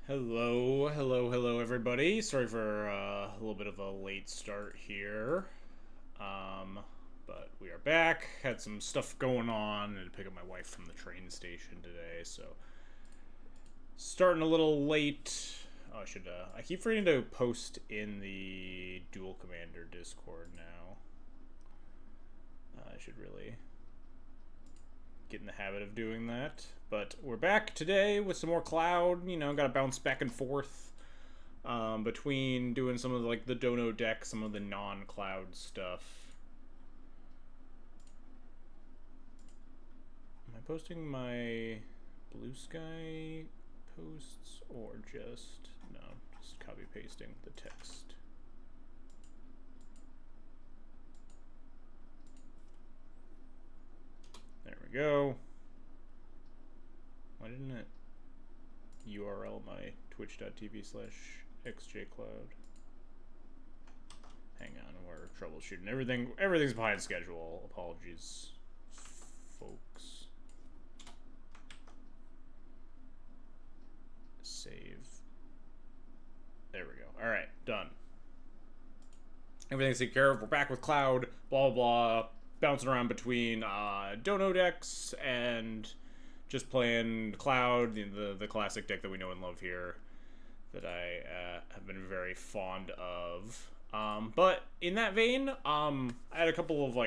Hello, everybody. Sorry for a little bit of a late start here. Um, but we are back. Had some stuff going on. I had to pick up my wife from the train station today, so starting a little late. Oh, I keep forgetting to post in the Duel Commander Discord now. I should really get in the habit of doing that. But we're back today with some more Cloud. Gotta bounce back and forth between doing some of the Dono deck, some of the non-Cloud stuff. Am I posting my Blue Sky posts or just copy pasting the text? There we go. Why didn't it URL my twitch.tv/xjcloud? Hang on, we're troubleshooting. Everything's behind schedule. Apologies, folks. Save. There we go. Alright, done. Everything's taken care of. We're back with Cloud. Blah, blah, blah. Bouncing around between Dono decks and just playing Cloud, the classic deck that we know and love here, that I have been very fond of. But in that vein, I had a couple of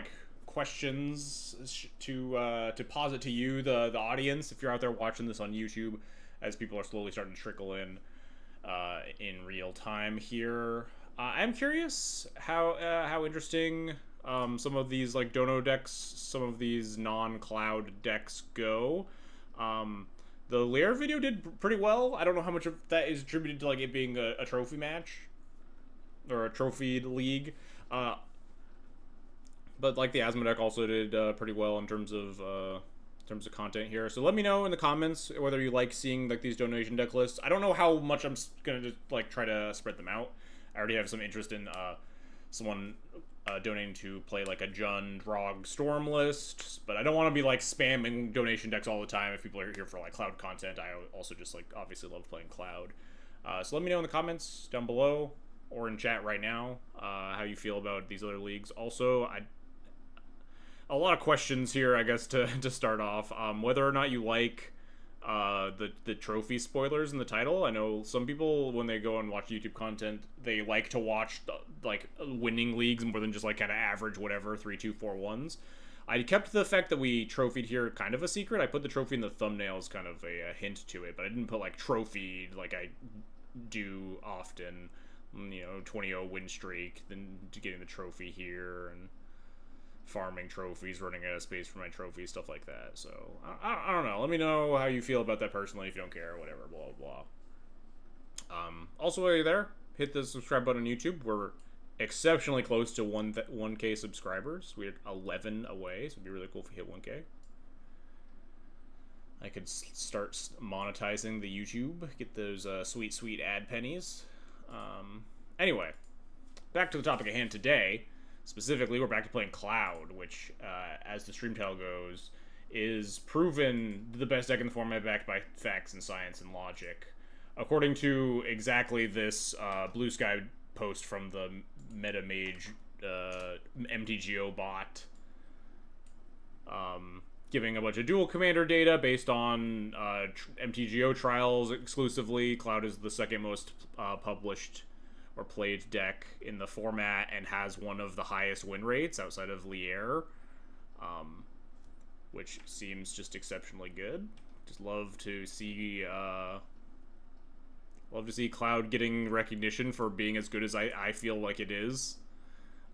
questions to posit to you, the audience, if you're out there watching this on YouTube, as people are slowly starting to trickle in real time here. I'm curious how interesting some of these Dono decks, some of these non-Cloud decks go. The Lear video did pretty well. I don't know how much of that is attributed to it being a trophy match or a trophied league, but the Asthma deck also did pretty well in terms of content here. So let me know in the comments whether you like seeing these donation deck lists. I don't know how much I'm gonna just try to spread them out. I already have some interest in someone donating to play a Jund Rog Storm list, but I don't want to be spamming donation decks all the time if people are here for Cloud content. I also just obviously love playing Cloud. So let me know in the comments down below or in chat right now how you feel about these other leagues. Also, a lot of questions here, I guess, to start off. Whether or not you like the trophy spoilers in the title. I know some people, when they go and watch YouTube content, they like to watch winning leagues more than just kind of average whatever 3, 2, 4 ones. I kept the fact that we trophied here kind of a secret. I put the trophy in the thumbnail as kind of a hint to it, but I didn't put trophied like I do often. 20-0 win streak, then getting the trophy here and farming trophies, running out of space for my trophies, stuff like that. So I don't know. Let me know how you feel about that personally. If you don't care, whatever, blah blah. Also, while you're there, hit the subscribe button on YouTube. We're exceptionally close to 1K subscribers. We're 11 away, so it'd be really cool if we hit 1K. I could start monetizing the YouTube, get those sweet ad pennies. Anyway, back to the topic at hand today. Specifically, we're back to playing Cloud, which, as the stream title goes, is proven the best deck in the format, backed by facts and science and logic. According to exactly this Blue Sky post from the MetaMage MTGO bot, giving a bunch of Duel Commander data based on MTGO Trials exclusively. Cloud is the second most published or played deck in the format and has one of the highest win rates outside of Lier, which seems just exceptionally good. Just love to see Cloud getting recognition for being as good as I feel like it is.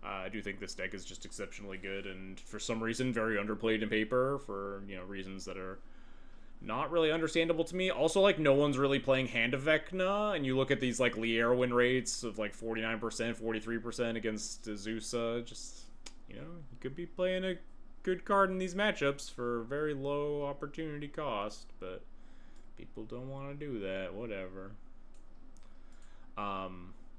I do think this deck is just exceptionally good, and for some reason very underplayed in paper for reasons that are not really understandable to me. Also, no one's really playing Hand of Vecna, and you look at these Lier win rates of 49%, 43% against Azusa. Just you could be playing a good card in these matchups for very low opportunity cost, but people don't want to do that. Whatever.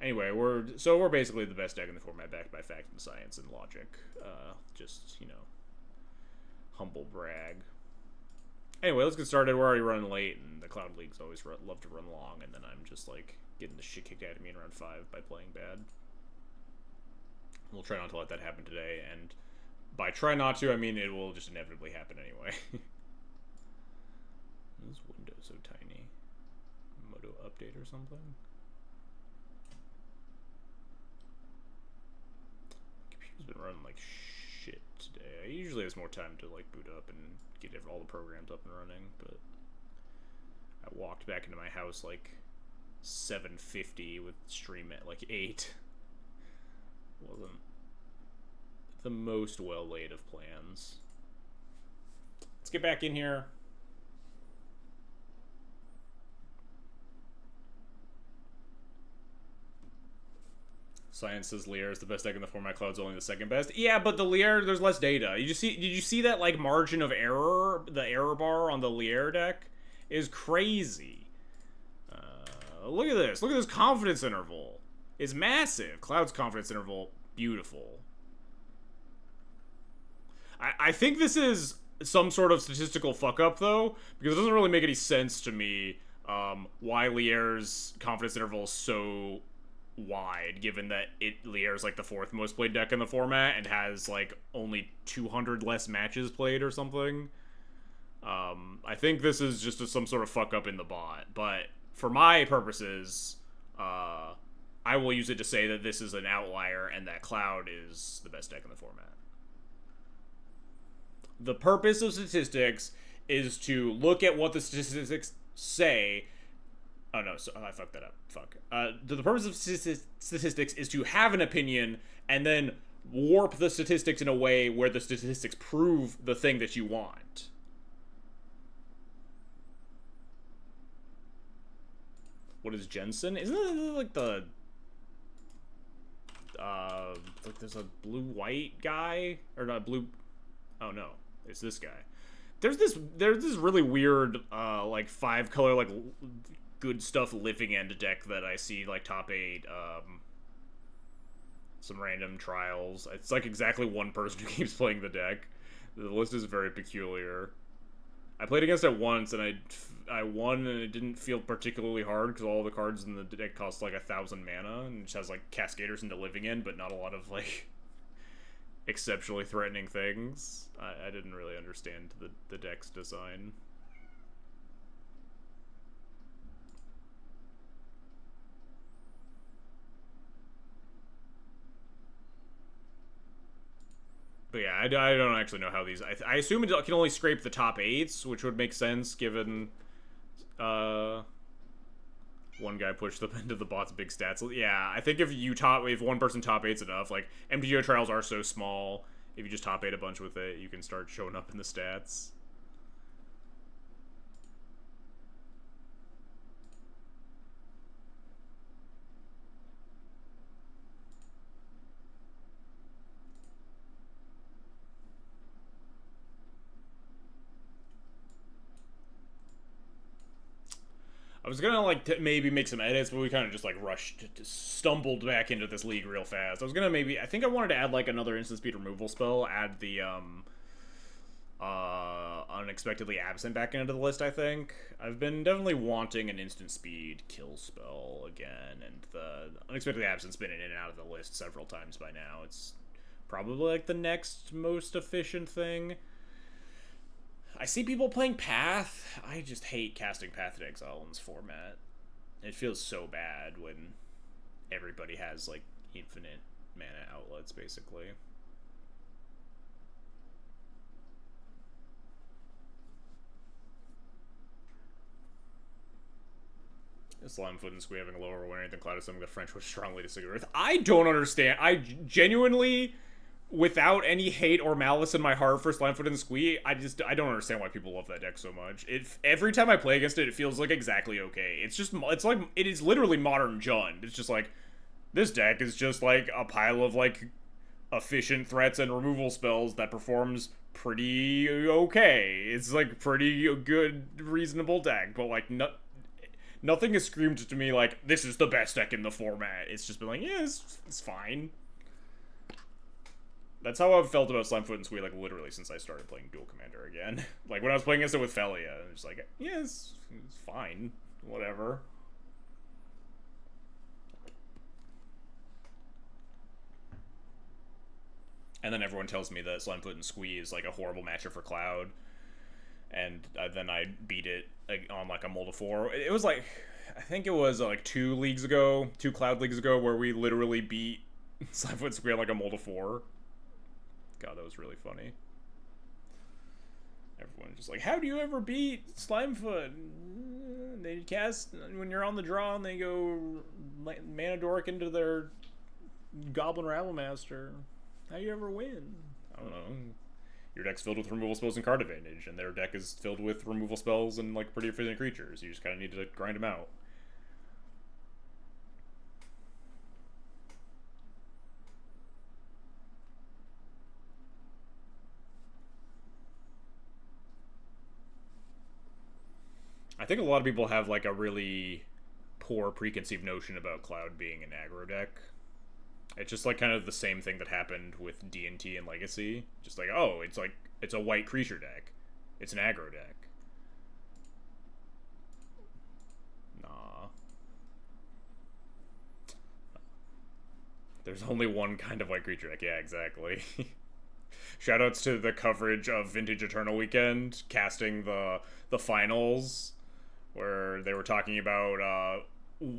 Anyway, we're basically the best deck in the format, backed by fact and science and logic. Just humble brag. Anyway, let's get started. We're already running late, and the Cloud Leagues always love to run long, and then I'm just like getting the shit kicked out of me in round 5 by playing bad. We'll try not to let that happen today, and by try not to, I mean it will just inevitably happen anyway. This window's so tiny. Moto update or something? Computer's been running like shit today. I usually have more time to like boot up and get all the programs up and running, but I walked back into my house like 7:50 with stream at like 8. Wasn't the most well laid of plans. Let's get back in here. Science says Lier is the best deck in the format. Cloud's only the second best. Yeah, but the Lier, there's less data. Did you see that like margin of error? The error bar on the Lier deck is crazy. Look at this. Look at this confidence interval. It's massive. Cloud's confidence interval, beautiful. I think this is some sort of statistical fuck up though, because it doesn't really make any sense to me why Lier's confidence interval is so wide, given that Lier's like the 4th most played deck in the format and has like only 200 less matches played or something. I think this is just some sort of fuck up in the bot, but for my purposes, I will use it to say that this is an outlier and that Cloud is the best deck in the format. The purpose of statistics is to look at what the statistics say. Oh no, so I fucked that up. Fuck. The purpose of statistics is to have an opinion and then warp the statistics in a way where the statistics prove the thing that you want. What is Jensen? Isn't it like the like there's a blue-white guy? Or not blue... Oh no, it's this guy. There's this really weird like 5-color like good stuff living end deck that I see like top 8 some random trials. It's like exactly one person who keeps playing the deck. The list is very peculiar. I played against it once and I won, and it didn't feel particularly hard because all the cards in the deck cost like 1,000 mana and it just has like Cascaders into living end, but not a lot of like exceptionally threatening things. I didn't really understand the deck's design. But yeah, I don't actually know how these... I assume it can only scrape the top 8s, which would make sense given one guy pushed them into the bot's big stats. Yeah, I think if one person top 8's enough, like MTGO trials are so small, if you just top 8 a bunch with it, you can start showing up in the stats. I was gonna like maybe make some edits, but we kind of just like stumbled back into this league real fast. I was gonna I think I wanted to add like another instant speed removal spell, add the unexpectedly absent back into the list. I think I've been definitely wanting an instant speed kill spell again, and the unexpectedly absent's been in and out of the list several times by now. It's probably like the next most efficient thing. I see people playing Path. I just hate casting Path in Exile in this format. It feels so bad when everybody has, like, infinite mana outlets, basically. Slime Foot and Squee having a lower win rate than Cloud is something the French would strongly disagree with. I don't understand. I genuinely... Without any hate or malice in my heart for Slimefoot and Squee, I don't understand why people love that deck so much. Every time I play against it, it feels like exactly okay. It is literally modern Jund. It's just like, this deck is just like a pile of like efficient threats and removal spells that performs pretty okay. It's like pretty good, reasonable deck, but like nothing has screamed to me like, this is the best deck in the format. It's just been like, yeah, it's fine. That's how I've felt about Slimefoot and Squee, like, literally since I started playing Duel Commander again. Like, when I was playing against it with Felia, it was like, yeah, it's fine. Whatever. And then everyone tells me that Slimefoot and Squee is, like, a horrible matchup for Cloud. And then I beat it on, like, a Mold of 4. It was, like, I think it was, like, 2 Cloud Leagues ago, where we literally beat Slimefoot and Squee on, like, a Mold of 4. God, that was really funny. Everyone's just like, how do you ever beat Slimefoot? They cast, when you're on the draw, and they go Mana Dork into their Goblin Rabblemaster. How do you ever win? I don't know. Your deck's filled with removal spells and card advantage, and their deck is filled with removal spells and, like, pretty efficient creatures. You just kind of need to grind them out. I think a lot of people have, like, a really poor preconceived notion about Cloud being an aggro deck. It's just, like, kind of the same thing that happened with D&T and Legacy. Just like, oh, it's a white creature deck. It's an aggro deck. Nah. There's only one kind of white creature deck. Yeah, exactly. Shoutouts to the coverage of Vintage Eternal Weekend, casting the finals, where they were talking about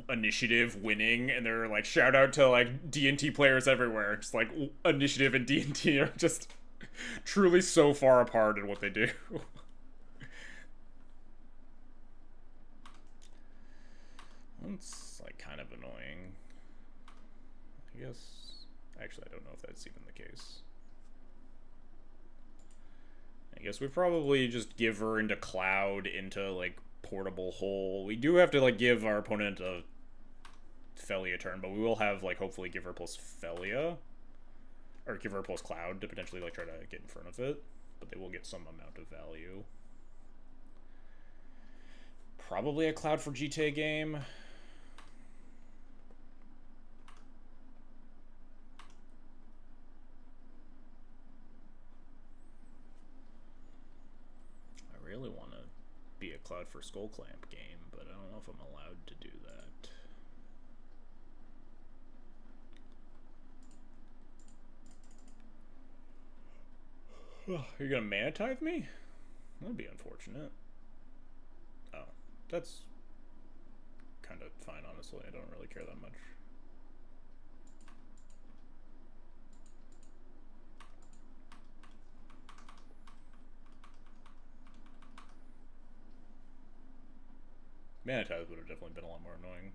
initiative winning, and they're like, shout out to, like, D&T players everywhere. Just like, initiative and D&T are just truly so far apart in what they do. That's, like, kind of annoying. I guess, actually, I don't know if that's even the case. I guess we probably just give her into Cloud, into, like, Portable Hole. We do have to, like, give our opponent a Felia turn, but we will have, like, hopefully give her plus Felia. Or give her plus Cloud to potentially, like, try to get in front of it. But they will get some amount of value. Probably a Cloud for GTA game. I really want to be a Cloud for Skull Clamp game, but I don't know if I'm allowed to do that. You're gonna Mana Tithe me? That'd be unfortunate. Oh, that's kind of fine, honestly. I don't really care that much. Mana Tithe would have definitely been a lot more annoying.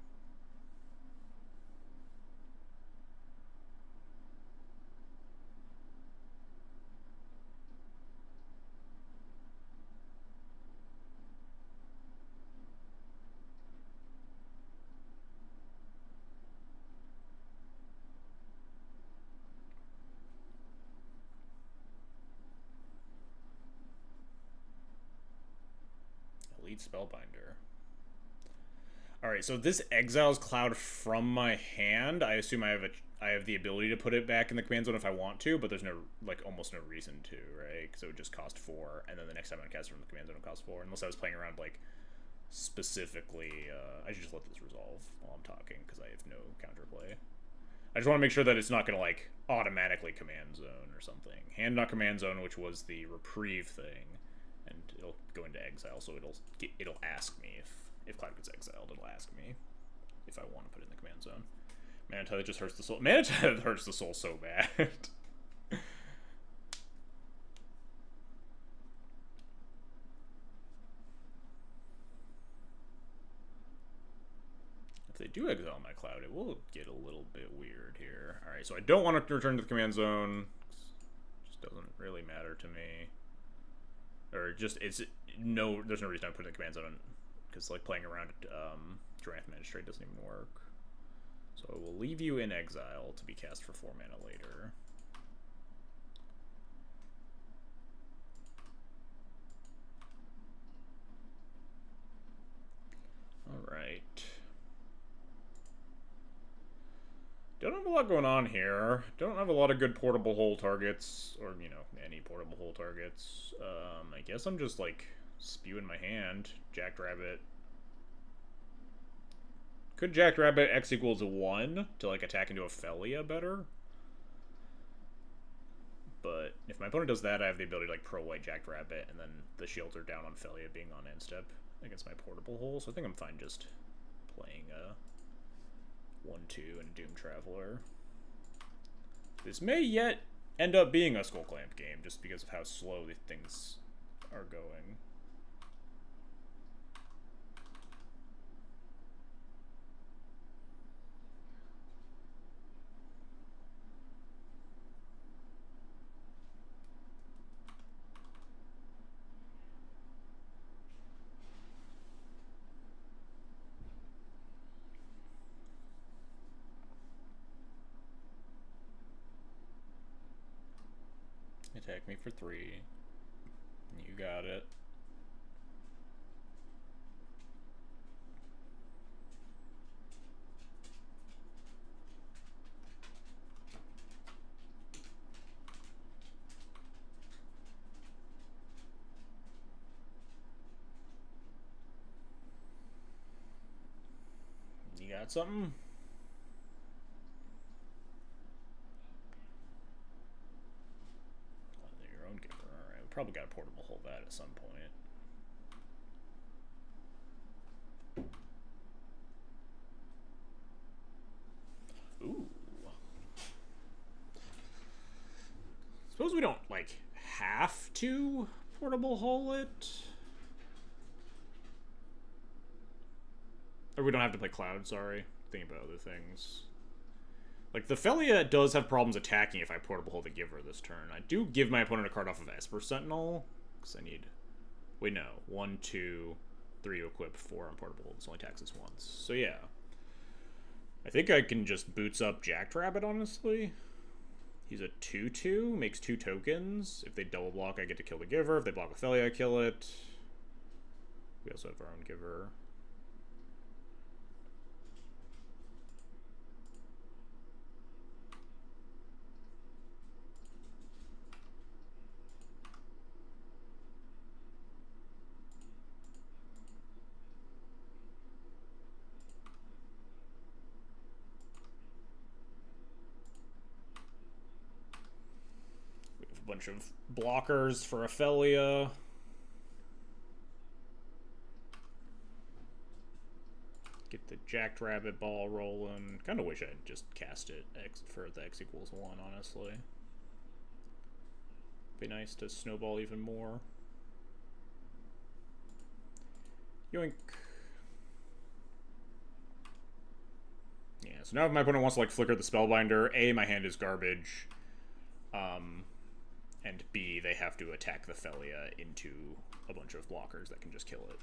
Elite Spellbinder. Alright, so this exiles Cloud from my hand. I assume I have the ability to put it back in the command zone if I want to, but there's no, like, almost no reason to, right? Because it would just cost 4, and then the next time I cast it from the command zone it would cost 4, unless I was playing around, like, specifically, I should just let this resolve while I'm talking, because I have no counterplay. I just want to make sure that it's not going to, like, automatically command zone or something. Hand not command zone, which was the reprieve thing, and it'll go into exile, so it'll ask me if Cloud gets exiled. It'll ask me if I want to put it in the command zone. Mana Tithe just hurts the soul. Mana Tithe hurts the soul so bad. If they do exile my Cloud, it will get a little bit weird here. Alright, so I don't want to return to the command zone. It just doesn't really matter to me. Or just, there's no reason to put it in the command zone, because, like, playing around Dramath Magistrate doesn't even work. So I will leave you in exile to be cast for 4 mana later. Alright. Don't have a lot going on here. Don't have a lot of good portable hole targets, or, you know, any portable hole targets. I guess I'm just, like, spewing my hand. Jackrabbit. Could Jackrabbit X equals 1 to, like, attack into Ophelia better? But if my opponent does that, I have the ability to, like, pro-white Jackrabbit, and then the shields are down on Ophelia being on end step against my portable hole, so I think I'm fine just playing a 1-2 and Doom Traveler. This may yet end up being a Skull Clamp game, just because of how slow things are going. Attack me for 3. You got it. You got something? Your own giver. Alright, we probably got a portable hold that at some point. Ooh. Suppose we don't, like, have to portable hole it? Or we don't have to play Cloud, sorry. Thinking about other things. Like, the Ophelia does have problems attacking if I portable hold the giver this turn. I do give my opponent a card off of Esper Sentinel, because I need... Wait, no. 1, 2, 3 to equip, 4 on portable hold. This only taxes once. So, yeah. I think I can just boots up Jackrabbit, honestly. He's a 2-2, makes 2 tokens. If they double block, I get to kill the giver. If they block Ophelia, I kill it. We also have our own giver. Bunch of blockers for Ophelia. Get the Jackrabbit ball rolling. Kind of wish I'd just cast it for the X equals 1, honestly. Be nice to snowball even more. Yoink. Yeah, so now if my opponent wants to, like, flicker the Spellbinder, A, my hand is garbage. And B, they have to attack the Ophelia into a bunch of blockers that can just kill it.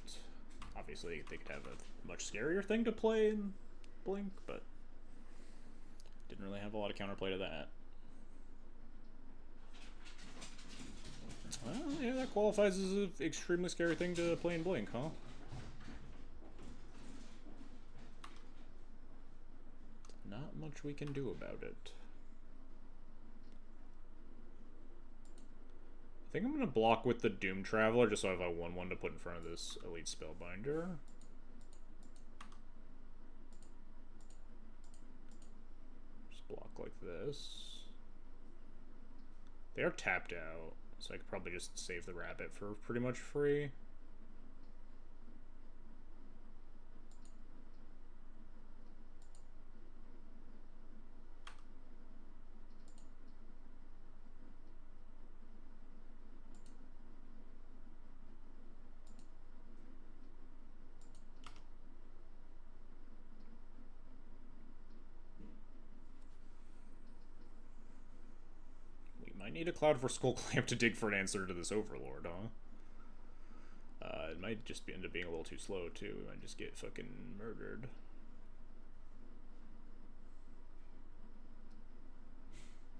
Obviously, they could have a much scarier thing to play in Blink, but didn't really have a lot of counterplay to that. Well, yeah, that qualifies as an extremely scary thing to play in Blink, huh? Not much we can do about it. I think I'm going to block with the Doom Traveler just so I have a 1-1 to put in front of this Elite Spellbinder. Just block like this. They are tapped out, so I could probably just save the rabbit for pretty much free. Need a Cloud for Skull Clamp to dig for an answer to this Overlord, huh? It might just end up being a little too slow, too. We might just get fucking murdered.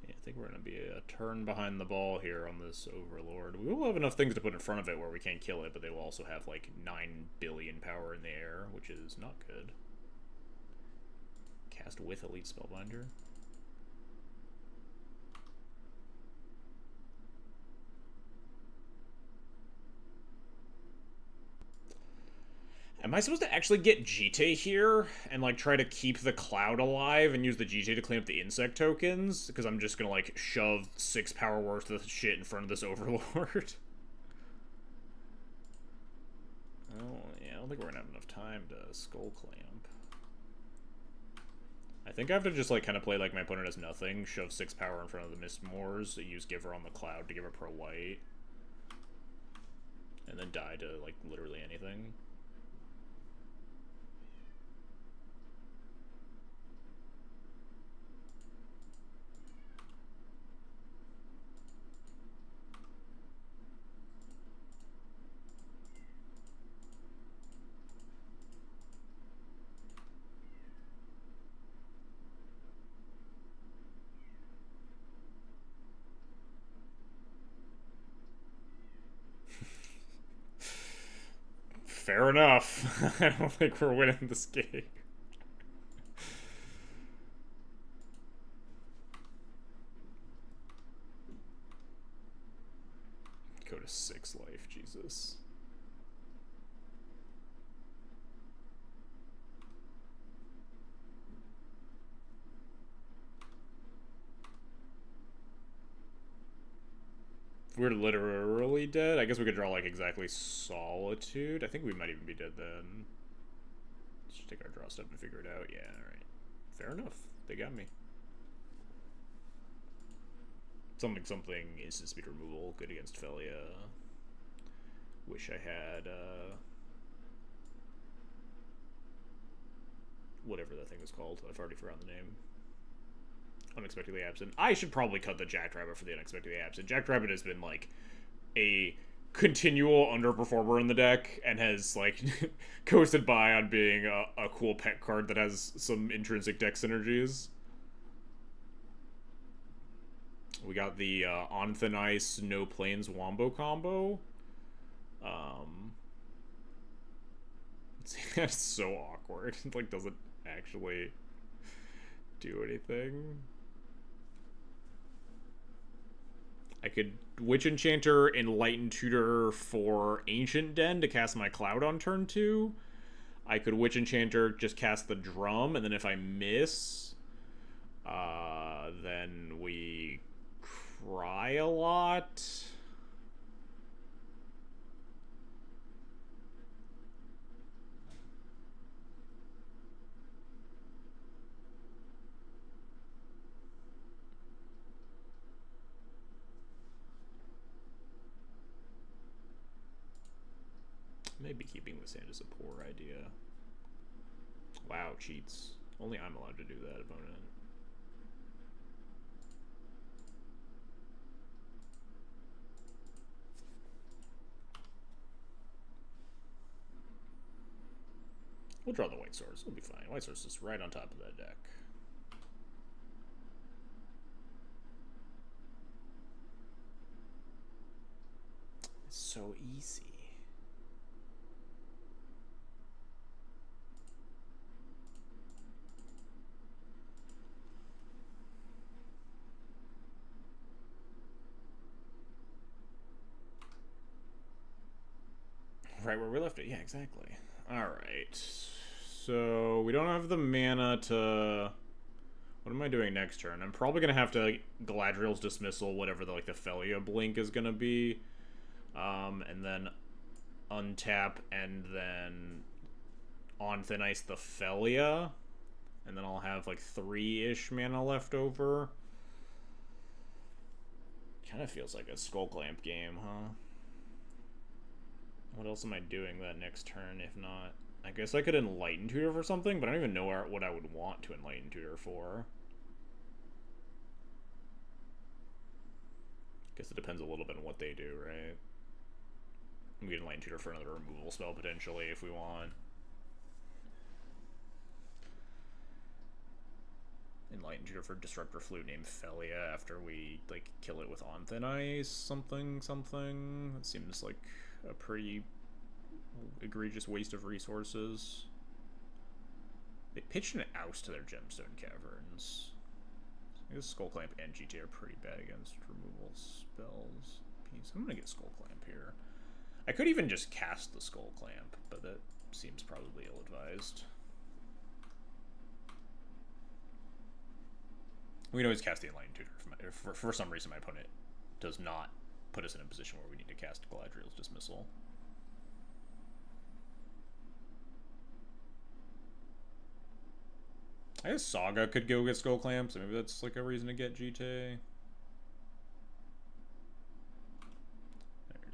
Yeah, I think we're going to be a turn behind the ball here on this Overlord. We will have enough things to put in front of it where we can't kill it, but they will also have, like, 9 billion power in the air, which is not good. Cast with Elite Spellbinder. Am I supposed to actually get Jite here and, like, try to keep the Cloud alive and use the Jite to clean up the insect tokens? Because I'm just gonna, like, shove 6 power worth of shit in front of this Overlord. Oh, yeah, I don't think we're gonna have enough time to Skull Clamp. I think I have to just, like, kind of play like my opponent has nothing, shove 6 power in front of the Mist Moors, use Giver on the Cloud to give her pro white, and then die to, like, literally anything. Fair enough. I don't think we're winning this game. Go to 6 life, Jesus. If we're literally dead, I guess we could draw, like, exactly Solitude. I think we might even be dead then. Let's just take our draw step and figure it out. Yeah, alright. Fair enough. They got me. Something instant speed removal. Good against Felia. Wish I had, whatever that thing is called. I've already forgotten the name. Unexpectedly Absent. I should probably cut the Jackrabbit for the Unexpectedly Absent. Jackrabbit has been, like, a continual underperformer in the deck and has, like, coasted by on being a cool pet card that has some intrinsic deck synergies. We got the On Thin Ice, No Plains Wombo combo. That's so awkward. It, like, doesn't actually do anything. I could Witch Enchanter, Enlightened Tutor for Ancient Den to cast my Cloud on turn 2. I could Witch Enchanter, just cast the Drum, and then if I miss, then we cry a lot. Maybe keeping this hand is a poor idea. Wow, cheats. Only I'm allowed to do that, opponent. We'll draw the White Source. We'll be fine. White Source is right on top of that deck. It's so easy. Right where we left it. Yeah, exactly. Alright. So, we don't have the mana to... What am I doing next turn? I'm probably going to have to Galadriel's Dismissal, whatever the, like, the Felia Blink is going to be. And then untap, and then On Thin Ice the Felia. And then I'll have, like, 3-ish mana left over. Kind of feels like a Skull Clamp game, huh? What else am I doing that next turn, if not? I guess I could Enlighten Tutor for something, but I don't even know what I would want to Enlighten Tutor for. Guess it depends a little bit on what they do, right? We can Enlighten Tutor for another removal spell, potentially, if we want. Enlighten Tutor for Disruptor Flute named Felia after we, like, kill it with On Thin Ice, something. That seems like a pretty egregious waste of resources. They pitched an Oust to their Gemstone Caverns. I guess Skull Clamp and GT are pretty bad against removal spells. I'm gonna get Skull Clamp here. I could even just cast the Skull Clamp, but that seems probably ill-advised. We can always cast the Enlightened Tutor. For some reason, my opponent does not put us in a position where we need to cast Galadriel's Dismissal. I guess Saga could go get Skull Clamps. Maybe that's like a reason to get GT. There's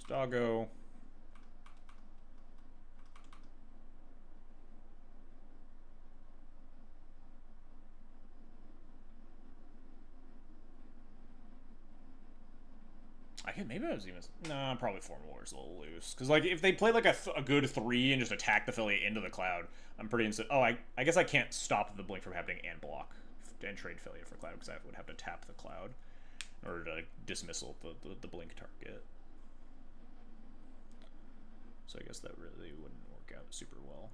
Doggo. Maybe I was even... Nah, probably Form War is a little loose. Because, like, if they play, like, a good 3 and just attack the Thalia into the Cloud, I'm pretty instant... Oh, I guess I can't stop the blink from happening and block and trade Thalia for Cloud, because I would have to tap the Cloud in order to dismissal the blink target. So I guess that really wouldn't work out super well.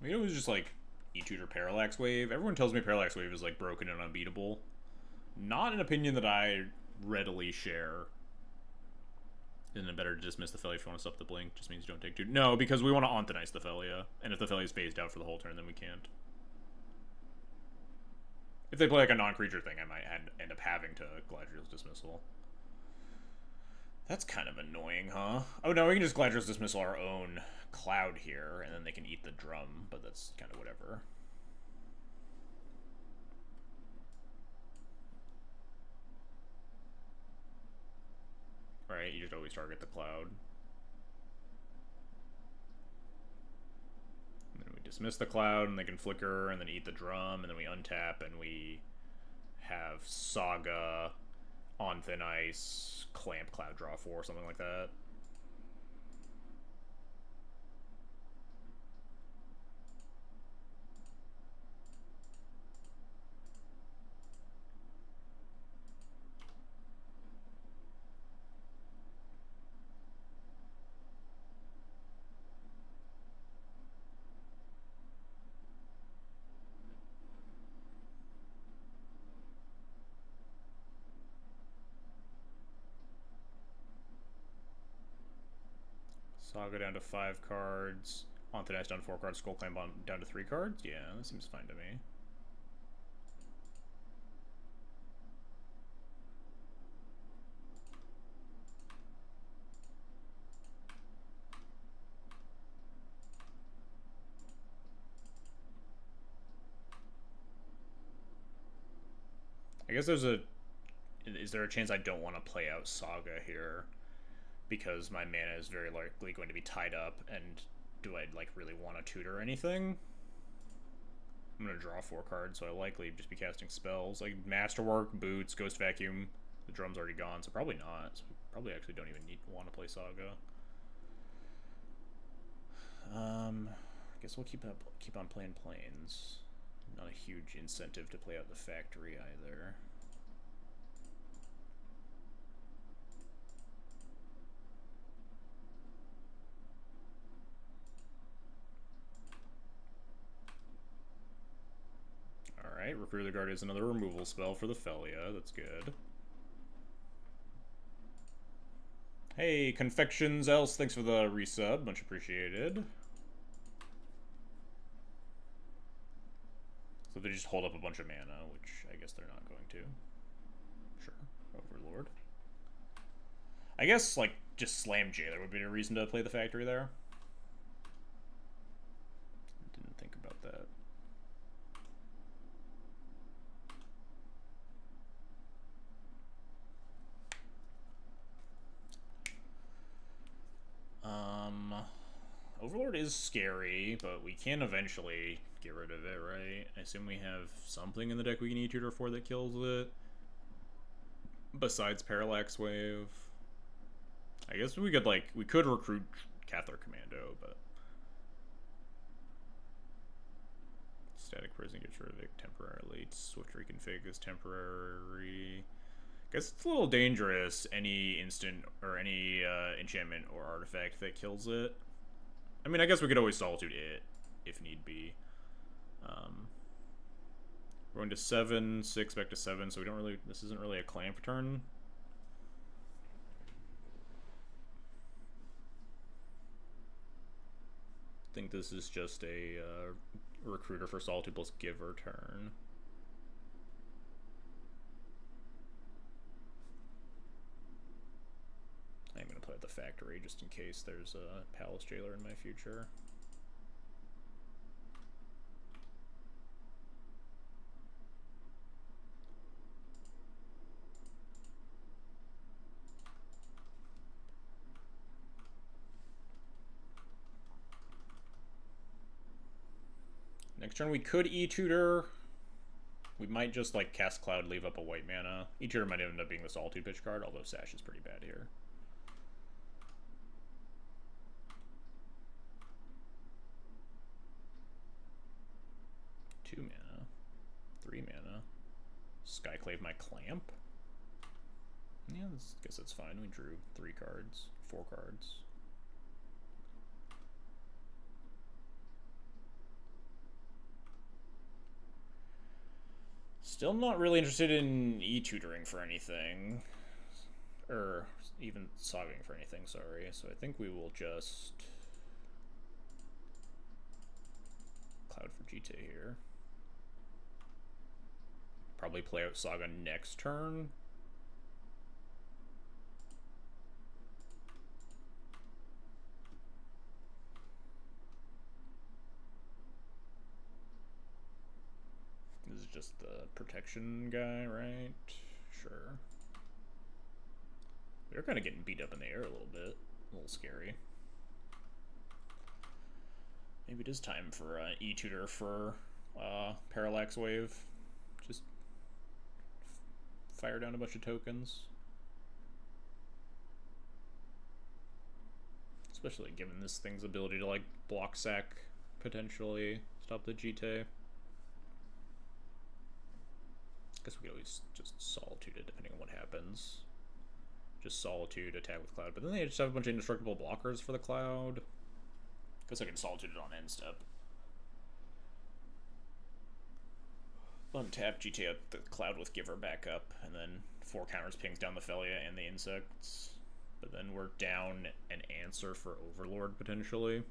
You know, it was just like E-Tutor Parallax Wave. Everyone tells me Parallax Wave is like broken and unbeatable. Not an opinion that I readily share. Isn't it better to dismiss the Thalia if you want to stop the blink? Just means you don't take 2. No, because we want to Anthonize the Thalia. And if the Thalia is phased out for the whole turn, then we can't. If they play like a non-creature thing, I might end up having to Galadriel's Dismissal. That's kind of annoying, huh? Oh no, we can just Galadriel's Dismissal our own Cloud here, and then they can eat the drum, but that's kind of whatever. Right, you just always target the Cloud. And then we dismiss the Cloud, and they can flicker, and then eat the drum, and then we untap, and we have Saga, On Thin Ice, Clamp, Cloud, draw 4, something like that. Saga down to 5 cards. Anthonize down to 4 cards. Skull Clamp down to 3 cards? Yeah, that seems fine to me. I guess there's a... Is there a chance I don't want to play out Saga here? Because my mana is very likely going to be tied up, and do I, like, really want to tutor anything? I'm going to draw 4 cards, so I'll likely just be casting spells. Like, Masterwork, Boots, Ghost Vacuum. The drum's already gone, so probably not. So we probably actually don't even want to play Saga. I guess we'll keep on playing Plains. Not a huge incentive to play out the Factory either. Alright, Recruit the Guard is another removal spell for the Thalia. That's good. Hey, Confections Else, thanks for the resub. Much appreciated. So they just hold up a bunch of mana, which I guess they're not going to. Sure. Overlord. I guess, like, just Slam Jailer would be a reason to play the Factory there. Didn't think about that. Overlord is scary, but we can eventually get rid of it, right? I assume we have something in the deck we can E-Tutor for that kills it. Besides Parallax Wave. I guess we could recruit Catholic Commando, but... Static Prison gets rid of it temporarily. Swift Reconfig is temporary. Guess it's a little dangerous, any instant or any enchantment or artifact that kills it. I mean, I guess we could always Solitude it, if need be. We're going to 7, 6 back to 7, so we don't really. This isn't really a clamp turn. I think this is just a recruiter for Solitude plus Giver turn. I'm going to play at the factory just in case there's a Palace Jailer in my future. Next turn we could E-Tutor. We might just like cast Cloud, leave up a white mana. E-Tutor might end up being the Solitude pitch card, although Sash is pretty bad here. Two mana. 3 mana. Skyclave my Clamp? Yeah, I guess that's fine. We drew 3 cards. 4 cards. Still not really interested in E-Tutoring for anything. Or even Sagging for anything, sorry. So I think we will just Cloud for GT here. Probably play out Saga next turn. This is just the protection guy, right? Sure. We're kind of getting beat up in the air a little bit. A little scary. Maybe it is time for E-Tutor for Parallax Wave. Just fire down a bunch of tokens. Especially given this thing's ability to like block sack, potentially stop the GT. Guess we could always just Solitude it depending on what happens. Just Solitude, attack with Cloud, but then they just have a bunch of indestructible blockers for the Cloud. Guess I can Solitude it on end step. Untap, GT out the Cloud with Giver back up, and then 4 counters pings down the Felia and the insects. But then we're down an answer for Overlord, potentially.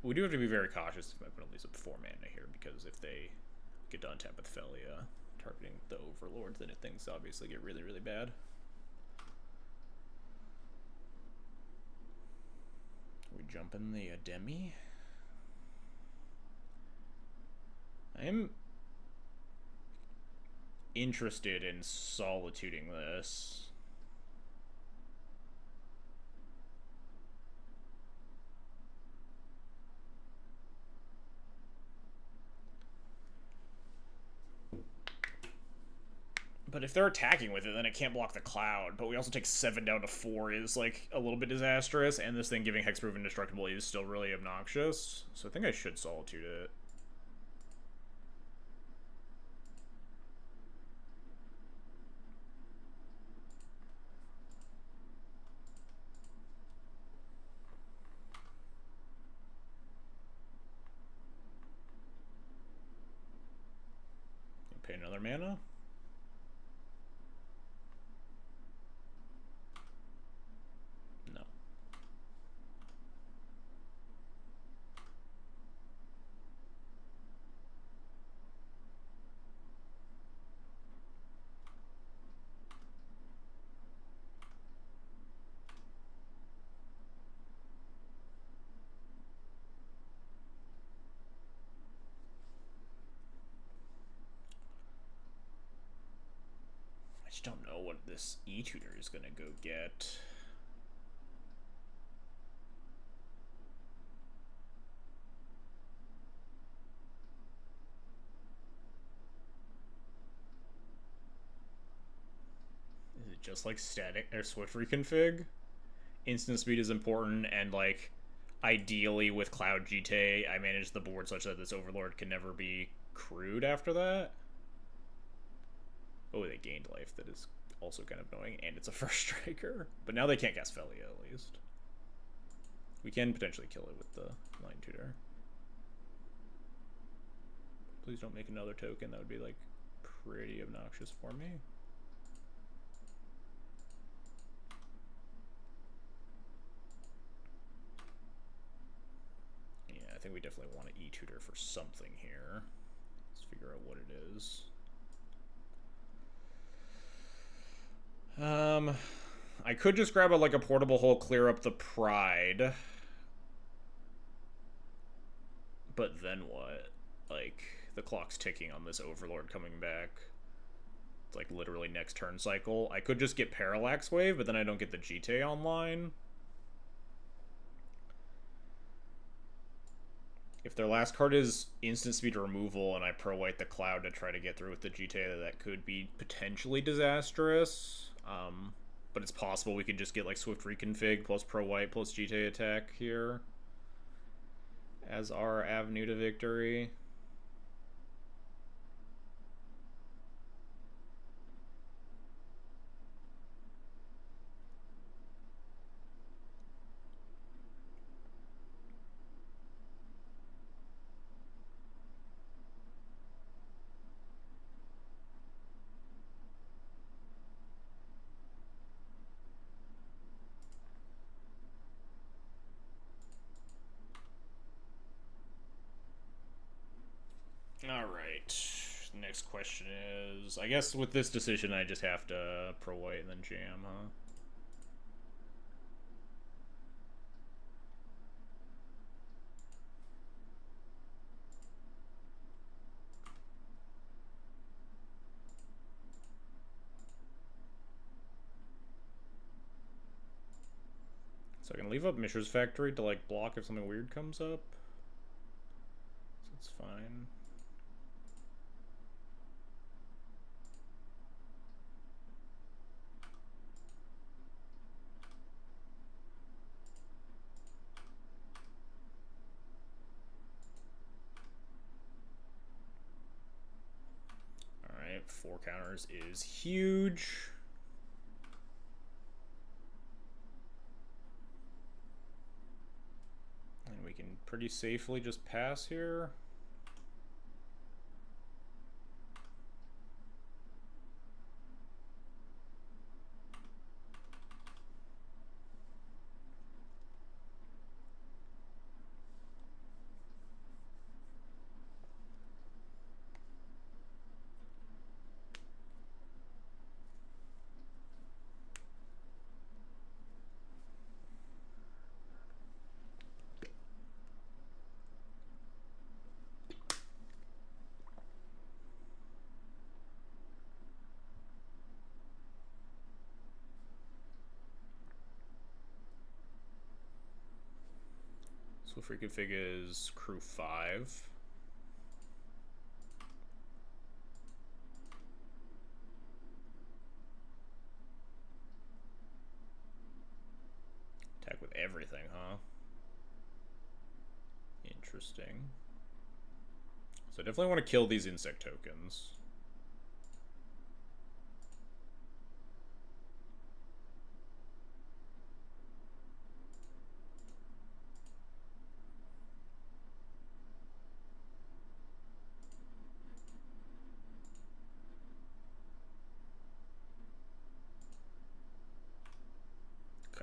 We do have to be very cautious if I put at least up 4 mana here, because if they get to untap with Felia targeting the Overlord, then things obviously get really, really bad. We jump in the Demi. I am interested in solituding this. But if they're attacking with it, then it can't block the Cloud. But we also take 7 down to 4 is, like, a little bit disastrous. And this thing giving Hexproof Indestructible is still really obnoxious. So I think I should Solitude it. Pay another mana. No. I just don't know what this E-Tutor is gonna go get. Is it just like static or Swift reconfig? Instant speed is important, and like ideally with Cloud GT, I manage the board such that this Overlord can never be crewed after that. Oh, they gained life. That is also kind of annoying, and it's a first striker. But now they can't cast Felia, at least. We can potentially kill it with the Line Tutor. Please don't make another token. That would be, like, pretty obnoxious for me. Yeah, I think we definitely want to E-Tutor for something here. Let's figure out what it is. I could just grab like a portable hole, clear up the Pride. But then what? Like, the clock's ticking on this Overlord coming back. It's like literally next turn cycle. I could just get Parallax Wave, but then I don't get the GT online. If their last card is instant speed removal and I pro-white the Cloud to try to get through with the GT, that could be potentially disastrous. But it's possible we could just get like Swift Reconfig plus pro-white plus GT attack here as our avenue to victory. Alright. Next question is... I guess with this decision I just have to pro-white and then jam, huh? So I can leave up Mishra's Factory to like block if something weird comes up. So it's fine. Alright, 4 counters is huge. And we can pretty safely just pass here. So free config is crew 5. Attack with everything, huh? Interesting. So I definitely want to kill these insect tokens.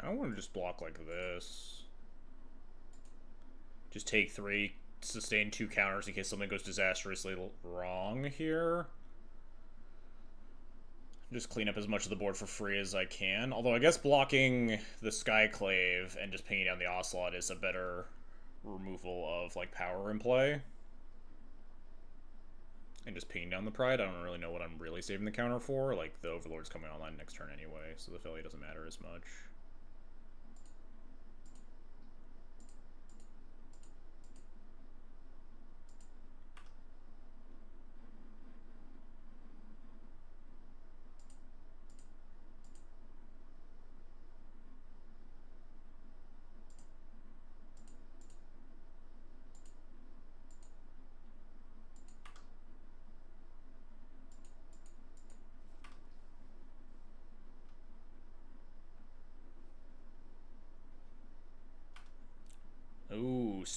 I want to just block like this. Just take 3, sustain 2 counters in case something goes disastrously wrong here. Just clean up as much of the board for free as I can. Although I guess blocking the Skyclave and just pinging down the Ocelot is a better removal of like power in play. And just pinging down the Pride, I don't really know what I'm really saving the counter for. Like, the Overlord's coming online next turn anyway, so the Philly doesn't matter as much.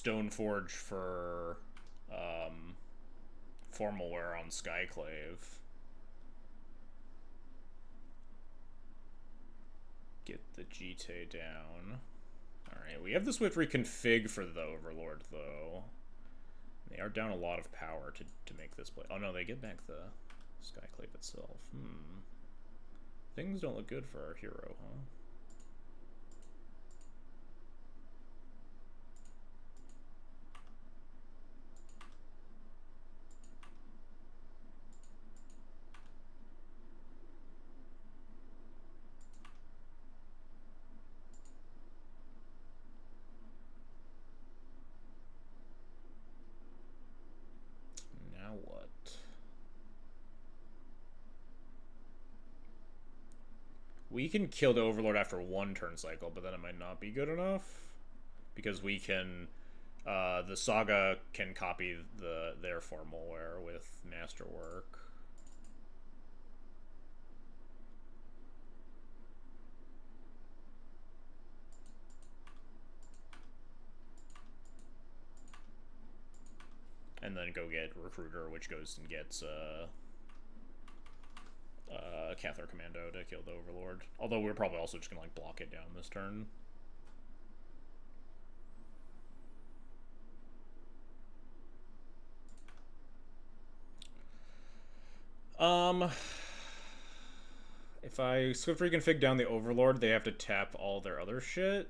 Stoneforge for Formalware on Skyclave. Get the GT down. Alright, we have the Swift reconfig for the Overlord, though. They are down a lot of power to make this play. Oh no, they get back the Skyclave itself. Things don't look good for our hero, huh? Now what? We can kill the Overlord after one turn cycle, but then it might not be good enough. Because we can... the Saga can copy their Formalware with Masterwork. And then go get Recruiter, which goes and gets Cathar Commando to kill the Overlord. Although we're probably also just gonna like block it down this turn. If I Swift reconfig down the Overlord, they have to tap all their other shit.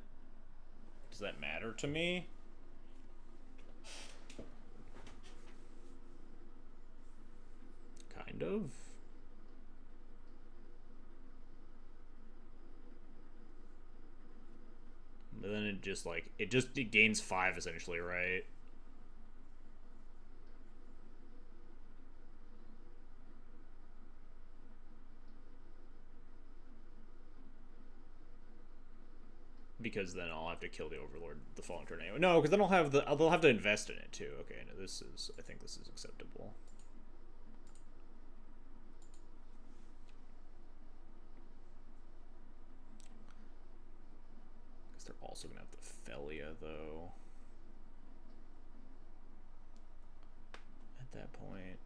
Does that matter to me? Kind of. But then it just like it gains 5 essentially, right? Because then I'll have to kill the Overlord the following turn anyway. No, because then they'll have to invest in it too. Okay, no, I think this is acceptable. Because they're also gonna have the Felia though. At that point,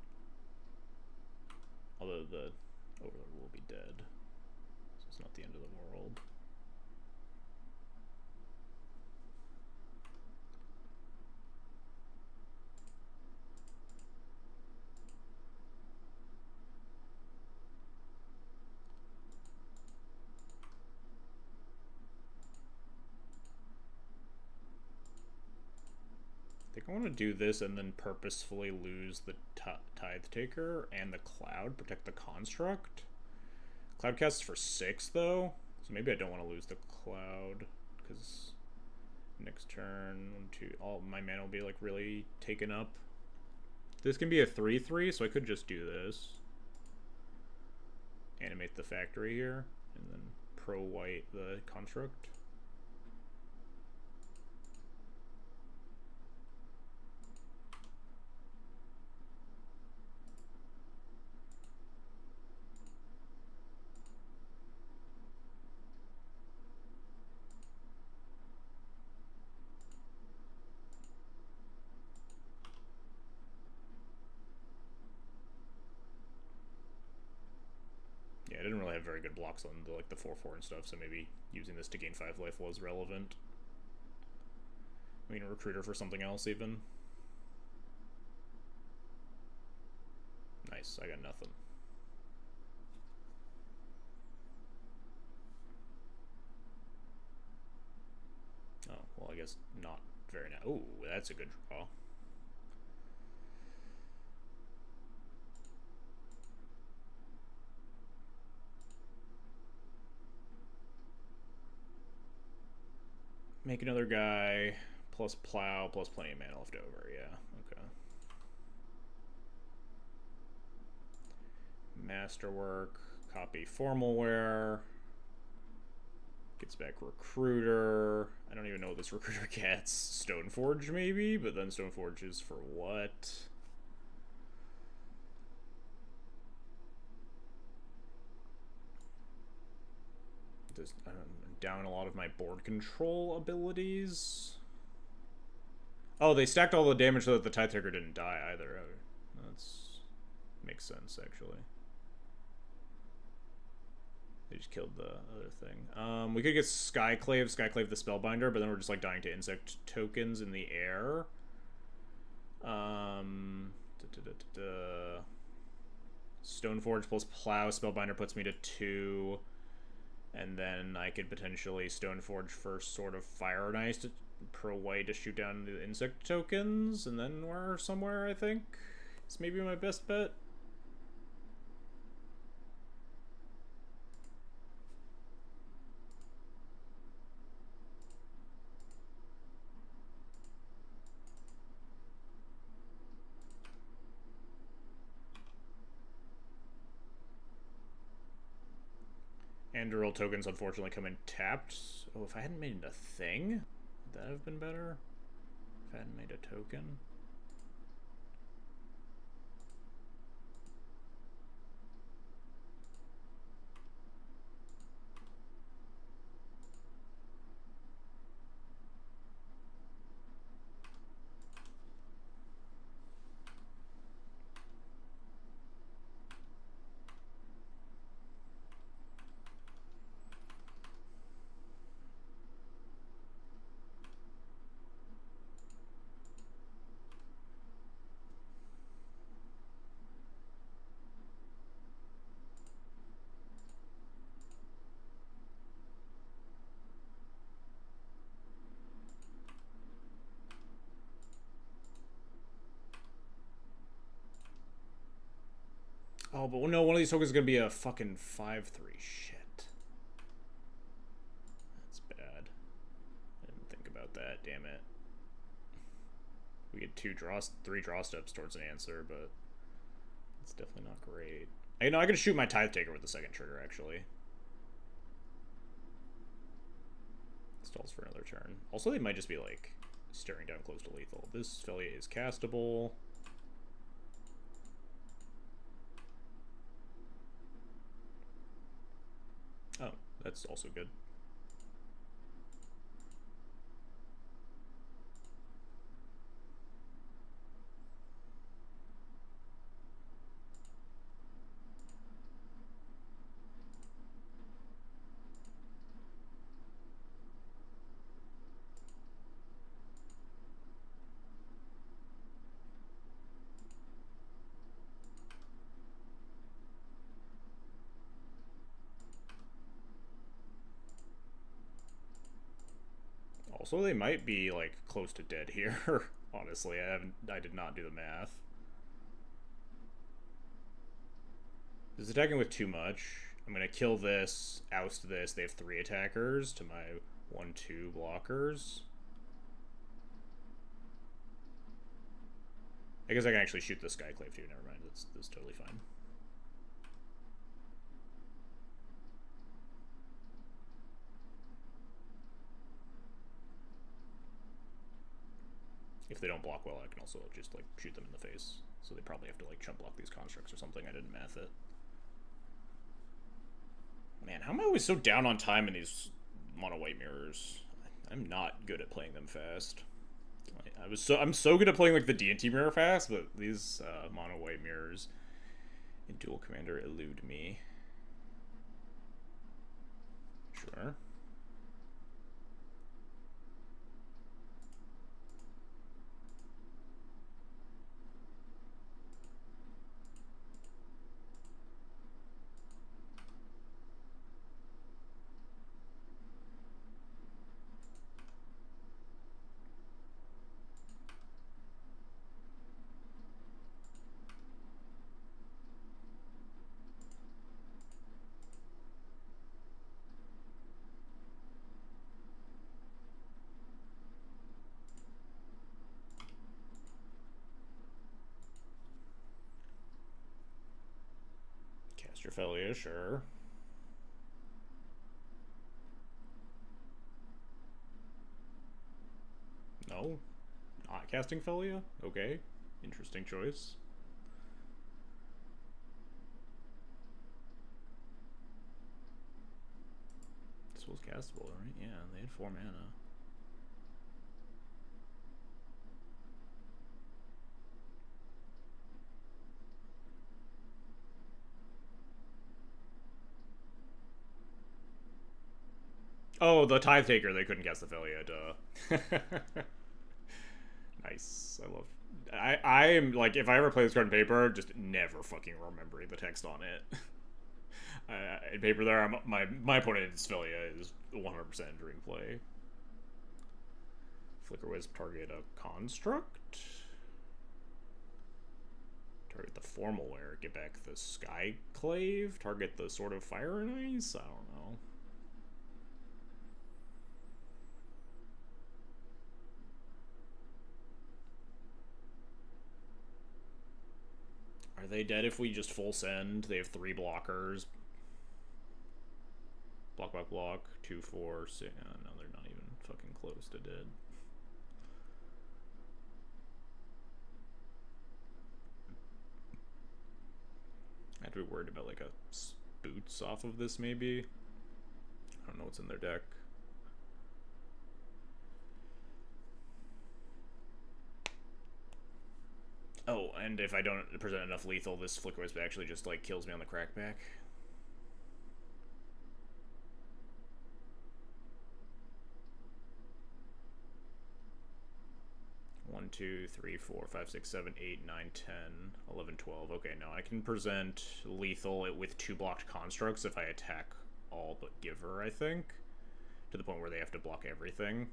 although the Overlord will be dead, so it's not the end of the world. I want to do this and then purposefully lose the Tithe Taker and the Cloud, protect the Construct. Cloud casts for 6 though, so maybe I don't want to lose the Cloud because next turn, all my mana will be like really taken up. This can be a 3/3, so I could just do this. Animate the Factory here, and then pro-white the Construct. I didn't really have very good blocks on the 4/4 and stuff, so maybe using this to gain 5 life was relevant. I mean, a Recruiter for something else even. Nice, I got nothing. Oh, well, I guess not very nice. Oh, that's a good draw. Make another guy, plus Plow, plus plenty of mana left over, yeah, okay. Masterwork, copy Formalware. Gets back Recruiter. I don't even know what this Recruiter gets. Stoneforge, maybe? But then Stoneforge is for what? I'm down a lot of my board control abilities. Oh, they stacked all the damage so that the Tithe Taker didn't die either. That's makes sense actually. They just killed the other thing. We could get Skyclave the Spellbinder, but then we're just like dying to insect tokens in the air. Stoneforge plus Plow Spellbinder puts me to 2. And then I could potentially Stoneforge for Sword of Fire and Ice per white to shoot down the insect tokens, and then we're somewhere, I think. It's maybe my best bet. And Duel tokens unfortunately come in tapped. Oh, if I hadn't made it a thing, would that have been better? If I hadn't made a token? Oh, but no, one of these tokens is going to be a fucking 5-3. Shit. That's bad. I didn't think about that, damn it. We get 3 draw steps towards an answer, but it's definitely not great. You know, I could shoot my Tithe Taker with the second trigger, actually. Stalls for another turn. Also, they might just be, like, staring down close to lethal. This Felia is castable. Oh, that's also good. Also, they might be, like, close to dead here. Honestly, I did not do the math. This is attacking with too much. I'm gonna kill this, oust this. They have 3 attackers to my 1-2 blockers. I guess I can actually shoot the Skyclave too. Never mind. That's totally fine. If they don't block well, I can also just like shoot them in the face. So they probably have to like chump block these constructs or something. I didn't math it. Man, how am I always so down on time in these mono white mirrors? I'm not good at playing them fast. I'm so good at playing like the D&T mirror fast, but these mono white mirrors in Duel Commander elude me. Sure. Felia, sure. No? Not casting Felia? Okay. Interesting choice. This was castable, right? Yeah, they had 4 mana. Oh, the Tithe Taker, they couldn't guess the Philia, duh. Nice. I love. I am like, if I ever play this card in paper, just never fucking remembering the text on it. In paper, there, my opponent is Philia is 100% dream play. Flicker Wisp, target a construct. Target the Formal Wear, get back the Skyclave. Target the Sword of Fire and Ice. I don't know. Are they dead if we just full send? They have 3 blockers. Block, block, block. 2, 4, 6. No, they're not even fucking close to dead. I have to be worried about like a boots off of this maybe. I don't know what's in their deck. Oh, and if I don't present enough lethal, this Flicker Wisp actually just like kills me on the crackback. One, 2, 3, 4, 5, 6, 7, 8, 9, 10, 11, 12. Okay, now I can present lethal with 2 blocked constructs if I attack all but Giver, I think. To the point where they have to block everything.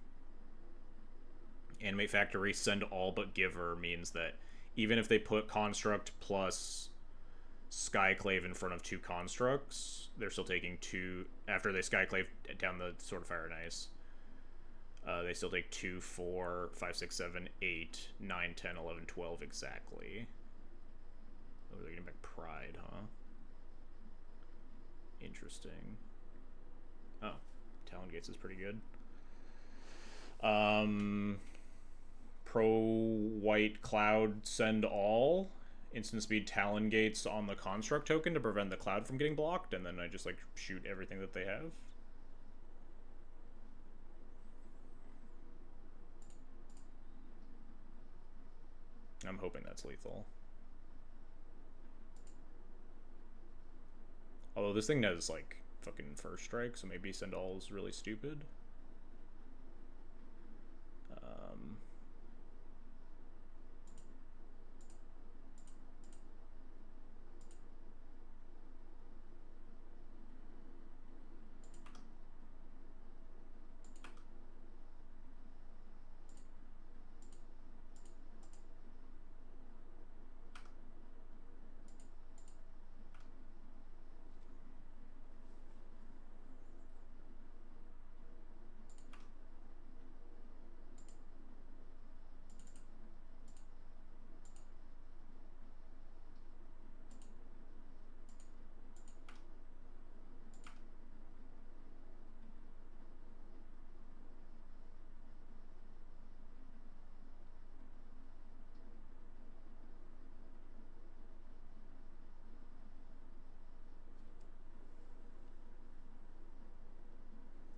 Animate Factory, send all but Giver means that even if they put construct plus Skyclave in front of 2 constructs, they're still taking 2 after they Skyclave down the Sword of Fire and Ice. They still take 2, 4, 5, 6, 7, 8, 9, 10, 11, 12 exactly. Oh, they're getting back Pride, huh? Interesting. Oh, Talon Gates is pretty good. Pro White Cloud, send all. Instant speed Talon Gates on the construct token to prevent the cloud from getting blocked, and then I just like shoot everything that they have. I'm hoping that's lethal. Although this thing has like fucking first strike, so maybe send all is really stupid.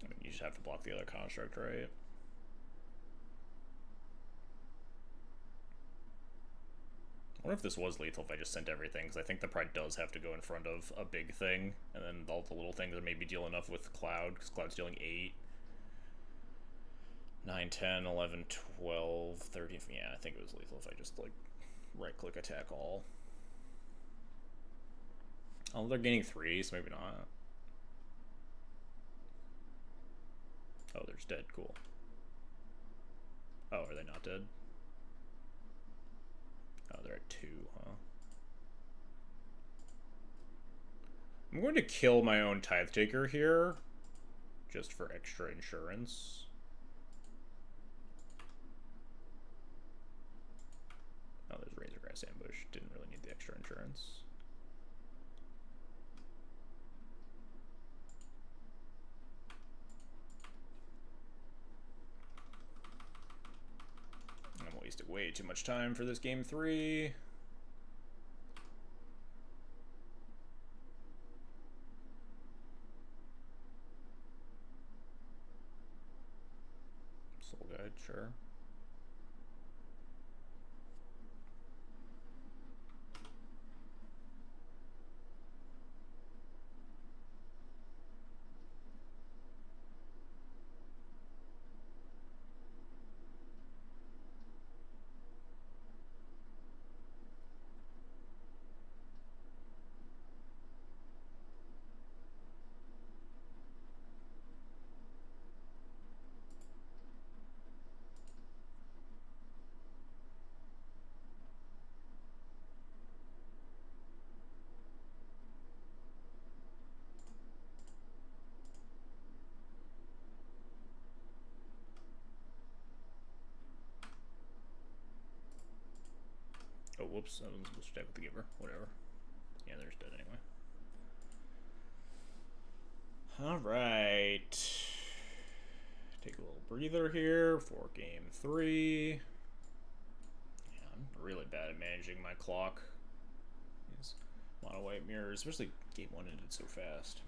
I mean, you just have to block the other construct, right? I wonder if this was lethal if I just sent everything, because I think the Pride does have to go in front of a big thing, and then all the little things are maybe deal enough with Cloud, because Cloud's dealing 8. 9, 10, 11, 12, 13. Yeah, I think it was lethal if I just, like, right-click attack all. Oh, they're gaining 3, so maybe not. Oh, they're just dead. Cool. Oh, are they not dead? Oh, they're at 2, huh? I'm going to kill my own Tithe Taker here, just for extra insurance. Oh, there's Razorgrass Ambush. Didn't really need the extra insurance. I'm wasting way too much time for this game 3. Soul Guide, sure. Oh, whoops. I wasn't supposed to attack with the giver. Whatever. Yeah, they're just dead anyway. Alright. Take a little breather here for game 3. Yeah, I'm really bad at managing my clock. These mono white mirrors, especially game 1 ended so fast.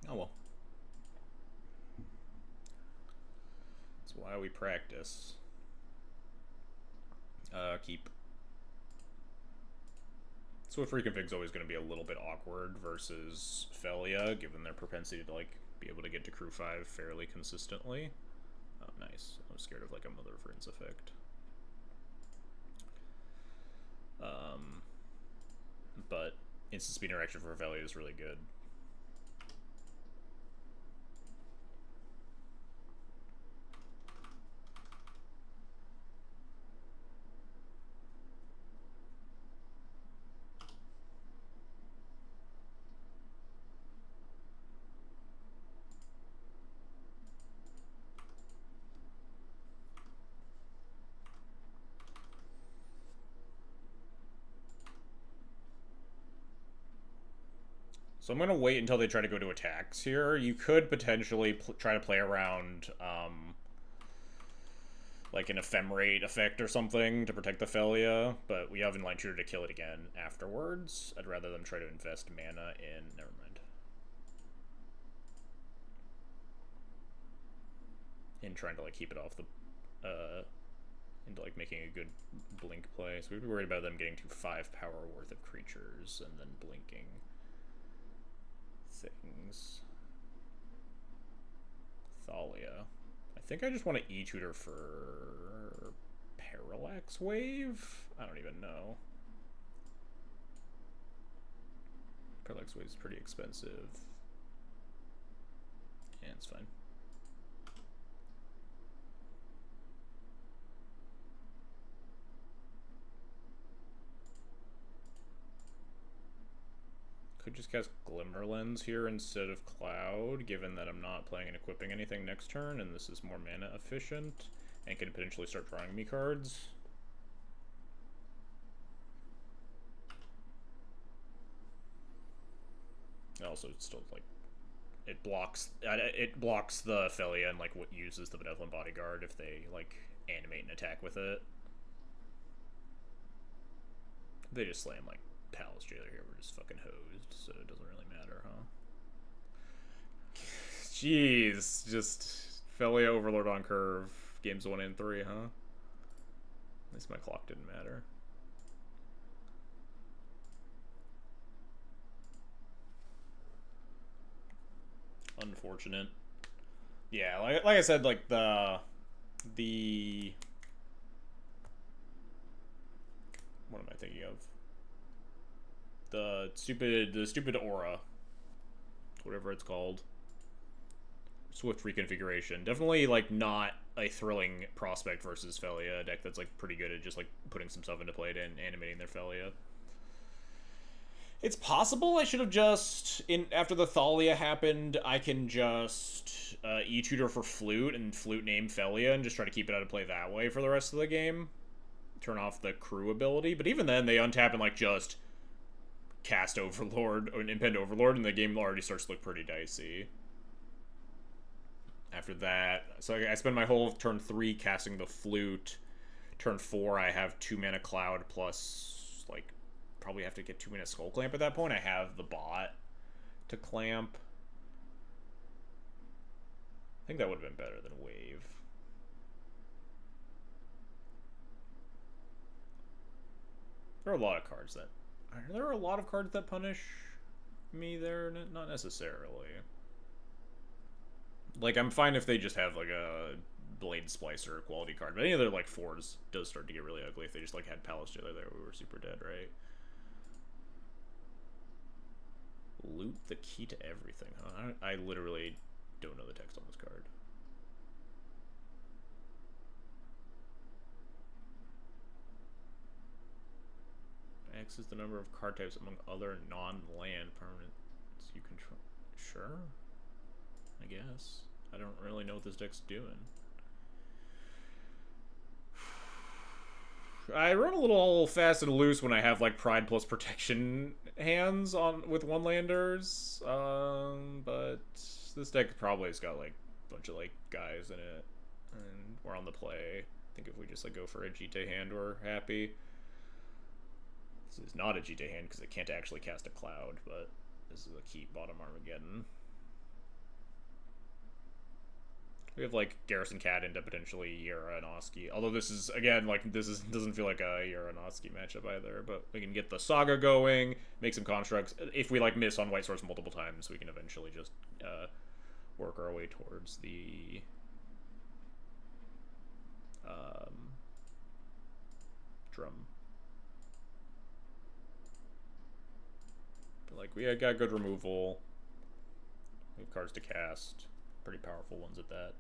Oh well. That's why we practice. Keep. Swift reconfig's always going to be a little bit awkward versus Felia, given their propensity to like be able to get to crew 5 fairly consistently. Oh, nice. I was scared of like a Mother of Runes effect. But instant speed interaction for Felia is really good. So I'm going to wait until they try to go to attacks here. You could potentially try to play around, like an ephemerate effect or something to protect the Felia, but we have Inline Shooter to kill it again afterwards. I'd rather them try to invest mana in... Never mind. In trying to, like, keep it off the... into, like, making a good blink play. So we'd be worried about them getting to 5 power worth of creatures and then blinking things. Thalia. I think I just want to E-tutor for Parallax Wave? I don't even know. Parallax Wave is pretty expensive. Yeah, it's fine. Could just cast Glimmerlens here instead of Cloud, given that I'm not playing and equipping anything next turn, and this is more mana efficient, and can potentially start drawing me cards. Also, it's still, like, it blocks the Felia and, like, what uses the Benevolent Bodyguard if they, like, animate an attack with it. They just slam, like, Palace Jailer here, we're just fucking hosed, so it doesn't really matter, huh? Jeez, just Felia Overlord on curve, games 1 and 3, huh? At least my clock didn't matter. Unfortunate. Yeah, like I said, like the what am I thinking of? The stupid aura, whatever it's called. Swift reconfiguration. Definitely like not a thrilling prospect versus Felia, a deck that's like pretty good at just like putting some stuff into play and animating their Felia. It's possible I should have just, after the Thalia happened, I can just E-tutor for Flute and Flute name Felia and just try to keep it out of play that way for the rest of the game. Turn off the crew ability, but even then they untap and like just cast Overlord or impend Overlord and the game already starts to look pretty dicey. After that, so I spend my whole turn 3 casting the Flute. Turn 4 I have 2 mana Cloud plus like probably have to get 2 mana Skull Clamp at that point. I have the bot to clamp. I think that would have been better than Wave. There are a lot of cards that... There are a lot of cards that punish me there? Not necessarily. Like, I'm fine if they just have, like, a Blade Splicer quality card. But any other, like, 4s does start to get really ugly if they just, like, had Palace Jailer there. We were super dead, right? Loot the key to everything, huh? I literally don't know the text on this card. X is the number of card types among other non-land permanents you control. Sure. I guess. I don't really know what this deck's doing. I run a little fast and loose when I have like Pride plus Protection hands on with one landers. But this deck probably has got like a bunch of like guys in it, and we're on the play. I think if we just like go for a Jite hand, we're happy. This is not a Jite hand because it can't actually cast a cloud, but this is a keep bottom Armageddon. We have like Garrison Cat into potentially Yara and Oski. Although this is again like doesn't feel like a Yara and Oski matchup either. But we can get the Saga going, make some constructs. If we like miss on White Source multiple times, we can eventually just work our way towards the drum. But like we got good removal. We have cards to cast. Pretty powerful ones at that.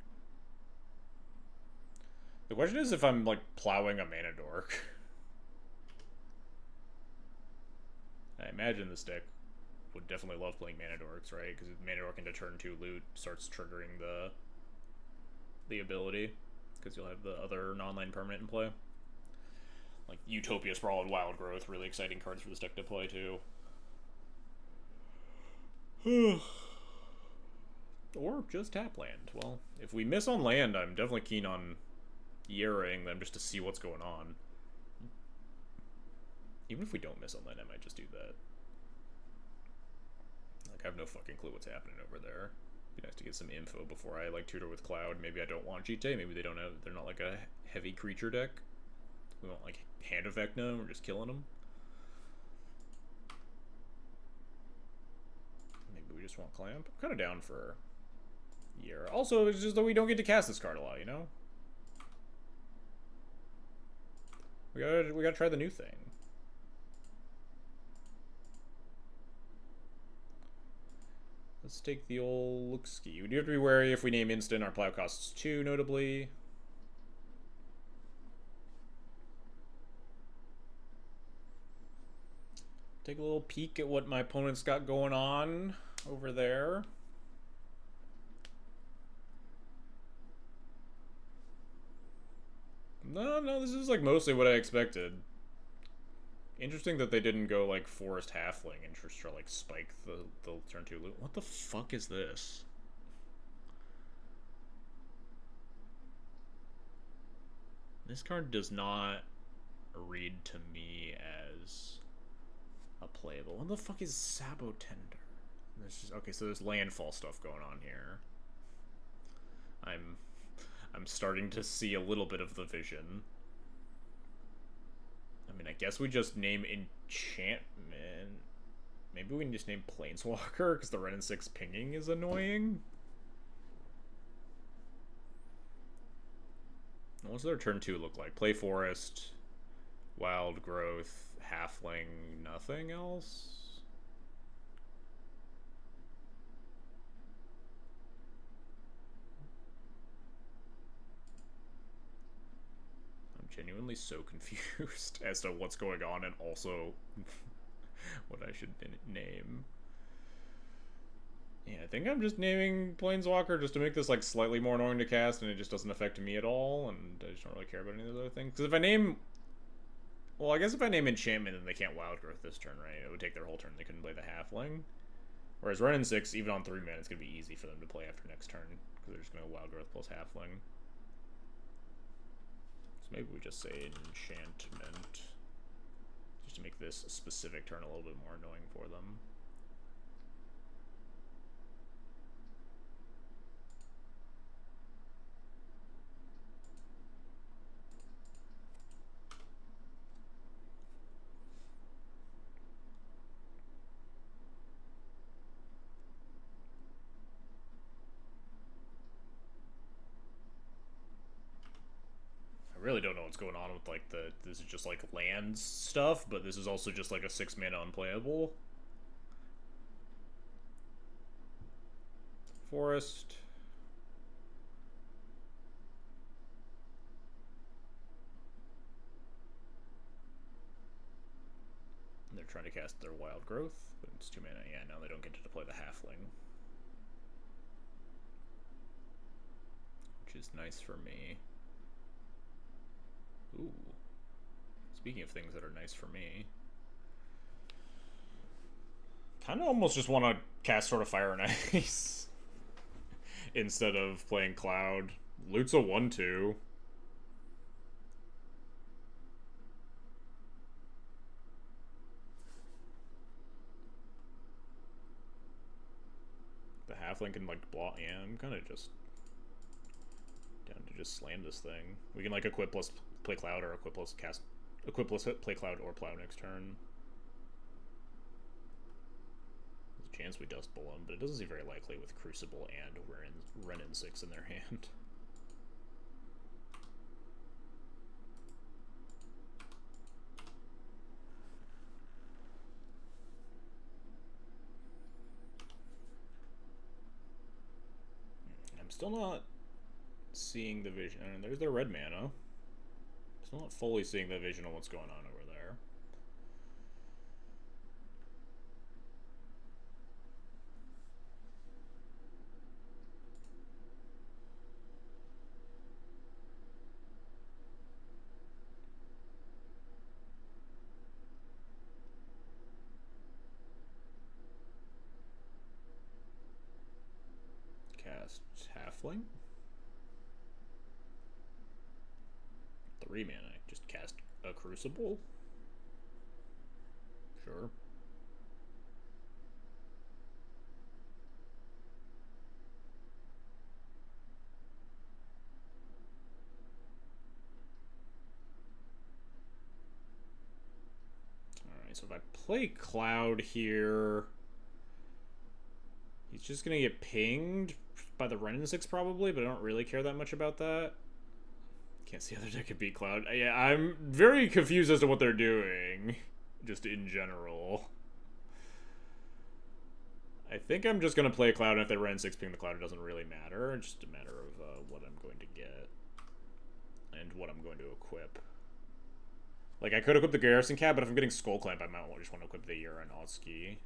The question is if I'm, like, plowing a mana dork. I imagine this deck would definitely love playing mana dorks, right? Because mana dork into turn 2 loot starts triggering the ability. Because you'll have the other non-land permanent in play. Like, Utopia, Sprawl, and Wild Growth. Really exciting cards for this deck to play, too. Or just tap land. Well, if we miss on land, I'm definitely keen on Yara-ing them just to see what's going on. Even if we don't miss on land, I might just do that. Like, I have no fucking clue what's happening over there. Be nice to get some info before I, like, tutor with Cloud. Maybe I don't want Jite. Maybe they don't have... They're not, like, a heavy creature deck. We want, like, hand effect them. We're just killing them. Maybe we just want Clamp. I'm kind of down for... Yara. Also, it's just that we don't get to cast this card a lot, you know? We gotta try the new thing. Let's take the old look-ski. We do have to be wary if we name instant. Our plow costs 2, notably. Take a little peek at what my opponent's got going on over there. No, this is like mostly what I expected. Interesting that they didn't go like Forest Halfling and just try like spike the turn 2 loot. What the fuck is this? This card does not read to me as a playable. What the fuck is Sabo Tender? There's just, okay, so there's landfall stuff going on here. I'm starting to see a little bit of the vision. I mean, I guess we just name enchantment. Maybe we can just name Planeswalker, because the Ren and 6 pinging is annoying. What's their turn 2 look like? Play Forest, Wild Growth, Halfling, nothing else? Genuinely so confused as to what's going on and also what I should name. Yeah, I think I'm just naming Planeswalker just to make this like slightly more annoying to cast and it just doesn't affect me at all, and I just don't really care about any of those other things. Because if I name... Well, I guess if I name Enchantment, then they can't Wild Growth this turn, right? It would take their whole turn. They couldn't play the Halfling. Whereas Ren and 6, even on 3 mana, it's going to be easy for them to play after next turn. Because they're just going to Wild Growth plus Halfling. So maybe we just say enchantment, just to make this specific turn a little bit more annoying for them. Really don't know what's going on with like this is just like lands stuff, but this is also just like a 6 mana unplayable. Forest. And they're trying to cast their Wild Growth, but it's 2 mana. Yeah, now they don't get to play the Halfling, which is nice for me. Ooh. Speaking of things that are nice for me, kind of almost just want to cast Sword of Fire and Ice instead of playing Cloud. Loot's a 1/2. The halfling can like block. Yeah, I'm kind of just down to just slam this thing. We can like equip plus play Cloud or equip plus cast. Equip plus play Cloud or Plow next turn. There's a chance we Dust Bowl him, but it doesn't seem very likely with Crucible and Renin 6 in their hand. I'm still not seeing the vision. And there's their red mana. Still not fully seeing the vision on what's going on over there. Cast Halfling. 3 mana. Just cast a Crucible. Sure. Alright, so if I play Cloud here, he's just gonna get pinged by the Renin 6 probably, but I don't really care that much about that. Can't see how their deck could beat Cloud. Yeah, I'm very confused as to what they're doing, just in general. I think I'm just going to play Cloud, and if they Renin 6 ping the Cloud, it doesn't really matter. It's just a matter of what I'm going to get and what I'm going to equip. Like, I could equip the Garrison Cat, but if I'm getting Skull Clamp, I might just want to equip the Uranowski.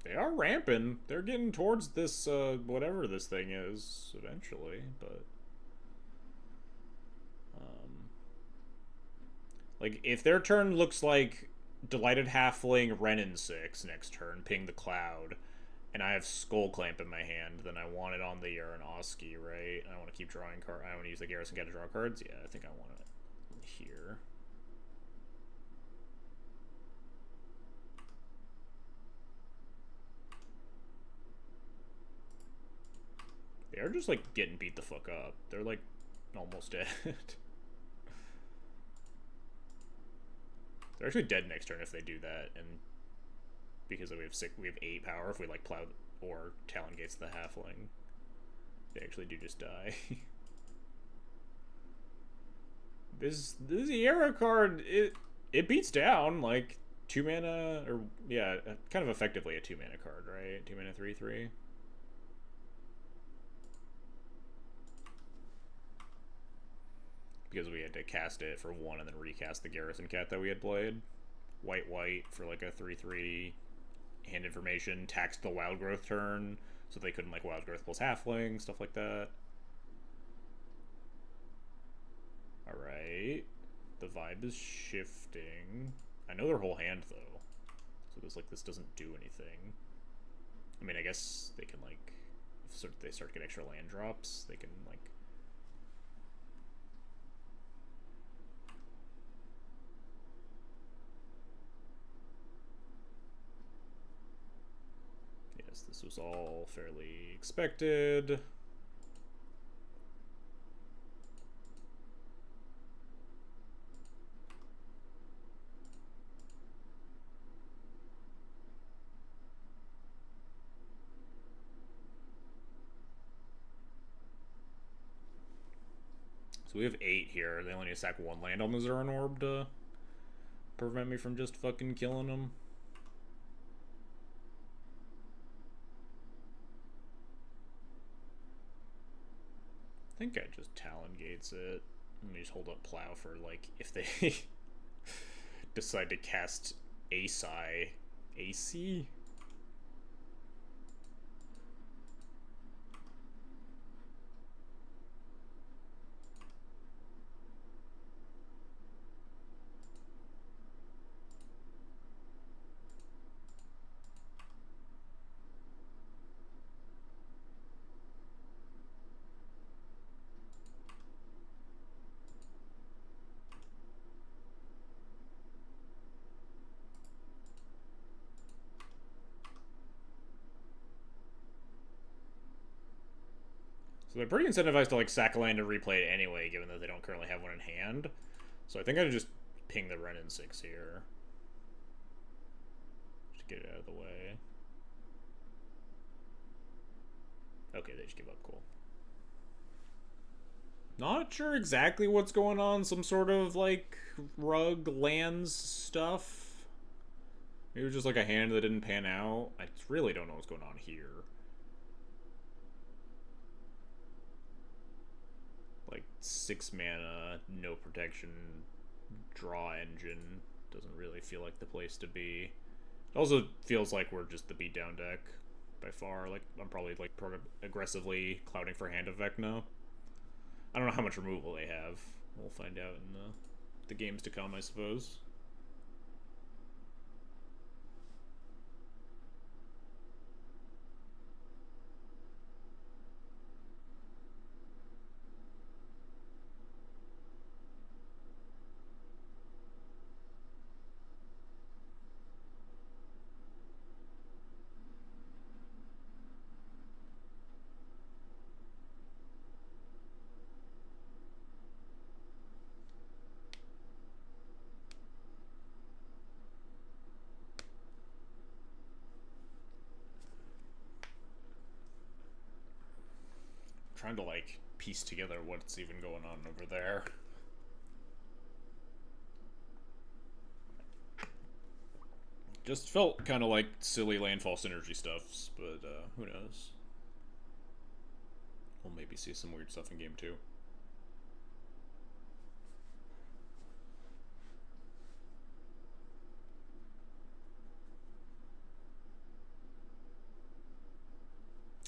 They are ramping. They're getting towards this, whatever this thing is, eventually, but... like, if their turn looks like Delighted Halfling Renin 6 next turn, ping the Cloud, and I have Skull Clamp in my hand, then I want it on the Uranowski, right? And I want to keep drawing cards. I want to use the Garrison Cat to draw cards? Yeah, I think I want it here. They're just, like, getting beat the fuck up. They're, like, almost dead. They're actually dead next turn if they do that, and because we have 8 power if we, like, Plow or Talon Gates the Halfling. They actually do just die. This era card, it beats down, like, 2 mana, or, yeah, kind of effectively a 2 mana card, right? 2 mana 3/3. Because we had to cast it for 1 and then recast the Garrison Cat that we had played. White for like a 3/3 hand information, taxed the Wild Growth turn, so they couldn't like Wild Growth plus Halfling, stuff like that. Alright. The vibe is shifting. I know their whole hand though. So this doesn't do anything. I mean, I guess they can like, if they start to get extra land drops, they can like, this was all fairly expected. So we have 8 here. They only need to sack 1 land on the Zuran Orb to prevent me from just fucking killing them. I think I just Talon Gates it. Let me just hold up Plow for, like, if they decide to cast AC. So they're pretty incentivized to like sack a land and replay it anyway, given that they don't currently have one in hand. So I think I just ping the Wrenn and 6 here. Just to get it out of the way. Okay, they just give up. Cool. Not sure exactly what's going on. Some sort of like rug lands stuff. Maybe it was just like a hand that didn't pan out. I really don't know what's going on here. Like 6 mana, no protection, draw engine. Doesn't really feel like the place to be. It also feels like we're just the beatdown deck by far. Like I'm probably like aggressively clouding for hand effect now. I don't know how much removal they have. We'll find out in the games to come, I suppose. Trying to like piece together what's even going on over there. Just felt kind of like silly landfall synergy stuffs, but who knows? We'll maybe see some weird stuff in game 2.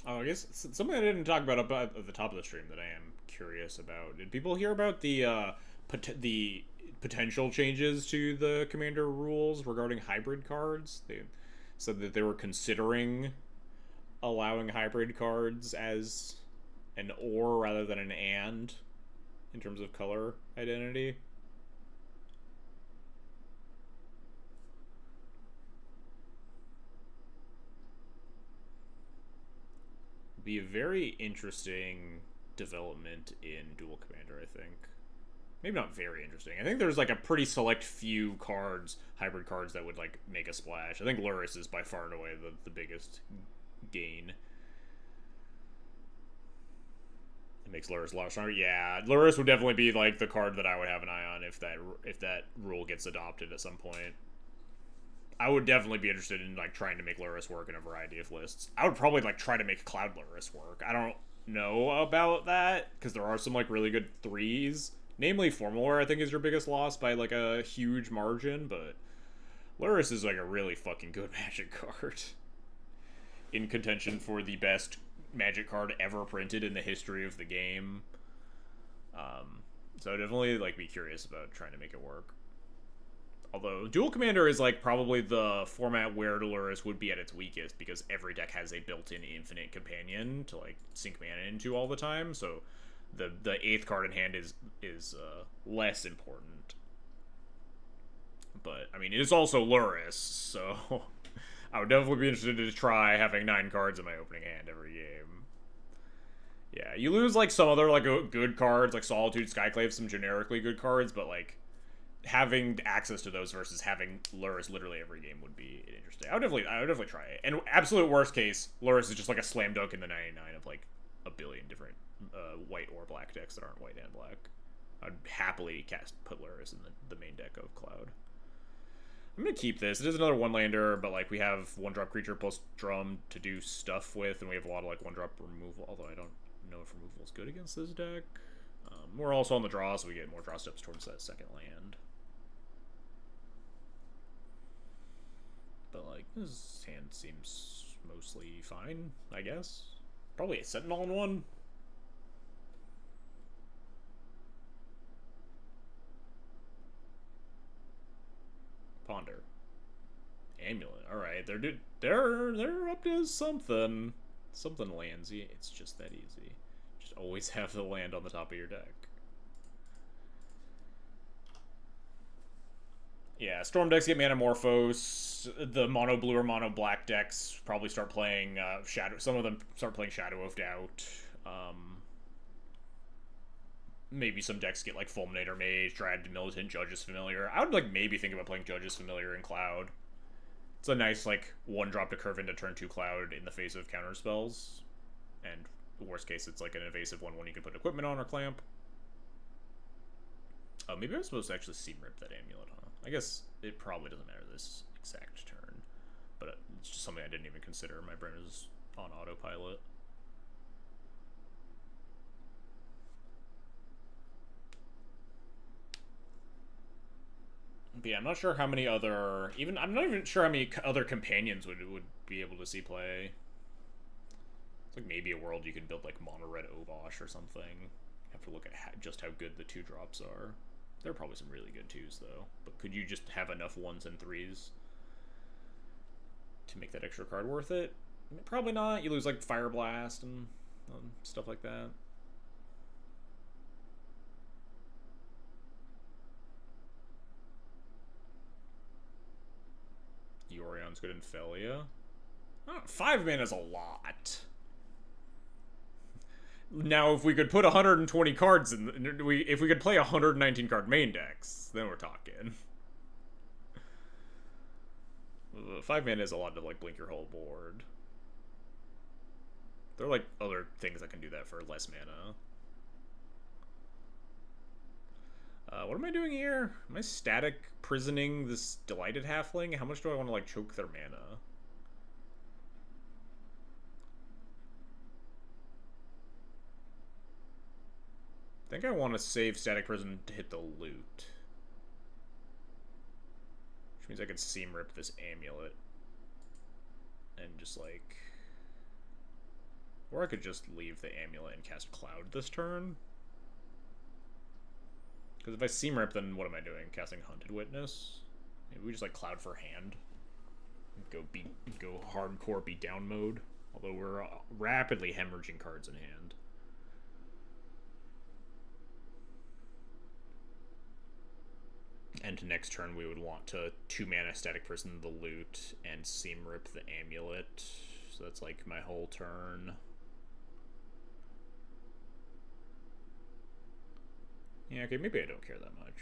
Oh, I guess something I didn't talk about up at the top of the stream that I am curious about. Did people hear about the potential changes to the Commander rules regarding hybrid cards? They said that they were considering allowing hybrid cards as an or rather than an and in terms of color identity. Be a very interesting development in Duel Commander, I think. Maybe not very interesting. I think there's like a pretty select few cards, hybrid cards, that would like make a splash. I think Lurrus is by far and away the biggest gain. It makes Lurrus a lot stronger. Yeah, Lurrus would definitely be like the card that I would have an eye on if that rule gets adopted at some point. I would definitely be interested in like trying to make Lurrus work in a variety of lists. I would probably like try to make Cloud Lurrus work. I don't know about that because there are some like really good 3s. Namely, Formalware I think is your biggest loss by like a huge margin, but Lurrus is like a really fucking good Magic card. In contention for the best Magic card ever printed in the history of the game. So I'd definitely like be curious about trying to make it work. Although, Duel Commander is, like, probably the format where Lurrus would be at its weakest, because every deck has a built-in infinite companion to, like, sink mana into all the time, so the 8th card in hand is less important. But, I mean, it is also Lurrus, so I would definitely be interested to try having 9 cards in my opening hand every game. Yeah, you lose, like, some other, like, good cards, like Solitude, Skyclave, some generically good cards, but, like, having access to those versus having Lurrus literally every game would be interesting. I would definitely try it. And absolute worst case, Lurrus is just like a slam dunk in the 99 of like a billion different white or black decks that aren't white and black. I'd happily put Lurrus in the main deck of Cloud. I'm gonna keep this. It is another 1-lander, but like we have 1-drop creature plus drum to do stuff with, and we have a lot of like 1-drop removal. Although I don't know if removal is good against this deck. We're also on the draw, so we get more draw steps towards that second land. But, like, this hand seems mostly fine, I guess. Probably a Sentinel in one. Ponder. Amulet. Alright, they're up to something. Something landsy. It's just that easy. Just always have the land on the top of your deck. Yeah, Storm decks get Manamorphose. The mono blue or mono black decks probably start playing Shadow. Some of them start playing Shadow of Doubt. maybe some decks get like Fulminator Mage, Dryad Militant, Judge's Familiar. I would like maybe think about playing Judge's Familiar in Cloud. It's a nice like 1-drop to curve into turn 2 Cloud in the face of counter spells. And worst case, it's like an evasive 1/1 you can put equipment on or clamp. Oh, maybe I'm supposed to actually seam rip that amulet, huh? I guess it probably doesn't matter this exact turn, but it's just something I didn't even consider. My brain is on autopilot. But yeah, I'm not sure how many other... I'm not even sure how many other companions would be able to see play. It's like maybe a world you could build like mono red Obosh or something. You have to look at just how good the 2-drops are. There are probably some really good 2s though. But could you just have enough 1s and 3s to make that extra card worth it? Probably not. You lose like Fire Blast and stuff like that. Yorion's good in Felia. Oh, 5 mana is a lot. Now, if we could put 120 cards in, if we could play 119 card main decks, then we're talking. 5 mana is a lot to like blink your whole board. There are like other things that can do that for less mana. What am I doing here? Am I static prisoning this Delighted Halfling? How much do I want to like choke their mana? I think I want to save Static Prison to hit the loot. Which means I could seam rip this amulet. And just like... Or I could just leave the amulet and cast Cloud this turn. Because if I seam rip, then what am I doing? Casting Hunted Witness? Maybe we just like Cloud for hand. Go hardcore beatdown mode. Although we're rapidly hemorrhaging cards in hand. And next turn we would want to 2-mana Static Prison the loot and seam rip the amulet. So that's like my whole turn. Yeah, okay, maybe I don't care that much.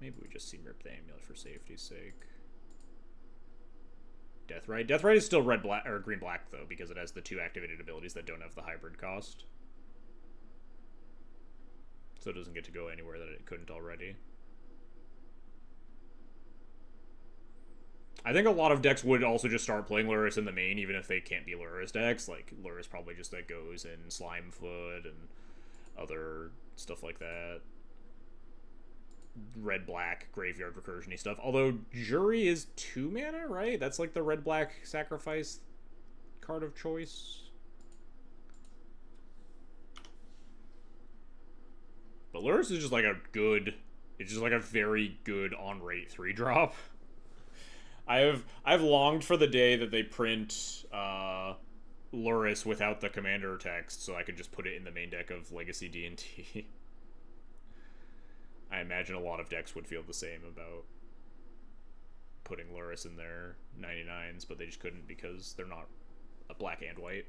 Maybe we just seam rip the amulet for safety's sake. Deathrite. Deathrite is still red black or green black though, because it has the 2 activated abilities that don't have the hybrid cost. So it doesn't get to go anywhere that it couldn't already. I think a lot of decks would also just start playing Lurrus in the main, even if they can't be Lurrus decks. Like, Lurrus probably just like goes in Slimefoot and other stuff like that. Red-black graveyard recursion-y stuff. Although Jury is 2 mana, right? That's like the red-black sacrifice card of choice. But Lurrus is just like a good... It's just like a very good on-rate 3-drop. I've longed for the day that they print Lurrus without the commander text, so I could just put it in the main deck of Legacy D&T. I imagine a lot of decks would feel the same about putting Lurrus in their 99s, but they just couldn't because they're not a black and white.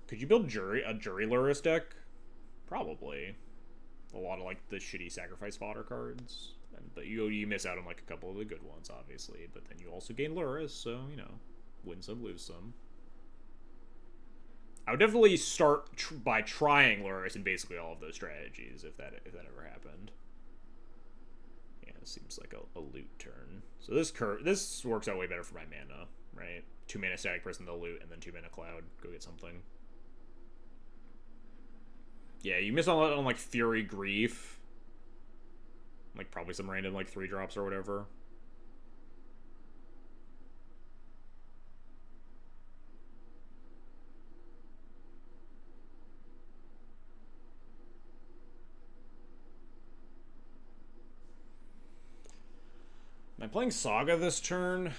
Could you build a Jury Lurrus deck? Probably. A lot of like the shitty sacrifice fodder cards. But you miss out on like a couple of the good ones, obviously. But then you also gain Lurrus, so, you know, win some, lose some. I would definitely start by trying Lurrus in basically all of those strategies, if that ever happened. Yeah, it seems like a loot turn. So this works out way better for my mana, right? 2 mana Static Prison, the loot, and then 2 mana Cloud. Go get something. Yeah, you miss on like Fury Grief. Like probably some random like 3-drops or whatever. Am I playing Saga this turn?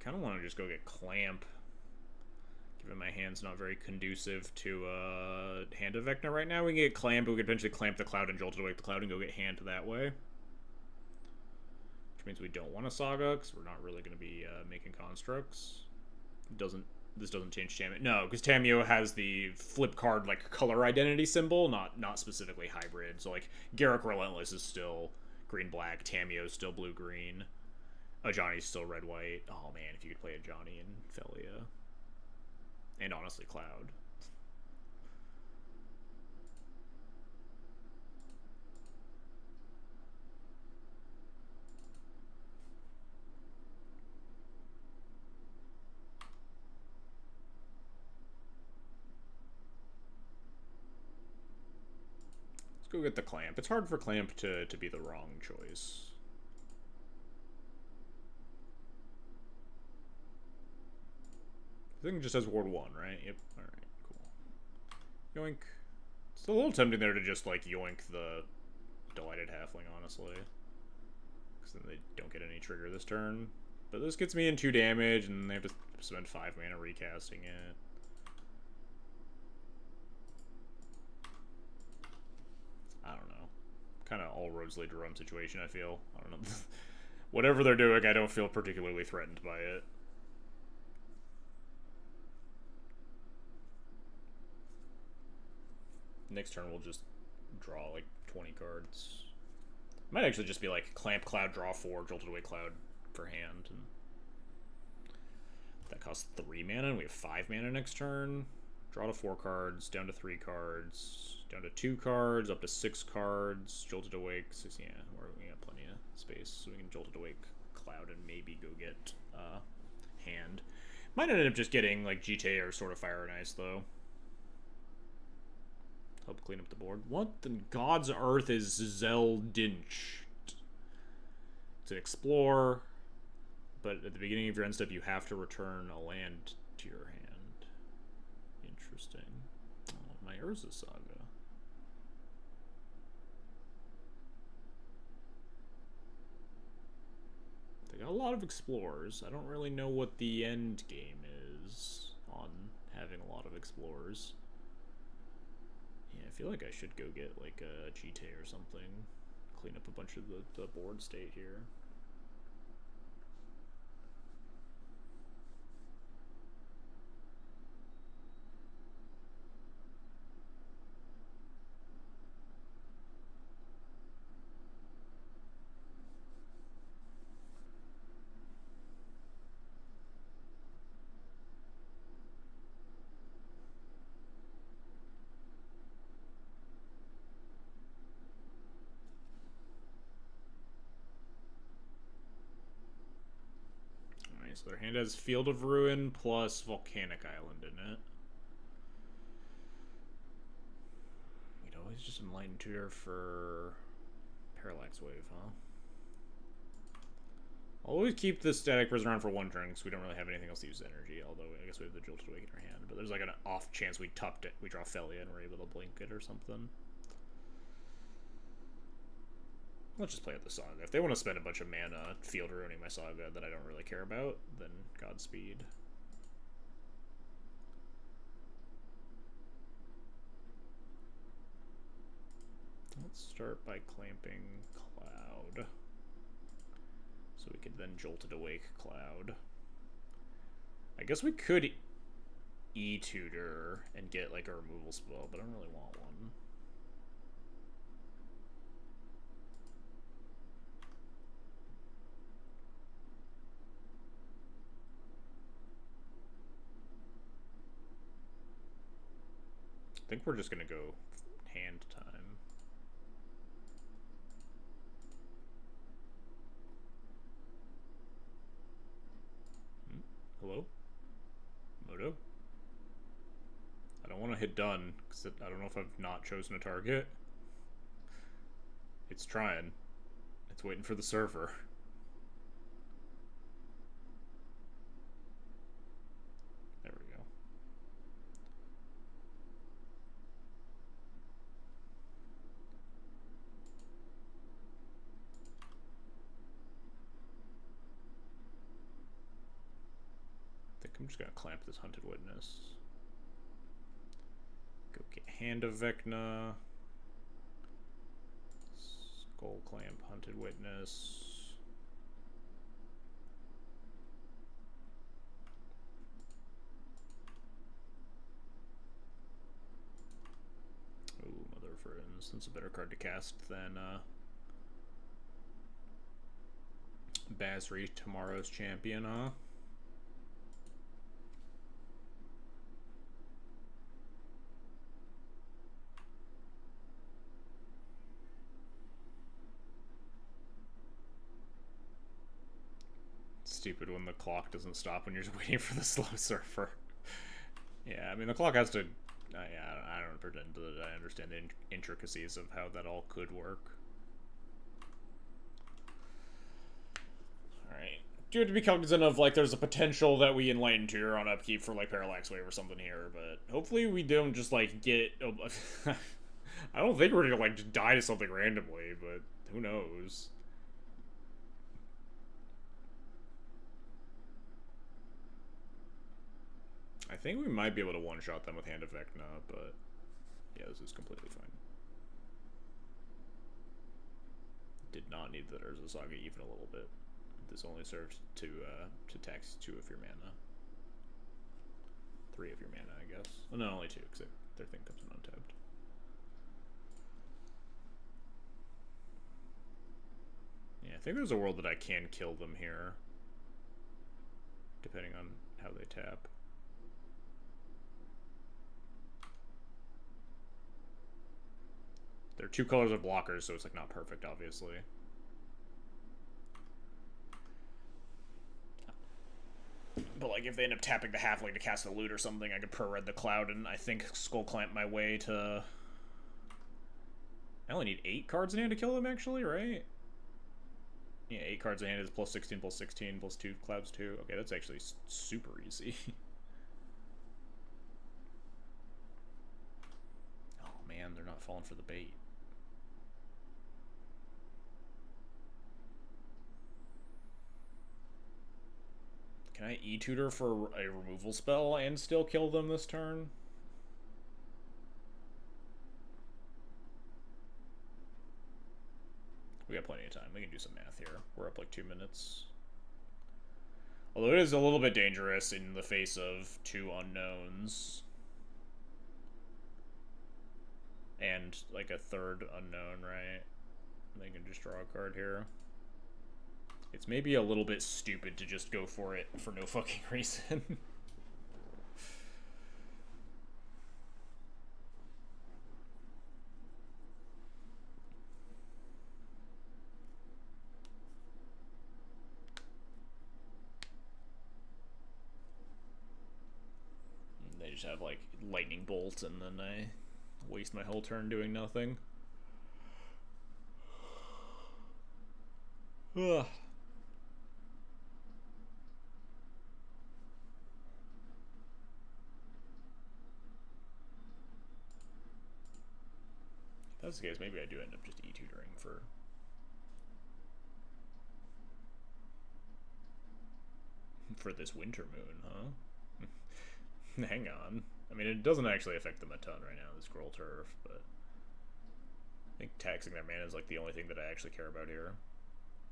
Kind of want to just go get Clamp. Given my hand's not very conducive to Hand of Vecna right now, we can get Clamp, but we could potentially Clamp the Cloud and Jolt it away the Cloud and go get Hand that way. Which means we don't want a Saga, because we're not really going to be making constructs. It doesn't This doesn't change Tameo. No, because Tameo has the flip card like color identity symbol, not specifically hybrid. So like Garruk Relentless is still green black, Tameo's still blue green, Ajani's still red white. Oh man, if you could play Ajani and Felia, and honestly Cloud. Go get the Clamp. It's hard for Clamp to be the wrong choice. I think it just has Ward 1, right? Yep. Alright, cool. Yoink. It's a little tempting there to just, like, yoink the Delighted Halfling, honestly. Because then they don't get any trigger this turn. But this gets me in 2 damage, and they have to spend 5 mana recasting it. I don't know. Kind of all roads lead to Rome situation, I feel. I don't know. Whatever they're doing, I don't feel particularly threatened by it. Next turn we'll just draw like 20 cards. Might actually just be like Clamp Cloud, draw 4, Jolted Away Cloud for hand. And that costs 3 mana, and we have 5 mana next turn. Draw to 4 cards, down to 3 cards, down to 2 cards, up to 6 cards, Jolted Awake. 6, yeah, we got plenty of space, so we can Jolted Awake Cloud and maybe go get hand. Might end up just getting like GTA or Sword of Fire and Ice though. Help clean up the board. What in God's earth is Zeldinch? To explore, but at the beginning of your end step, you have to return a land to your hand. Interesting. Oh, my Urza Saga. They got a lot of explorers. I don't really know what the end game is on having a lot of explorers. Yeah, I feel like I should go get like a GTA or something. Clean up a bunch of the board state here. So their hand has Field of Ruin plus Volcanic Island in it. We'd always just Enlighten Tutor for Parallax Wave, huh? I'll always keep the Static Prison around for 1 turn because we don't really have anything else to use energy, although I guess we have the Jolted Awake in our hand. But there's like an off chance we tupped it, we draw Felia and we're able to blink it or something. Let's just play with the Saga. If they want to spend a bunch of mana field ruining my Saga that I don't really care about, then Godspeed. Let's start by clamping Cloud. So we could then Jolted Awake Cloud. I guess we could E-Tutor and get like a removal spell, but I don't really want one. I think we're just gonna go hand time. Hello? Moto? I don't want to hit done, because I don't know if I've not chosen a target. It's trying. It's waiting for the server. There we go. I think I'm just gonna clamp this Hunted Witness. Go get Hand of Vecna. Skull Clamp, Hunted Witness. Surfer is. That's a better card to cast than Basri, tomorrow's champion, huh? Stupid when the clock doesn't stop when you're just waiting for the slow surfer. Yeah, I mean, the clock has to... I don't pretend that I understand the intricacies of how that all could work. Alright. Do have to be cognizant of, like, there's a potential that we Enlighten Tutor on upkeep for, like, Parallax Wave or something here, but hopefully we don't just, like, get... I don't think we're gonna, like, just die to something randomly, but who knows? I think we might be able to one-shot them with Hand of Vecna, but yeah, this is completely fine. Did not need the Urza Saga even a little bit. This only served to tax 2 of your mana. 3 of your mana, I guess. Well, no, only 2, because their thing comes in untapped. Yeah, I think there's a world that I can kill them here, depending on how they tap. They're 2 colors of blockers, so it's like not perfect, obviously. But like if they end up tapping the halfling to cast a loot or something, I could pro-red the cloud and I think skull clamp my way to... I only need 8 cards in hand to kill them, actually, right? Yeah, 8 cards in hand is plus 16, plus 16, plus 2 clouds 2. Okay, that's actually super easy. Oh man, they're not falling for the bait. Can I E-tutor for a removal spell and still kill them this turn? We got plenty of time. We can do some math here. We're up like 2 minutes. Although it is a little bit dangerous in the face of 2 unknowns. And like a 3rd unknown, right? They can just draw a card here. It's maybe a little bit stupid to just go for it for no fucking reason. They just have like lightning bolt and then I waste my whole turn doing nothing. Ugh. If that's the case, maybe I do end up just E-tutoring for this winter moon, huh? Hang on. I mean, it doesn't actually affect them a ton right now, the scroll turf, but I think taxing their mana is like the only thing that I actually care about here.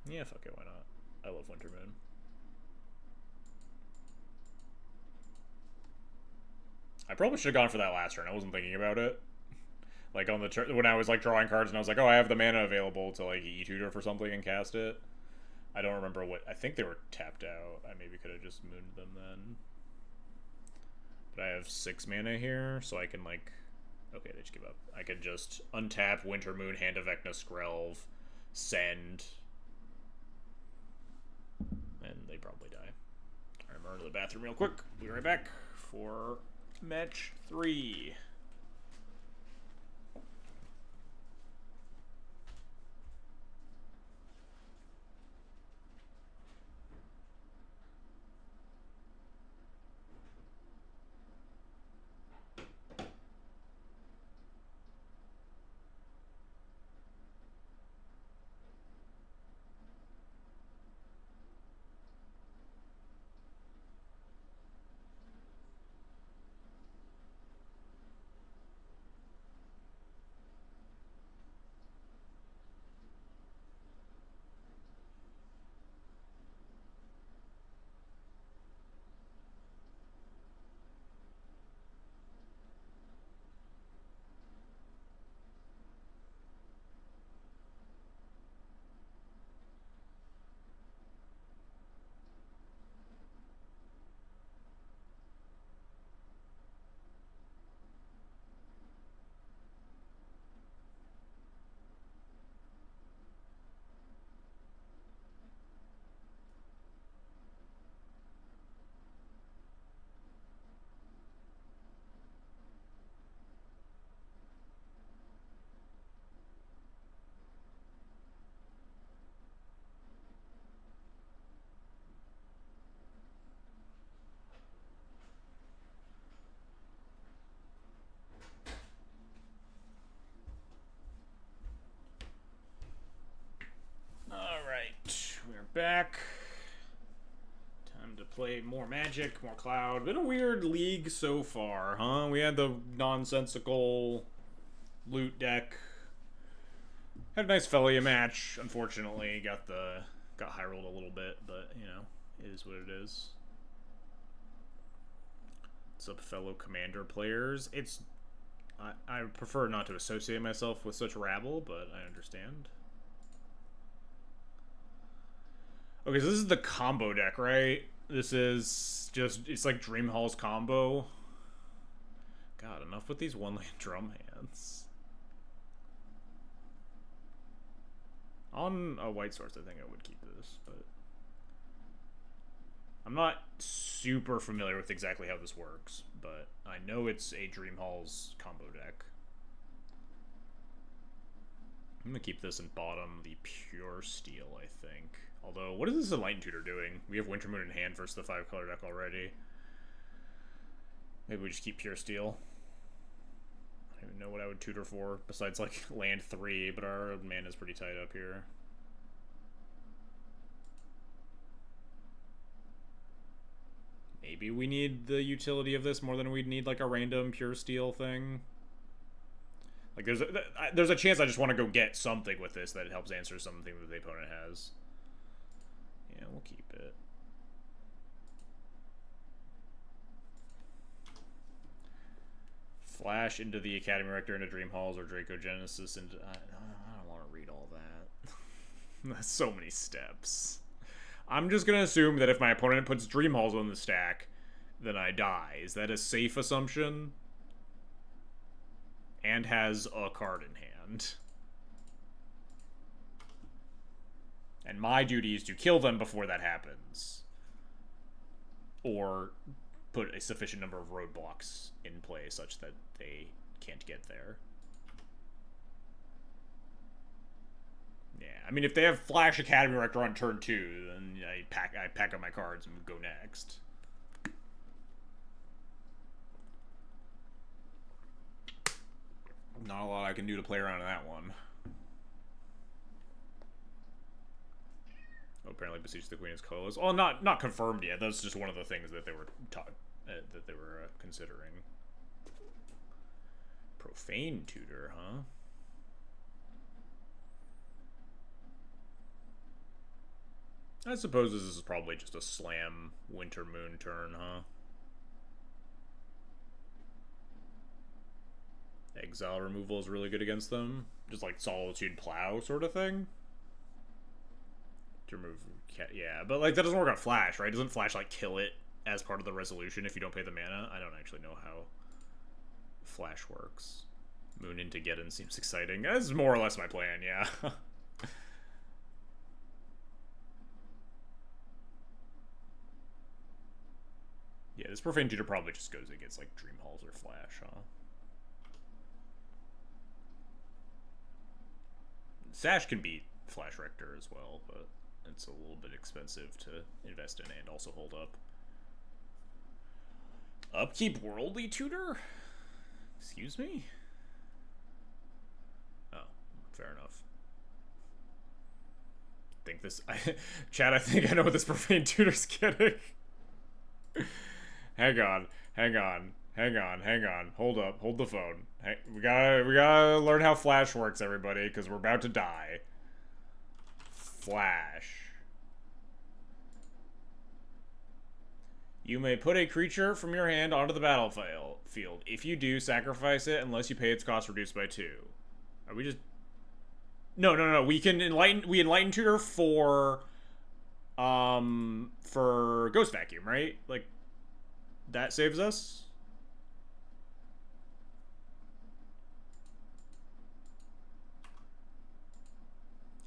Yeah, fuck it, why not? I love winter moon. I probably should have gone for that last turn. I wasn't thinking about it. Like on the turn when I was like drawing cards and I was like, oh, I have the mana available to like E-tutor for something and cast it. I don't remember what... I think they were tapped out. I maybe could have just mooned them then. But I have 6 mana here, so I can like... Okay, they just give up. I could just untap Winter Moon, Hand of Vecna, Skrelv, send... And they probably die. Alright, I'm going to the bathroom real quick. We'll be right back for match 3. back. Time to play more Magic, more Cloud. Been a weird league so far, huh? We had the nonsensical loot deck. Had a nice Felia match. Unfortunately, got high rolled a little bit, but you know, it is what it is. What's up, fellow Commander players? I prefer not to associate myself with such rabble, but I understand. Okay, so this is the combo deck, right? This is just, it's like Dreamhall's combo. God, enough with these one-land drum hands. On a white source, I think I would keep this, but I'm not super familiar with exactly how this works, but I know it's a Dreamhall's combo deck. I'm gonna keep this in bottom, the pure steel, I think. Although, what is this Enlightened Tutor doing? We have Wintermoon in hand versus the 5-color deck already. Maybe we just keep pure steel. I don't even know what I would tutor for, besides, like, land 3, but our mana's pretty tight up here. Maybe we need the utility of this more than we'd need, like, a random pure steel thing. Like, there's a chance I just want to go get something with this that helps answer something that the opponent has. Yeah, we'll keep it. Flash into the Academy Rector into Dream Halls or Draco Genesis into... I don't want to read all that. That's so many steps. I'm just going to assume that if my opponent puts Dream Halls on the stack, then I die. Is that a safe assumption? And has a card in hand. And my duty is to kill them before that happens. Or put a sufficient number of roadblocks in play such that they can't get there. Yeah, I mean, if they have Flash Academy Rector on turn 2, then I pack up my cards and go next. Not a lot I can do to play around in that one. Oh, apparently Beseech the Queen is colorless. Oh, not confirmed yet. That's just one of the things that they were considering. Profane Tutor, huh? I suppose this is probably just a slam Wintermoon turn, huh? Exile removal is really good against them. Just like Solitude Plow sort of thing. To remove... Yeah, but like that doesn't work on Flash, right? Doesn't Flash like kill it as part of the resolution if you don't pay the mana? I don't actually know how Flash works. Moon into Geddon seems exciting. That's more or less my plan, yeah. Yeah, this Profane Tutor probably just goes against like Dream Halls or Flash, huh? Sash can beat Flash Rector as well, but it's a little bit expensive to invest in and also hold up. Upkeep Worldly Tutor? Excuse me? Oh, fair enough. Chad, I think I know what this Profane Tutor's getting. Hang on. Hold up. Hold the phone. Hey, we gotta learn how Flash works, everybody, because we're about to die. Flash. You may put a creature from your hand onto the battlefield. If you do, sacrifice it unless you pay its cost reduced by 2. Are we just... No. We can enlighten tutor for Ghost Vacuum, right? Like, that saves us?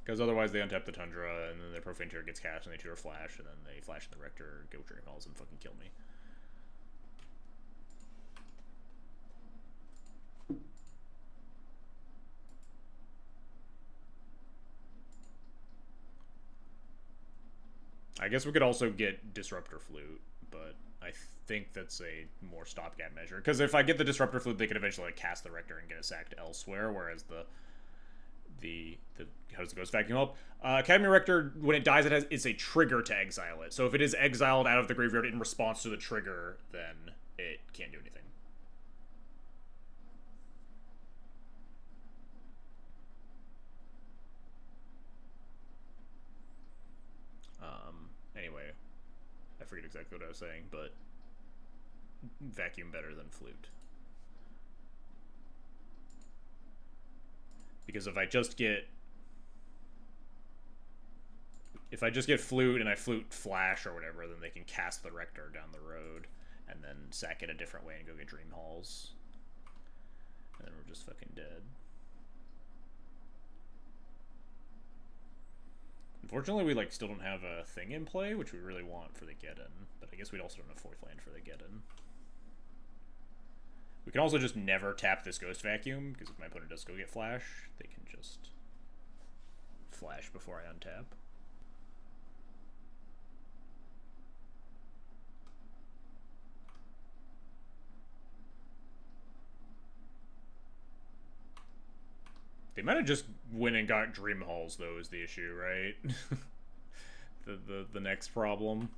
Because otherwise they untap the Tundra, and then their Profane Tutor gets cast, and they tutor Flash, and then they Flash the Rector, go Dream Halls, and fucking kill me. I guess we could also get Disruptor Flute, but I think that's a more stopgap measure. Because if I get the Disruptor Flute, they could eventually like, cast the Rector and get it sacked elsewhere, whereas how does the Ghost Vacuum help? Academy Rector, when it dies, it's a trigger to exile it. So if it is exiled out of the graveyard in response to the trigger, then it can't do anything. Anyway, I forget exactly what I was saying, but Vacuum better than Flute. Because if I just get Flute and I Flute Flash or whatever, then they can cast the Rector down the road and then sack it a different way and go get Dream Halls. And then we're just fucking dead. Unfortunately, we still don't have a thing in play, which we really want for the Geddon, but I guess we also don't have 4th land for the Geddon. We can also just never tap this Ghost Vacuum, because if my opponent does go get Flash, they can just Flash before I untap. They might have just went and got Dream Halls, though, is the issue, right? the next problem.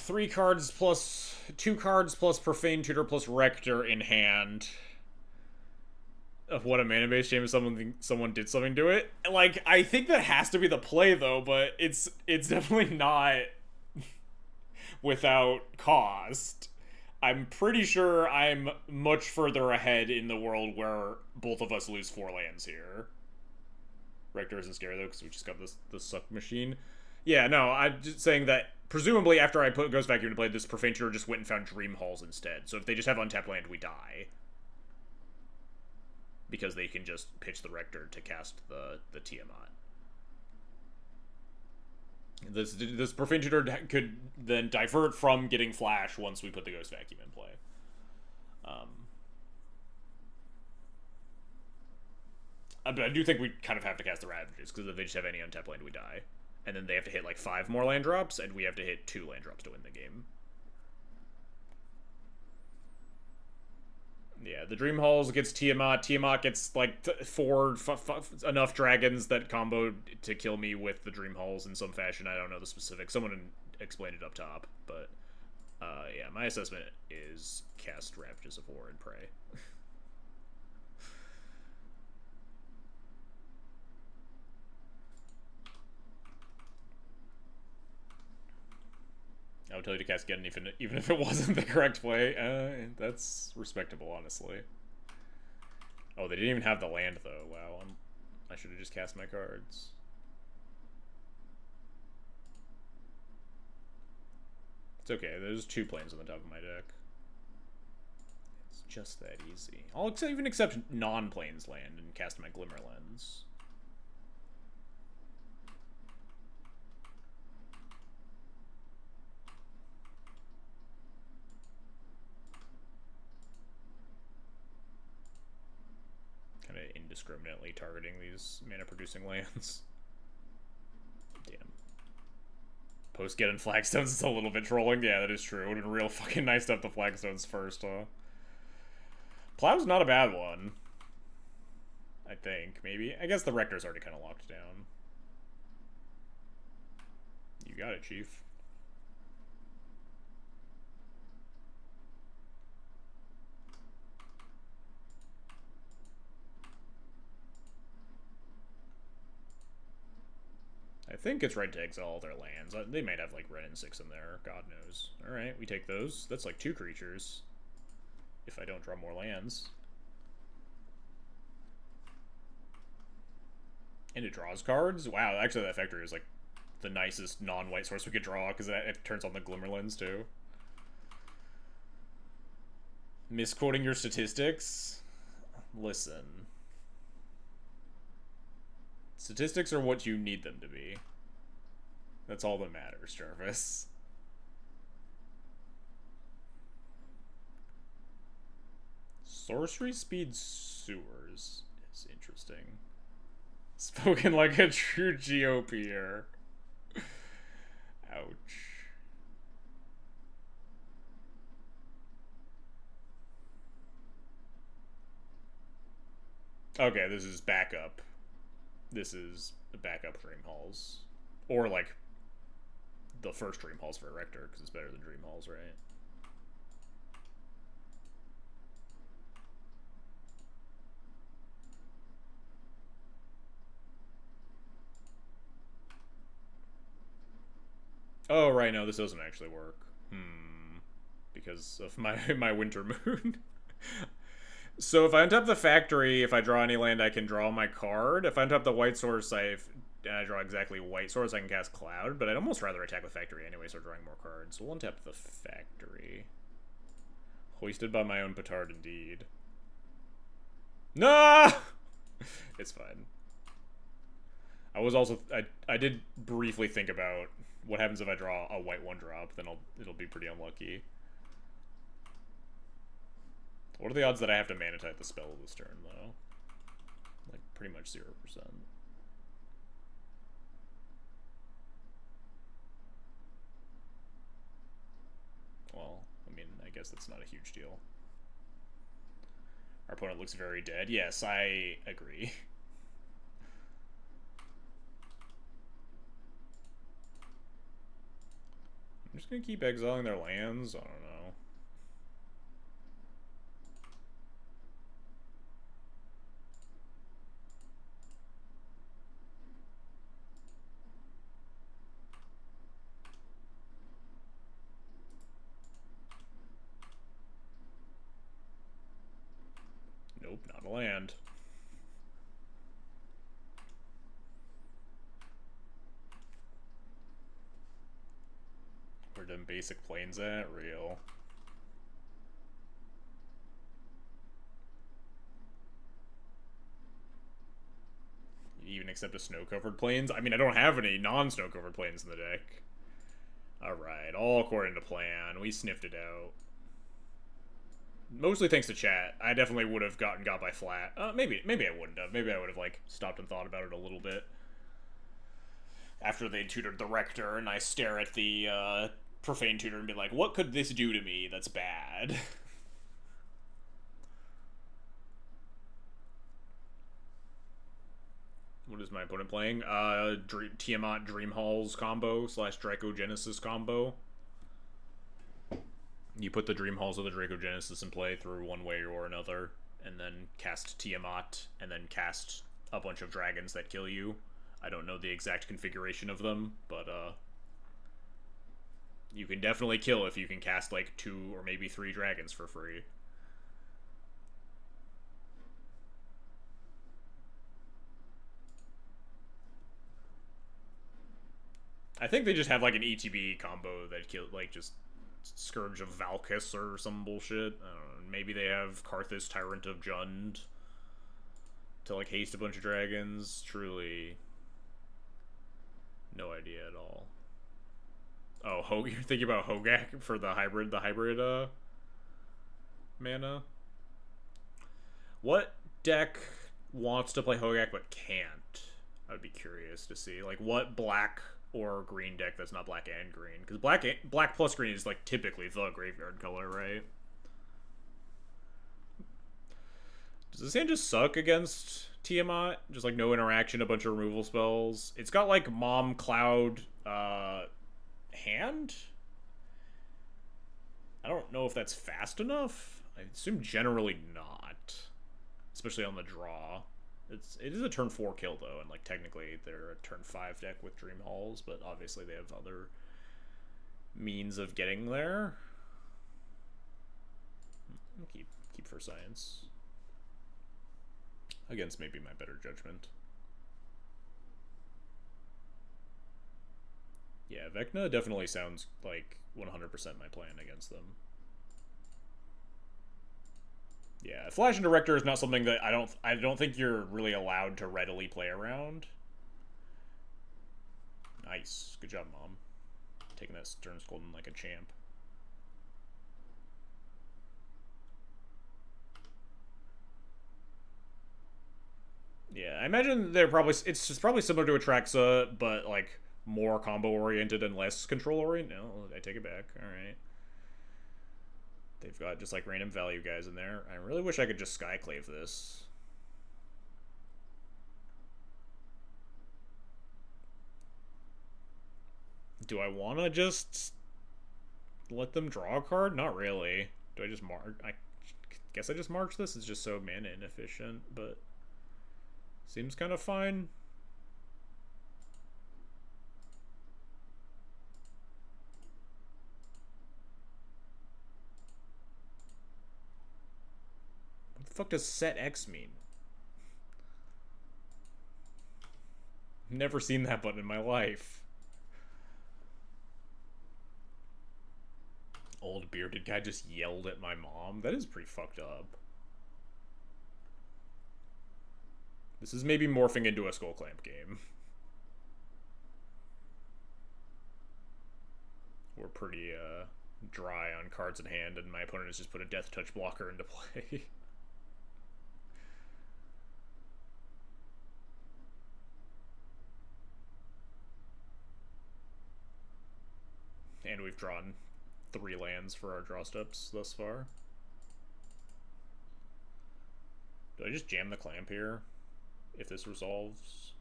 Two cards plus Profane Tutor plus Rector in hand. Of what a mana base shame if someone did something to it. I think that has to be the play though, but it's definitely not without cost. I'm pretty sure I'm much further ahead in the world where both of us lose 4 lands here. Rector isn't scary though, because we just got the suck machine. Yeah, no, I'm just saying that presumably after I put Ghost Vacuum into play, this Profane Tutor just went and found Dream Halls instead. So if they just have untapped land, we die. Because they can just pitch the Rector to cast the Tiamat. This Profane Tutor could then divert from getting Flash once we put the Ghost Vacuum in play. But I do think we kind of have to cast the Ravages, because if they just have any untapped land, we die. And then they have to hit 5 more land drops, and we have to hit 2 land drops to win the game. Yeah, the Dream Halls gets Tiamat. Tiamat gets 4 enough dragons that combo to kill me with the Dream Halls in some fashion. I don't know the specifics. Someone explained it up top, but yeah, my assessment is cast Ravages of War and pray. I would tell you to cast Geddon even if it wasn't the correct play. That's respectable, honestly. Oh, they didn't even have the land, though. Wow, I should have just cast my cards. It's okay, there's 2 planes on the top of my deck. It's just that easy. I'll even accept non-planes land and cast my Glimmer Lens. Kind of indiscriminately targeting these mana-producing lands. Damn. Post-Geddon Flagstones is a little bit trolling. Yeah, that is true. It would have been real fucking nice to have the Flagstones first, huh? Plow's not a bad one. I think, maybe. I guess the Rector's already kind of locked down. You got it, Chief. I think it's right to exile all their lands. They might have Ren and 6 in there. God knows. Alright, we take those. That's 2 creatures. If I don't draw more lands. And it draws cards? Wow, actually that Factory is the nicest non-white source we could draw, because it turns on the Glimmer Lens too. Misquoting your statistics? Listen. Statistics are what you need them to be. That's all that matters, Jarvis. Sorcery Speed Sewers is interesting. Spoken like a true GOPer. Ouch. Okay, this is backup. This is the backup Dream Halls. Or, like, the first Dream Halls for Erector, because it's better than Dream Halls, right? Oh, right, no, this doesn't actually work. Because of my Winter Moon. So if I untap the factory, if I draw any land, I can draw my card. If I untap the white source, and I draw exactly white source, I can cast Cloud. But I'd almost rather attack with factory anyway, so drawing more cards. So we'll untap the factory. Hoisted by my own petard, indeed. No! It's fine. I was also I did briefly think about what happens if I draw a white 1-drop. Then it'll be pretty unlucky. What are the odds that I have to mana type the spell this turn, though? Like, pretty much 0%. Well, I mean, I guess that's not a huge deal. Our opponent looks very dead. Yes, I agree. I'm just gonna keep exiling their lands. I don't know. Nope, not a land. Where them basic planes at? Real. You even accept a snow-covered plains? I mean, I don't have any non-snow-covered plains in the deck. Alright, all according to plan. We sniffed it out. Mostly thanks to chat. I definitely would have got by flat. Maybe I wouldn't have. Maybe I would have, like, stopped and thought about it a little bit. After they tutored the Rector, and I stare at the, Profane Tutor and be like, what could this do to me that's bad? What is my opponent playing? Tiamat Dream Halls combo / Dracogenesis combo. You put the Dream Halls of the Dracogenesis in play through one way or another, and then cast Tiamat, and then cast a bunch of dragons that kill you. I don't know the exact configuration of them, but, you can definitely kill if you can cast, like, 2 or maybe 3 dragons for free. I think they just have, like, an ETB combo that kill, like, just Scourge of Valkis or some bullshit. I don't know. Maybe they have Karthus, Tyrant of Jund to, like, haste a bunch of dragons. Truly, no idea at all. Oh, you're thinking about Hogak for the hybrid, mana? What deck wants to play Hogak but can't? I would be curious to see. Like, what black or green deck that's not black and green? Because black plus green is, like, typically the graveyard color, right? Does this hand just suck against Tiamat? Just, like, no interaction, a bunch of removal spells. It's got, like, Mom, Cloud, hand? I don't know if that's fast enough. I assume generally not. Especially on the draw. It is a turn 4 kill, though, and, like, technically they're a turn 5 deck with Dream Halls, but obviously they have other means of getting there. I'll keep for science. Against maybe my better judgment. Yeah, Vecna definitely sounds like 100% my plan against them. Yeah, Flash and Director is not something that I don't think you're really allowed to readily play around. Nice. Good job, Mom. Taking that Stern's Golden like a champ. Yeah, I imagine it's probably similar to Atraxa, but like more combo oriented and less control oriented. No, I take it back. All right. They've got just like random value guys in there. I really wish I could just Skyclave this. Do I want to just let them draw a card? Not really. Do I just mark? I guess I just march this. It's just so mana inefficient, but seems kind of fine. What the fuck does set X mean? Never seen that button in my life. Old bearded guy just yelled at my mom. That is pretty fucked up. This is maybe morphing into a Skull Clamp game. We're pretty dry on cards in hand, and my opponent has just put a Death Touch blocker into play. And we've drawn 3 lands for our draw steps thus far. Do I just jam the Clamp here if this resolves?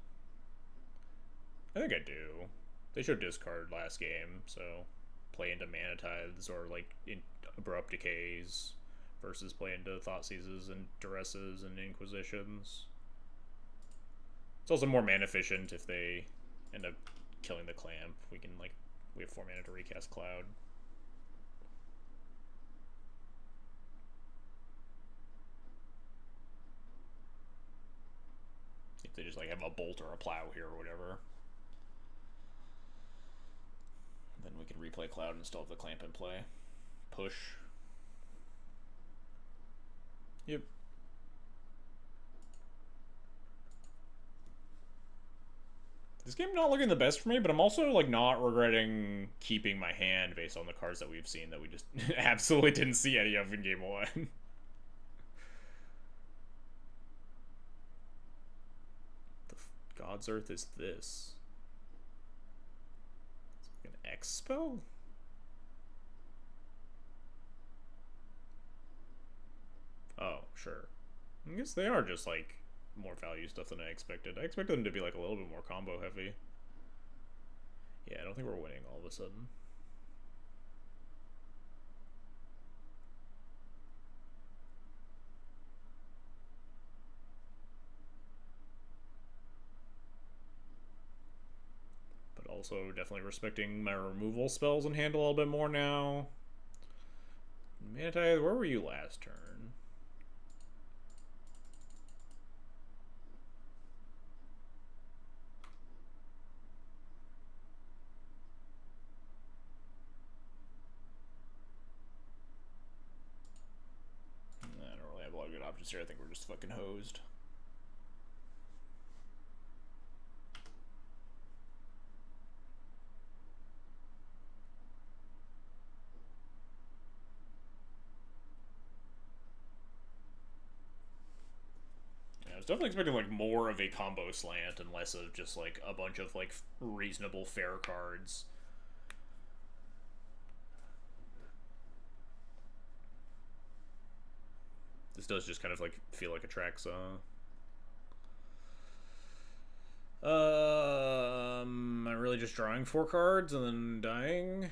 I think I do. They showed discard last game, so play into Mana Tithes or like in Abrupt Decays versus play into Thought Seizes and Duresses and Inquisitions. It's also more mana efficient if they end up killing the Clamp. We have 4 mana to recast Cloud. If they just like have a bolt or a plow here or whatever, then we can replay Cloud and still have the Clamp in play. Push. Yep. This game not looking the best for me, but I'm also like not regretting keeping my hand based on the cards that we've seen that we just absolutely didn't see any of in game 1. The God's Earth is this? It's like an X spell? Oh, sure. I guess they are just like more value stuff than I expected. I expected them to be like a little bit more combo heavy. Yeah, I don't think we're winning all of a sudden. But also definitely respecting my removal spells in hand a little bit more now. Manti, where were you last turn? I don't really have a lot of good options here. I think we're just fucking hosed. I was definitely expecting like more of a combo slant and less of just like a bunch of like reasonable fair cards. This does just kind of like feel like a track saw. Am I really just drawing 4 cards and then dying?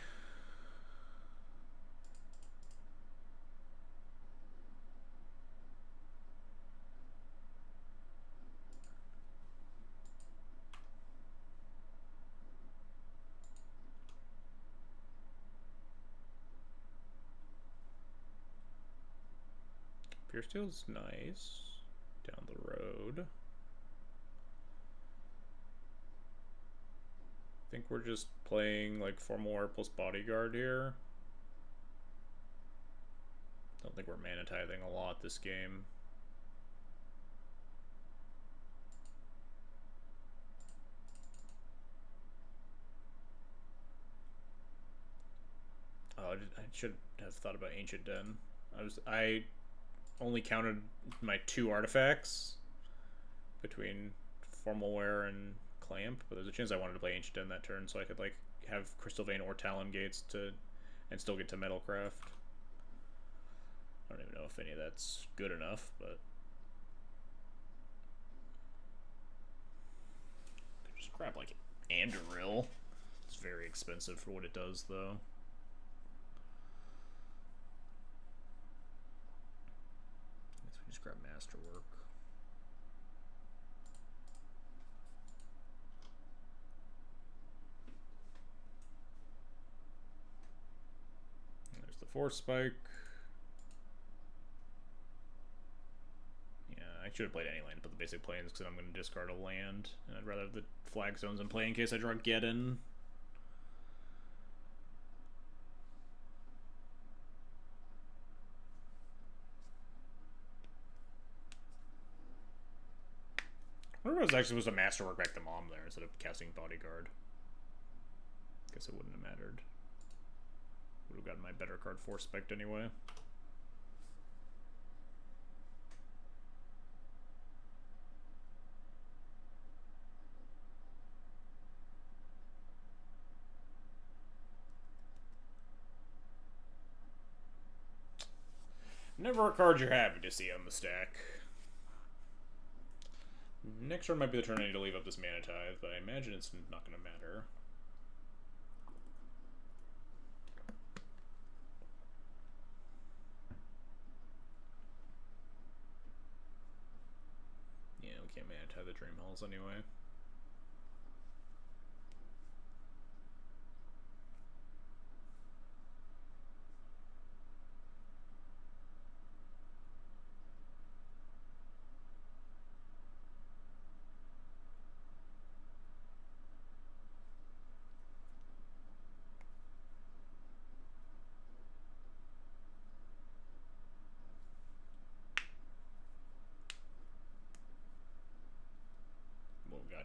Pierce Steel's nice. Down the road. I think we're just playing like Formal Wear plus Bodyguard here. Don't think we're mana tithing a lot this game. Oh, I should have thought about Ancient Den. I only counted my 2 artifacts between Formal Wear and Clamp, but there's a chance I wanted to play Ancient Den that turn so I could like have Crystal Vein or Talon Gates and still get to Metalcraft. I don't even know if any of that's good enough, but could just grab like Anduril. It's very expensive for what it does, though. I guess we just grab Masterwork. There's the Force Spike. I should have played any land but the basic planes because I'm going to discard a land. And I'd rather have the flag zones in play in case I draw Geddon. I wonder if I was actually supposed to Masterwork back the Mom there instead of casting Bodyguard. Guess it wouldn't have mattered. Would have gotten my better card Force Spiked anyway. Never a card you're happy to see on the stack. Next turn might be the turn I need to leave up this Mana Tithe, but I imagine it's not going to matter. Yeah, we can't Mana Tithe the Dream Halls anyway.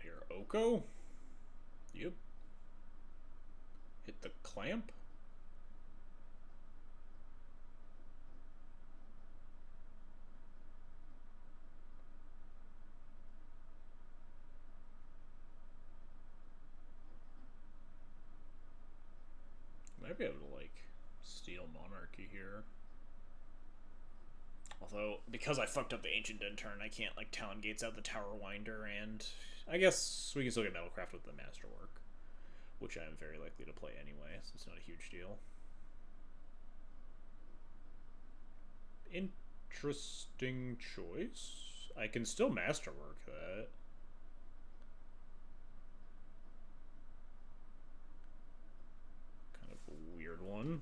Here, Oko. Yep. Hit the clamp. Might be able to like steal Monarchy here. Although, because I fucked up the Ancient Den turn, I can't like Talon Gates out the Tower Winder, and I guess we can still get Metalcraft with the Masterwork, which I'm very likely to play anyway, so it's not a huge deal. Interesting choice. I can still Masterwork that. Kind of a weird one.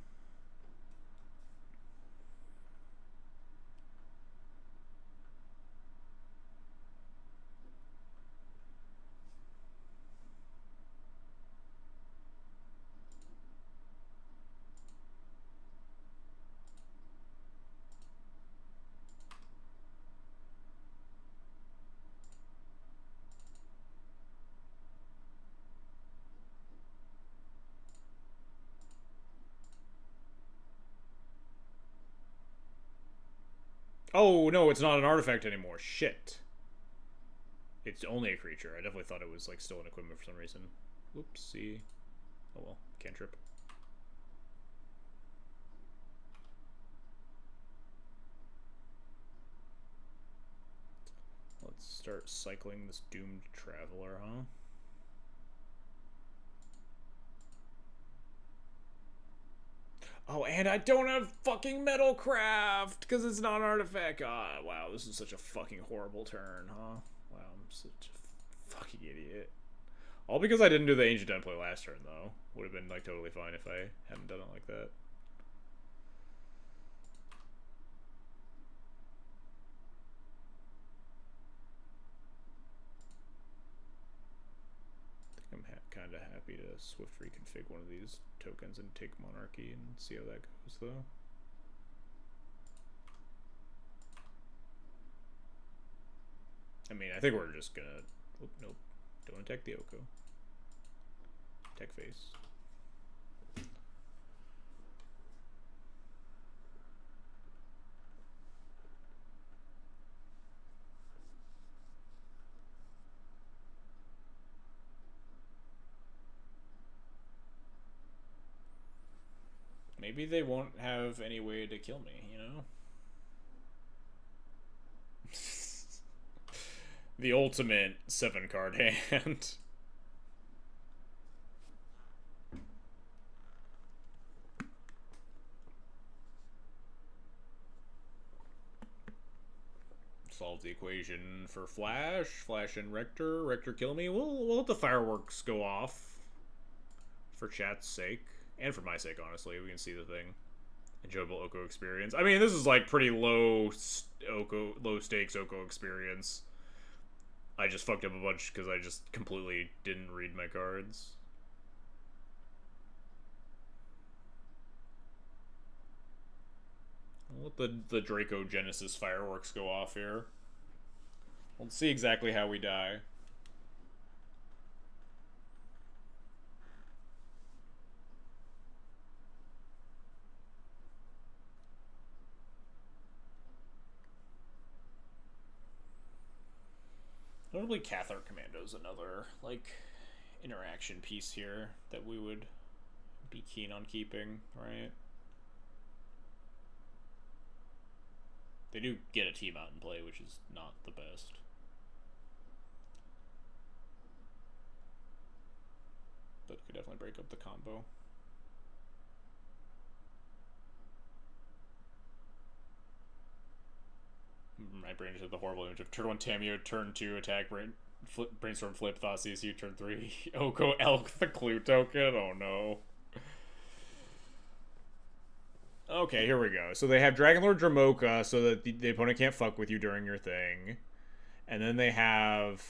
Oh, no, it's not an artifact anymore. Shit. It's only a creature. I definitely thought it was like still an equipment for some reason. Whoopsie. Oh well, cantrip. Let's start cycling this Doomed Traveler, huh? Oh, and I don't have fucking Metalcraft because it's not an artifact. Ah, wow, this is such a fucking horrible turn, huh? Wow, I'm such a fucking idiot. All because I didn't do the Ancient Den play last turn, though. Would have been like totally fine if I hadn't done it like that. I think I'm kind of happy to Swift reconfig one of these tokens and take Monarchy and see how that goes, though. I mean, I think we're just gonna... Oh, nope. Don't attack the Oko. Attack face. Maybe they won't have any way to kill me, you know? The ultimate 7-card hand. the equation for Flash. Flash and Rector. Rector kill me. We'll let the fireworks go off. For chat's sake. And for my sake, honestly. We can see the thing. Enjoyable Oko experience. I mean, this is like pretty low stakes Oko experience. I just fucked up a bunch because I just completely didn't read my cards. I'll let the Draco Genesis fireworks go off here. Let's see exactly how we die. Notably, Cathar Commando's another, like, interaction piece here that we would be keen on keeping, right? They do get a team out and play, which is not the best. But could definitely break up the combo. My brain just had the horrible image of turn 1 Tamio, turn 2 attack, brainstorm flip, thought CSU, turn 3 Oko Elk, the clue token. Oh no. Okay, here we go. So they have Dragonlord Dramoka so that the opponent can't fuck with you during your thing. And then they have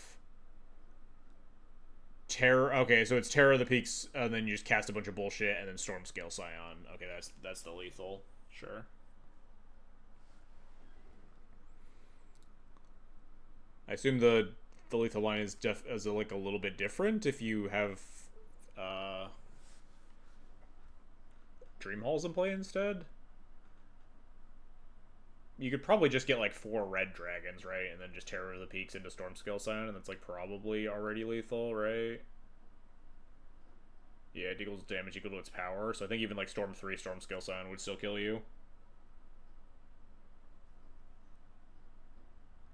Terror. Okay, so it's Terror of the Peaks, and then you just cast a bunch of bullshit, and then Stormscale Scion. Okay, that's the lethal. Sure. I assume the lethal line is like a little bit different if you have Dream Halls in play instead. You could probably just get like 4 red dragons, right? And then just Terror of the Peaks into Stormscale Scion, and that's like probably already lethal, right? Yeah, it equals damage equal to its power, so I think even like Storm 3 Stormscale Scion would still kill you.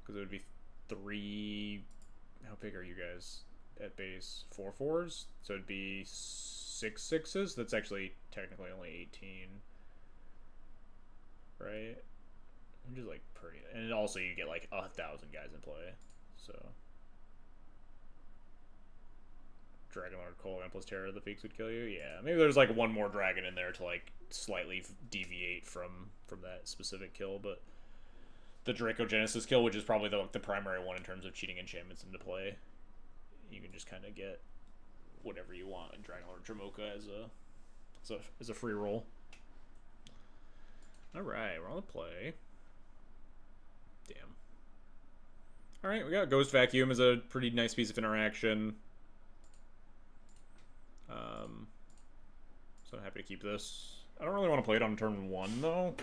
Because it would be 3... How big are you guys at base? 4 4s? So it'd be 6 6s? That's actually technically only 18. Right? Which is like pretty... And also you get like 1,000 guys in play. So... Dragonlord Colgan plus Terror of the Peaks would kill you? Yeah. Maybe there's like one more dragon in there to like slightly deviate from that specific kill, but... The Draco Genesis kill, which is probably the primary one in terms of cheating enchantments into play. You can just kind of get whatever you want in Dragonlord Dramoka as a free roll. Alright, we're on the play. Damn. Alright, we got Ghost Vacuum as a pretty nice piece of interaction. So I'm happy to keep this. I don't really want to play it on turn 1, though.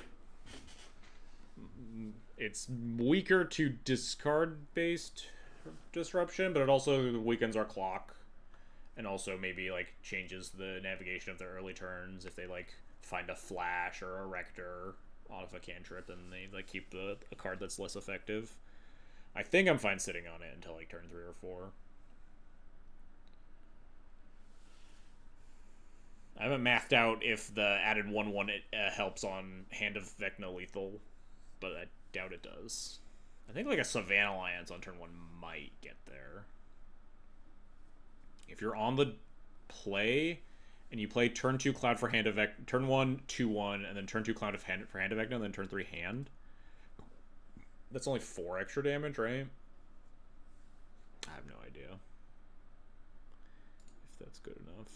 It's weaker to discard-based disruption, but it also weakens our clock. And also maybe, like, changes the navigation of their early turns. If they, like, find a Flash or a Rector off a cantrip, then they, like, keep a card that's less effective. I think I'm fine sitting on it until, like, turn 3 or 4. I haven't mathed out if the added 1/1 helps on Hand of Vecna Lethal, but I doubt it does. I think like a Savannah Alliance on turn 1 might get there. If you're on the play and you play turn 2 Cloud for Hand of Vecna, turn 1 2/1, and then turn 2 Cloud for Hand of Vecna, and then turn 3 Hand. That's only 4 extra damage, right? I have no idea if that's good enough.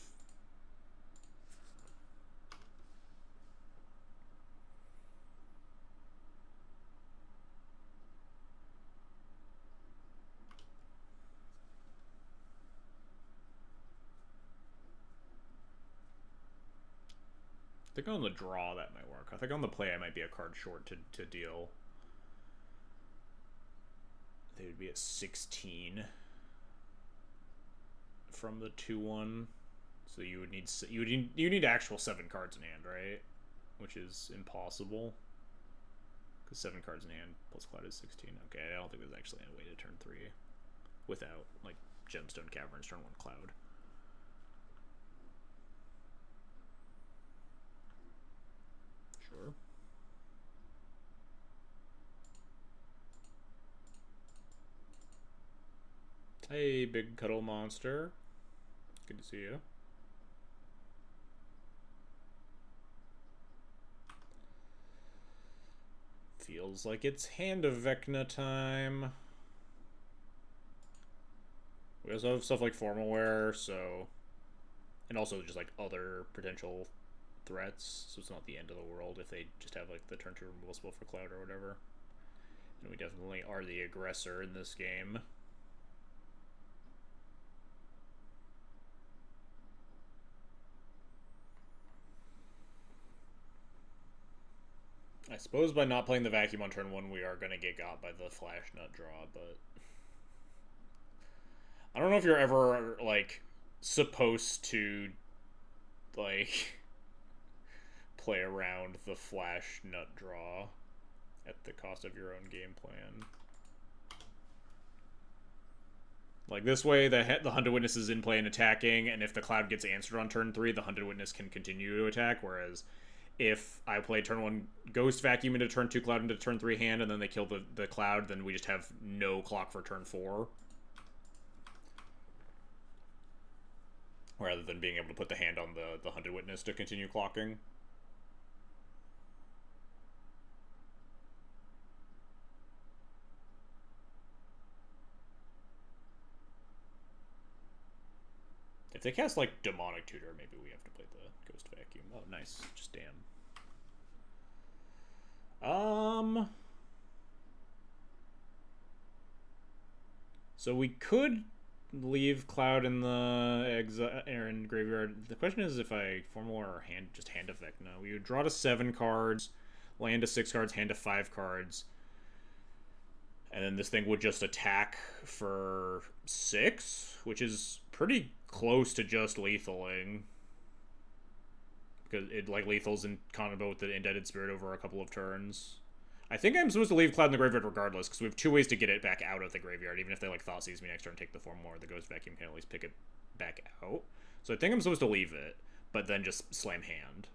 I think on the draw that might work. I think on the play I might be a card short to deal. They would be at 16 from the 2/1. So you would need actual 7 cards in hand, right? Which is impossible. Because 7 cards in hand plus Cloud is 16. Okay, I don't think there's actually a way to turn 3 without like Gemstone Caverns turn 1 Cloud. Sure. Hey, big cuddle monster. Good to see you. Feels like it's Hand of Vecna time. We also have stuff like Formalware, so... And also just like other potential threats, so it's not the end of the world if they just have like the turn 2 removal spell for Cloud or whatever. And we definitely are the aggressor in this game. I suppose by not playing the vacuum on turn 1 we are going to get got by the flash nut draw, but I don't know if you're ever like supposed to like play around the flash nut draw at the cost of your own game plan. Like this way, the Hunted Witness is in play and attacking, and if the Cloud gets answered on turn 3, the Hunted Witness can continue to attack, whereas if I play turn 1 Ghost Vacuum into turn 2 Cloud into turn 3 hand, and then they kill the Cloud, then we just have no clock for turn 4. Rather than being able to put the hand on the Hunted Witness to continue clocking. If they cast, like, Demonic Tutor, maybe we have to play the Ghost Vacuum. Oh, nice. Just damn. So we could leave Cloud in the in graveyard. The question is if I Formal or just Hand Effect. No, we would draw to 7 cards, land to 6 cards, hand to 5 cards. And then this thing would just attack for 6, which is pretty close to just lethaling. Because it like lethals in combo with the Indebted Spirit over a couple of turns. I think I'm supposed to leave Cloud in the graveyard regardless, because we have 2 ways to get it back out of the graveyard. Even if they like Thoughtseize me next turn, take the form more, the Ghost Vacuum can at least pick it back out. So I think I'm supposed to leave it, but then just slam hand.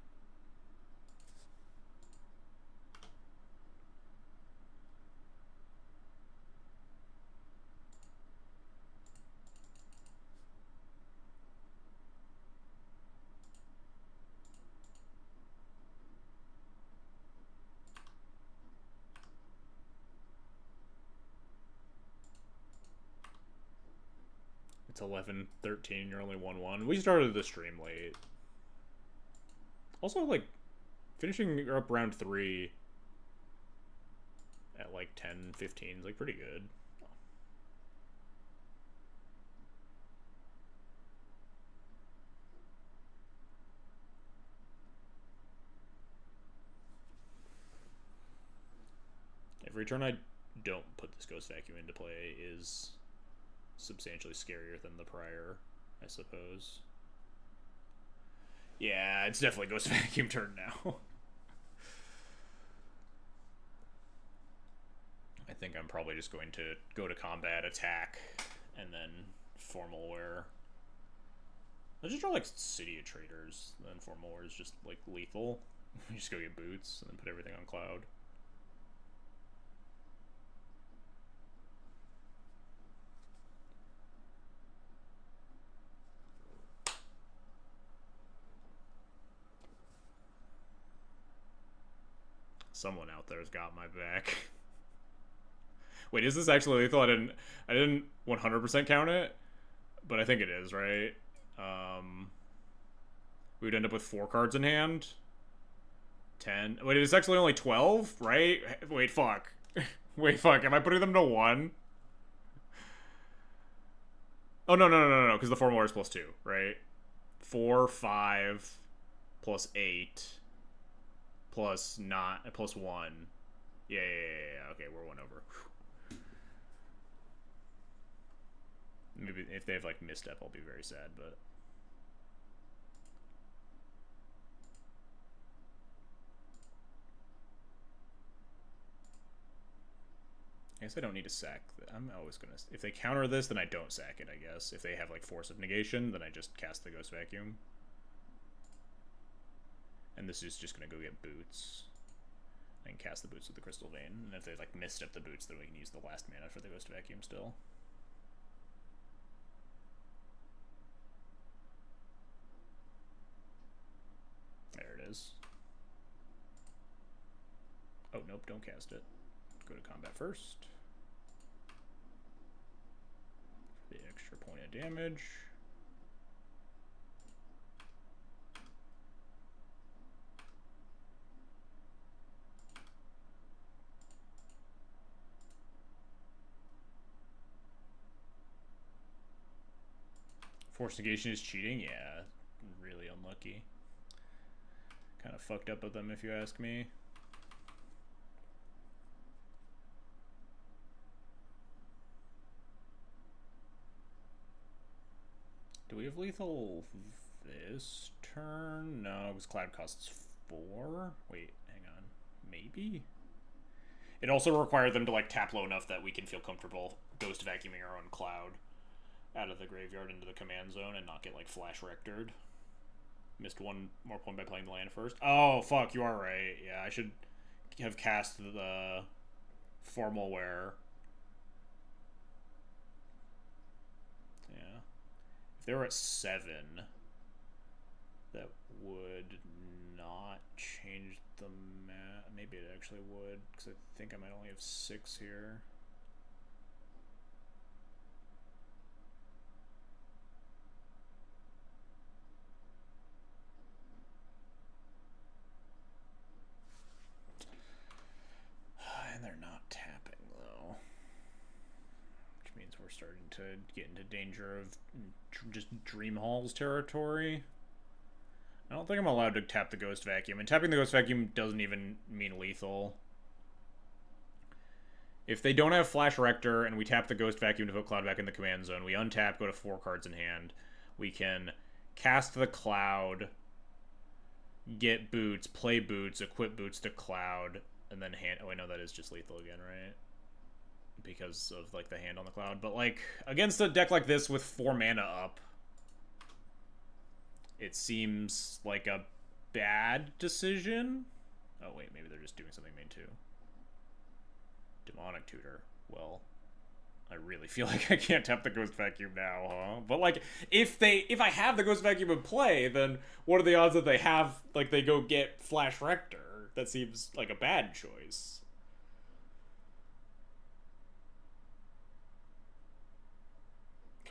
It's 11-13, you're only 1-1. We started the stream late. Also, like, finishing up round 3 at like 10-15 is like pretty good. Every turn I don't put this Ghost Vacuum into play is substantially scarier than the prior, I suppose. Yeah, it's definitely Ghost Vacuum turn now. I think I'm probably just going to go to combat, attack, and then Formalware. I'll just draw like City of Traders, then Formalware is just like lethal. You just go get boots, and then put everything on Cloud. Someone out there's got my back. Wait, is this actually lethal? I didn't 100% count it, but I think it is, right? We would end up with 4 cards in hand. 10. Wait, it's actually only 12, right? Wait, fuck. Wait, fuck. Am I putting them to 1? Oh, no, because the Formal is plus 2, right? 4, 5, plus 8, plus 9, plus 1. Yeah. Okay, we're 1 over. Maybe if they have, like, misstep, I'll be very sad, but... I guess I don't need to sack. I'm always gonna... If they counter this, then I don't sack it, I guess. If they have, like, Force of Negation, then I just cast the Ghost Vacuum. And this is just gonna go get boots. I can cast the boots with the Crystal Vein. And if they, like, misstep the boots, then we can use the last mana for the Ghost Vacuum still. Oh, nope, don't cast it. Go to combat first. The extra point of damage. Forced negation is cheating? Yeah, really unlucky. Kind of fucked up with them, if you ask me. Do we have lethal this turn? No, because Cloud costs 4. Wait, hang on. Maybe? It also required them to like tap low enough that we can feel comfortable ghost vacuuming our own Cloud out of the graveyard into the command zone and not get like flash rectored. Missed one more point by playing the land first. Oh, fuck, you are right. Yeah, I should have cast the formal wear. Yeah. If they were at 7, that would not change the map. Maybe it actually would, because I think I might only have 6 here. And they're not tapping, though. Which means we're starting to get into danger of just Dream Halls territory. I don't think I'm allowed to tap the Ghost Vacuum. And tapping the Ghost Vacuum doesn't even mean lethal. If they don't have Flash Rector and we tap the Ghost Vacuum to put Cloud back in the command zone, we untap, go to 4 cards in hand. We can cast the Cloud, get Boots, play Boots, equip Boots to Cloud, and then hand... Oh, I know that is just lethal again, right? Because of, like, the hand on the Cloud. But, like, against a deck like this with 4 mana up, it seems like a bad decision. Oh, wait, maybe they're just doing something main too. Demonic Tutor. Well, I really feel like I can't tap the Ghost Vacuum now, huh? But, like, if I have the Ghost Vacuum in play, then what are the odds that they have, like, they go get Flash Rector? That seems like a bad choice.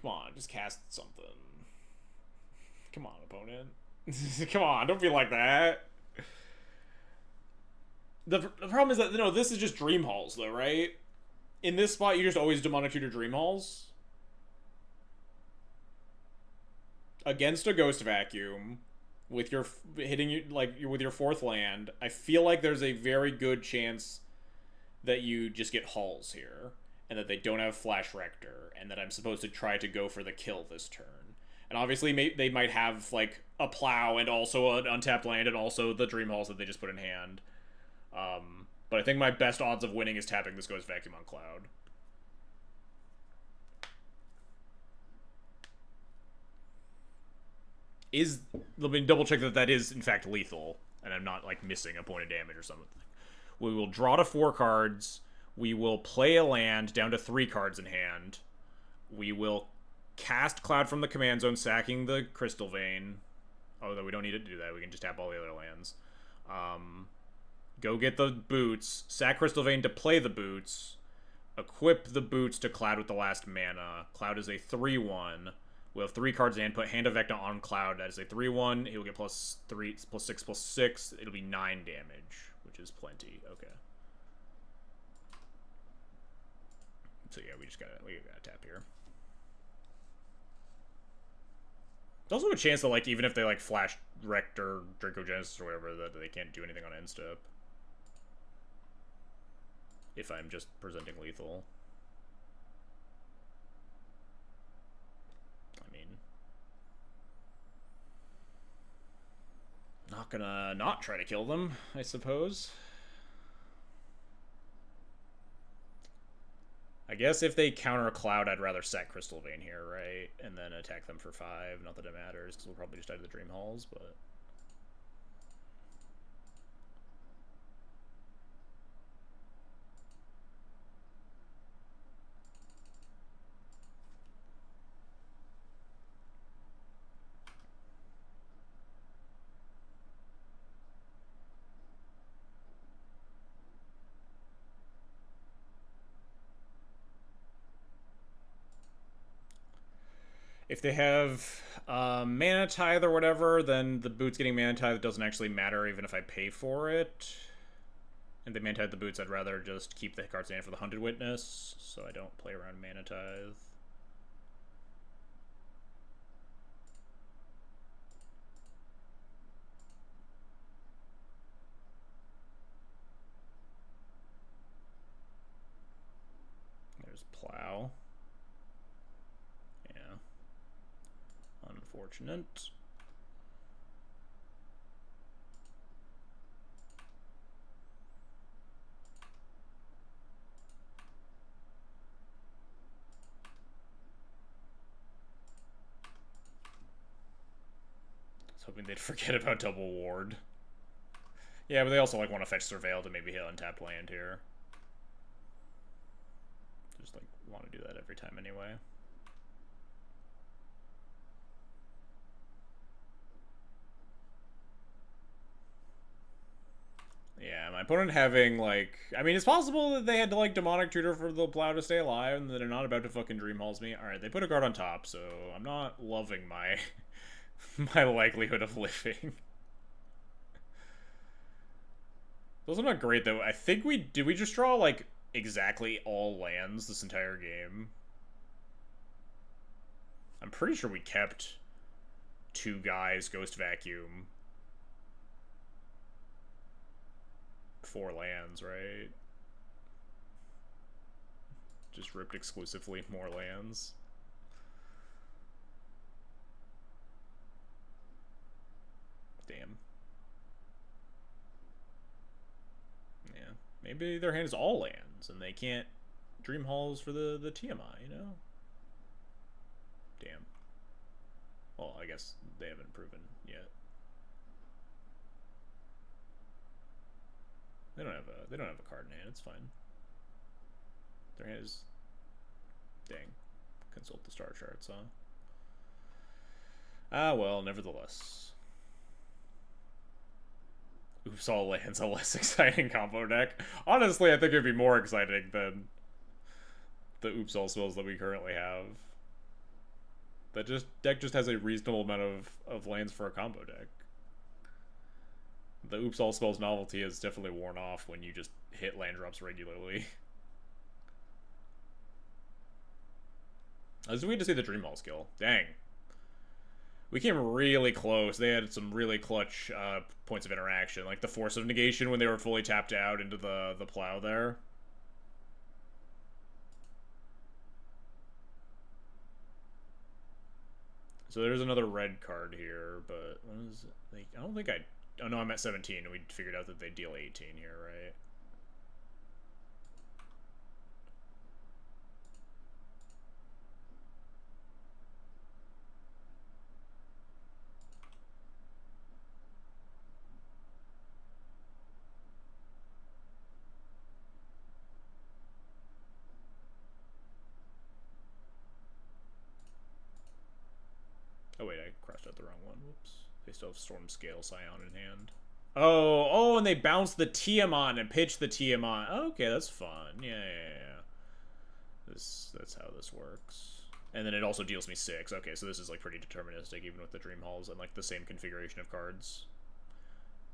Come on, just cast something. Come on, opponent. Come on, don't be like that. The problem is that, you know, this is just Dream Halls, though, right? In this spot, you just always Demonic Tutor Dream Halls. Against a Ghost Vacuum, with your hitting you like with your 4th land, I feel like there's a very good chance that you just get Halls here, and that they don't have Flash Rector, and that I'm supposed to try to go for the kill this turn. And obviously, they might have like a Plow and also an untapped land and also the Dream Halls that they just put in hand. But I think my best odds of winning is tapping this Ghost Vacuum on Cloud. Let me double check that that is in fact lethal, and I'm not like missing a point of damage or something. We will draw to 4 cards. We will play a land down to 3 cards in hand. We will cast Cloud from the command zone, sacking the Crystal Vein. Oh, though we don't need to do that. We can just tap all the other lands. Go get the Boots, sack Crystal Vein to play the Boots, equip the Boots to Cloud with the last mana. Cloud is a 3/1. We'll have 3 cards in hand, put Hand of Vecna on Cloud. That is a 3/1. He'll get +6/+6. It'll be 9 damage, which is plenty. Okay. So yeah, we gotta tap here. There's also a chance that, like, even if they, like, Flash Rector, Draco Genesis, or whatever, that they can't do anything on end step. If I'm just presenting lethal. I mean... Not gonna not try to kill them, I suppose. I guess if they counter Cloud, I'd rather sack Crystal Vein here, right? And then attack them for 5. Not that it matters, because we'll probably just die to the Dream Halls, but... If they have mana tithe or whatever, then the boot's getting mana tithe doesn't actually matter even if I pay for it. And they mana tithe the boots, I'd rather just keep the cards in hand for the Hunted Witness, so I don't play around mana tithe. There's Plow. Yeah. Unfortunate. Hoping they'd forget about Double Ward. Yeah, but they also like want to fetch Surveil to maybe hit untapped land here. Just like want to do that every time anyway. Yeah, my opponent having like, I mean, it's possible that they had to like Demonic Tutor for the Plow to stay alive, and that they're not about to fucking Dream Halls me. All right, they put a card on top, so I'm not loving my my likelihood of living. Those are not great though. I think we just draw like exactly all lands this entire game. I'm pretty sure we kept 2 guys, Ghost Vacuum, 4 lands, right? Just ripped exclusively more lands. Damn. Yeah. Maybe their hand is all lands, and they can't Dream Halls for the TMI, you know? Damn. Well, I guess they haven't proven yet. They don't have a card in hand, it's fine. Their hand is, dang. Consult the star charts, huh? Ah, well, nevertheless. Oops, all lands a less exciting combo deck. Honestly, I think it'd be more exciting than the Oops all spells that we currently have. That deck just has a reasonable amount of lands for a combo deck. The Oops all spells novelty is definitely worn off when you just hit land drops regularly. I was weird to see the Dream Hall skill. Dang. We came really close. They had some really clutch points of interaction, like the Force of Negation when they were fully tapped out into the Plow there. So there's another red card here, but what is it? Like, I don't think I... Oh no, I'm at 17, and we figured out that they deal 18 here, right? Oh wait, I crossed out the wrong one. Whoops. They still have Storm Scale Scion in hand. Oh, and they bounced the Tiamat and pitched the Tiamat. Okay, that's fun. Yeah. That's how this works. And then it also deals me 6. Okay, so this is like pretty deterministic, even with the Dream Halls and like the same configuration of cards.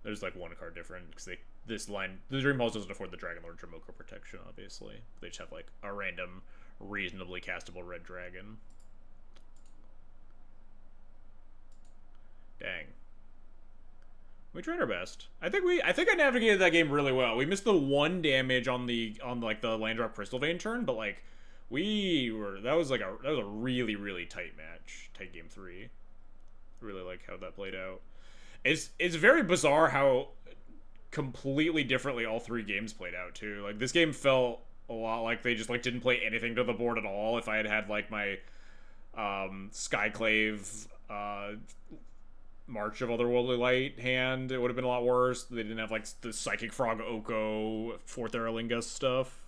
There's like 1 card different because the Dream Halls doesn't afford the Dragon Lord Jamoka protection, obviously. They just have like a random, reasonably castable red dragon. Dang. We tried our best. I think I navigated that game really well. We missed the 1 damage on like the land drop Crystal Vein turn, but like that was a really, really tight match. Tight game 3. Really like how that played out. It's very bizarre how completely differently all 3 games played out too. Like this game felt a lot like they just like didn't play anything to the board at all. If I had like my Skyclave March of Otherworldly Light hand, it would have been a lot worse. They didn't have like the Psychic Frog Oko 4th Eralingus stuff.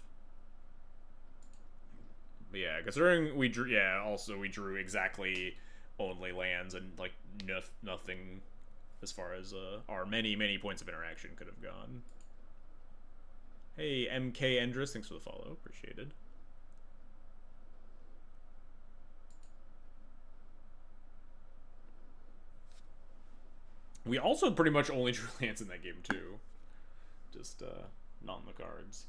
But yeah, considering we drew exactly only lands and like nothing as far as our many points of interaction could have gone. Hey, MK Endress, thanks for the follow. Appreciated. We also pretty much only drew lands in that game too. Just not on the cards.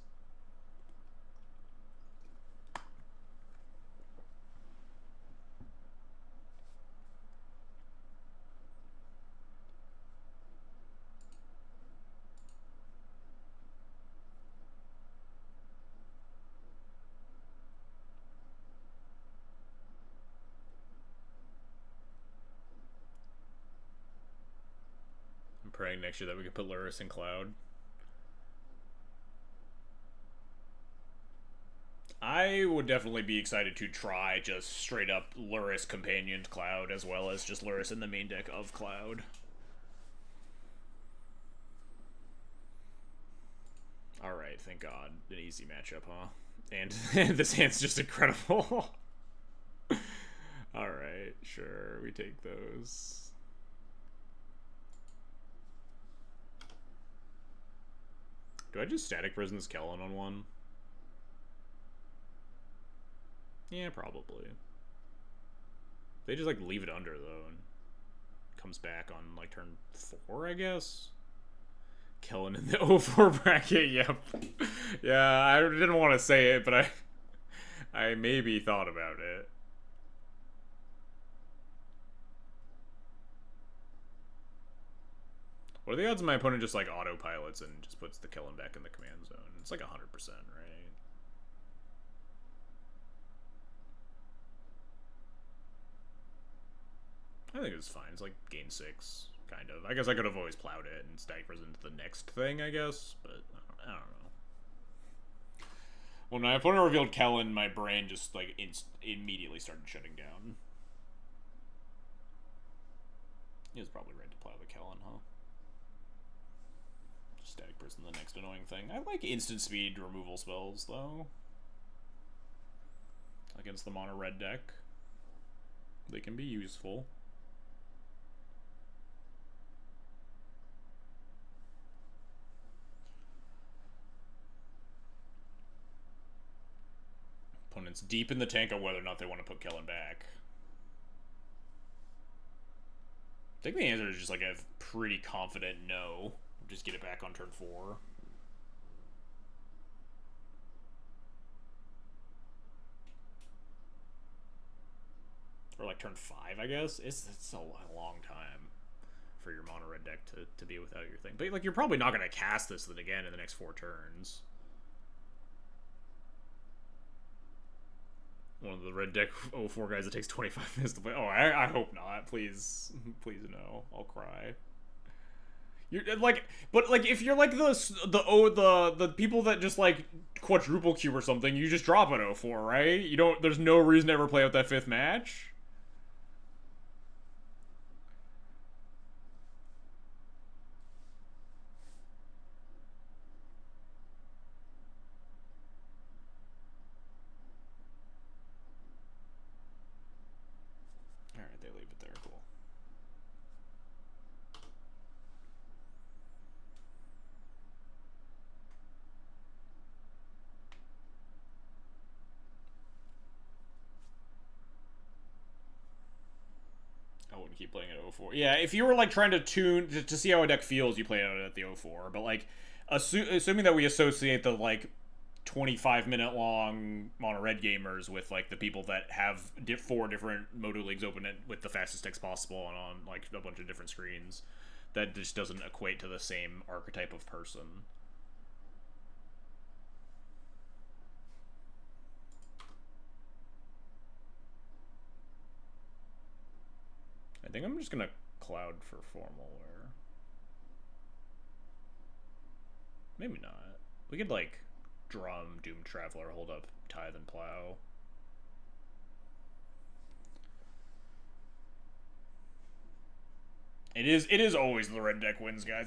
I'm praying next year that we can put Luris in Cloud. I would definitely be excited to try just straight up Luris companioned Cloud as well as just Luris in the main deck of Cloud. Alright, thank God. An easy matchup, huh? And this hand's just incredible. Alright, sure, we take those. Do I just Static Prison this Kellen on one? Yeah, probably. They just like leave it under though and comes back on like turn 4, I guess. Kellen in the 0-4 bracket, yep. Yeah, I didn't want to say it, but I maybe thought about it. What are the odds my opponent just like autopilots and just puts the Kellen back in the command zone? It's like 100%, right? I think it's fine. It's like gain 6, kind of. I guess I could have always plowed it and Static Prison into the next thing, I guess, but I don't know. When my opponent revealed Kellen, my brain just like immediately started shutting down. He was probably ready to plow the Kellen, huh? Just Static Prison, the next annoying thing. I like instant speed removal spells, though. Against the mono red deck. They can be useful. Opponent's deep in the tank on whether or not they want to put Kellen back. I think the answer is just like a pretty confident no. Just get it back on turn 4. Or like turn 5, I guess. It's a long time for your mono red deck to be without your thing. But like you're probably not going to cast this then again in the next 4 turns. One of the red deck 0-4 guys that takes 25 minutes to play. Oh, I hope not. Please, please no. I'll cry. You're like, but like if you're like the people that just like quadruple cube or something, you just drop an 0-4, right? You don't. There's no reason to ever play out that 5th match. Alright, they leave it there. Cool. I wouldn't keep playing at 0-4. Yeah, if you were like trying to tune to see how a deck feels, you play it at the 0-4. But like, assuming that we associate the like 25-minute long mono red gamers with like the people that have 4 different Moto leagues open with the fastest decks possible and on like a bunch of different screens, that just doesn't equate to the same archetype of person. I think I'm just gonna cloud for formal wear. Maybe not. We could like drum Doom Traveler, hold up Tithe and Plow. It is always the red deck wins, guys.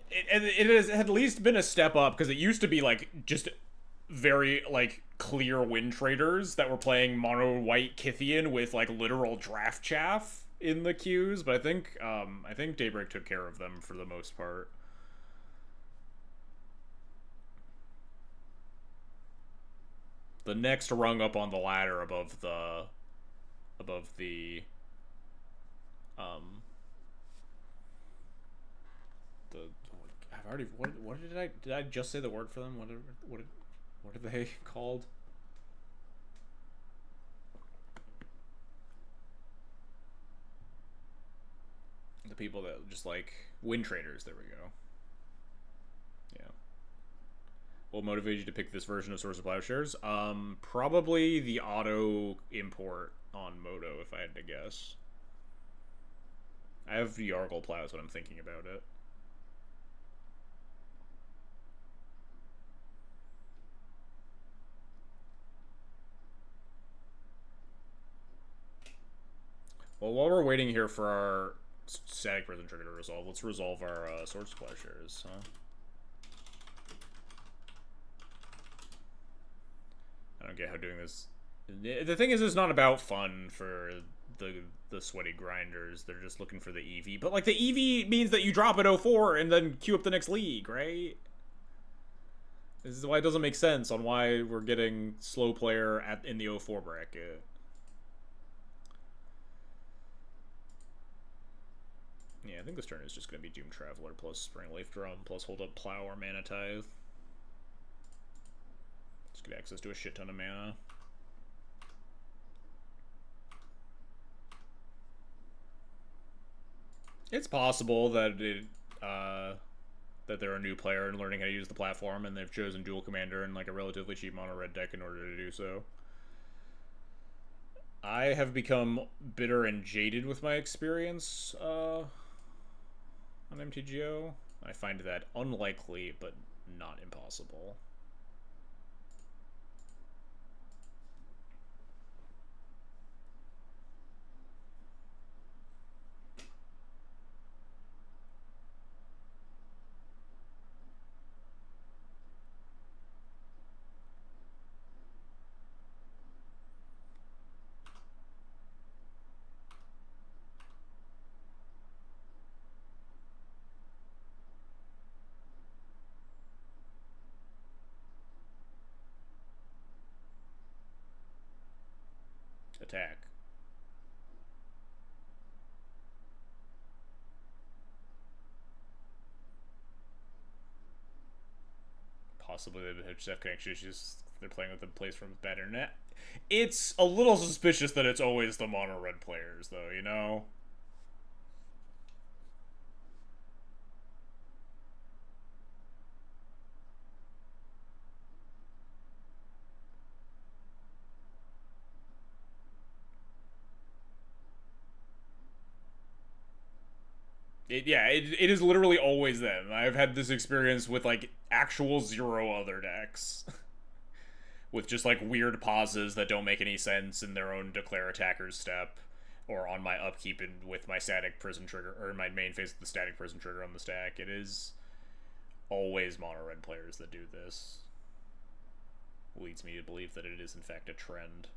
It has at least been a step up because it used to be like just very like clear win traders that were playing mono white Kithian with like literal draft chaff in the queues, but I think Daybreak took care of them for the most part. The next rung up on the ladder above the um the I've already what did I just say the word for them? What are they called? The people that just like win traders. There we go. Yeah. What motivated you to pick this version of Source of Plowshares? Probably the auto import on Moto, if I had to guess. I have the Yargle plows when I'm thinking about it. Well, while we're waiting here for our static prison trigger to resolve, let's resolve our Swords to Plowshares, huh? I don't get how doing this... The thing is, it's not about fun for the sweaty grinders. They're just looking for the EV. But, like, the EV means that you drop at 04 and then queue up the next league, right? This is why it doesn't make sense on why we're getting slow player in the 04 bracket. Yeah, I think this turn is just going to be Doom Traveler plus Spring Leaf Drum plus Hold Up Plow or Mana Tithe. Just get access to a shit ton of mana. It's possible that that they're a new player and learning how to use the platform, and they've chosen Dual Commander in like a relatively cheap mono red deck in order to do so. I have become bitter and jaded with my experience on MTGO. I find that unlikely, but not impossible. Attack. Possibly the HF connection issues. They're playing with the plays from bad internet. It's a little suspicious that it's always the mono red players, though, you know? It is literally always them. I've had this experience with like actual 0 other decks. With just like weird pauses that don't make any sense in their own declare attacker's step. Or on my upkeep with my static prison trigger, or my main phase with the static prison trigger on the stack. It is always mono red players that do this. Leads me to believe that it is in fact a trend.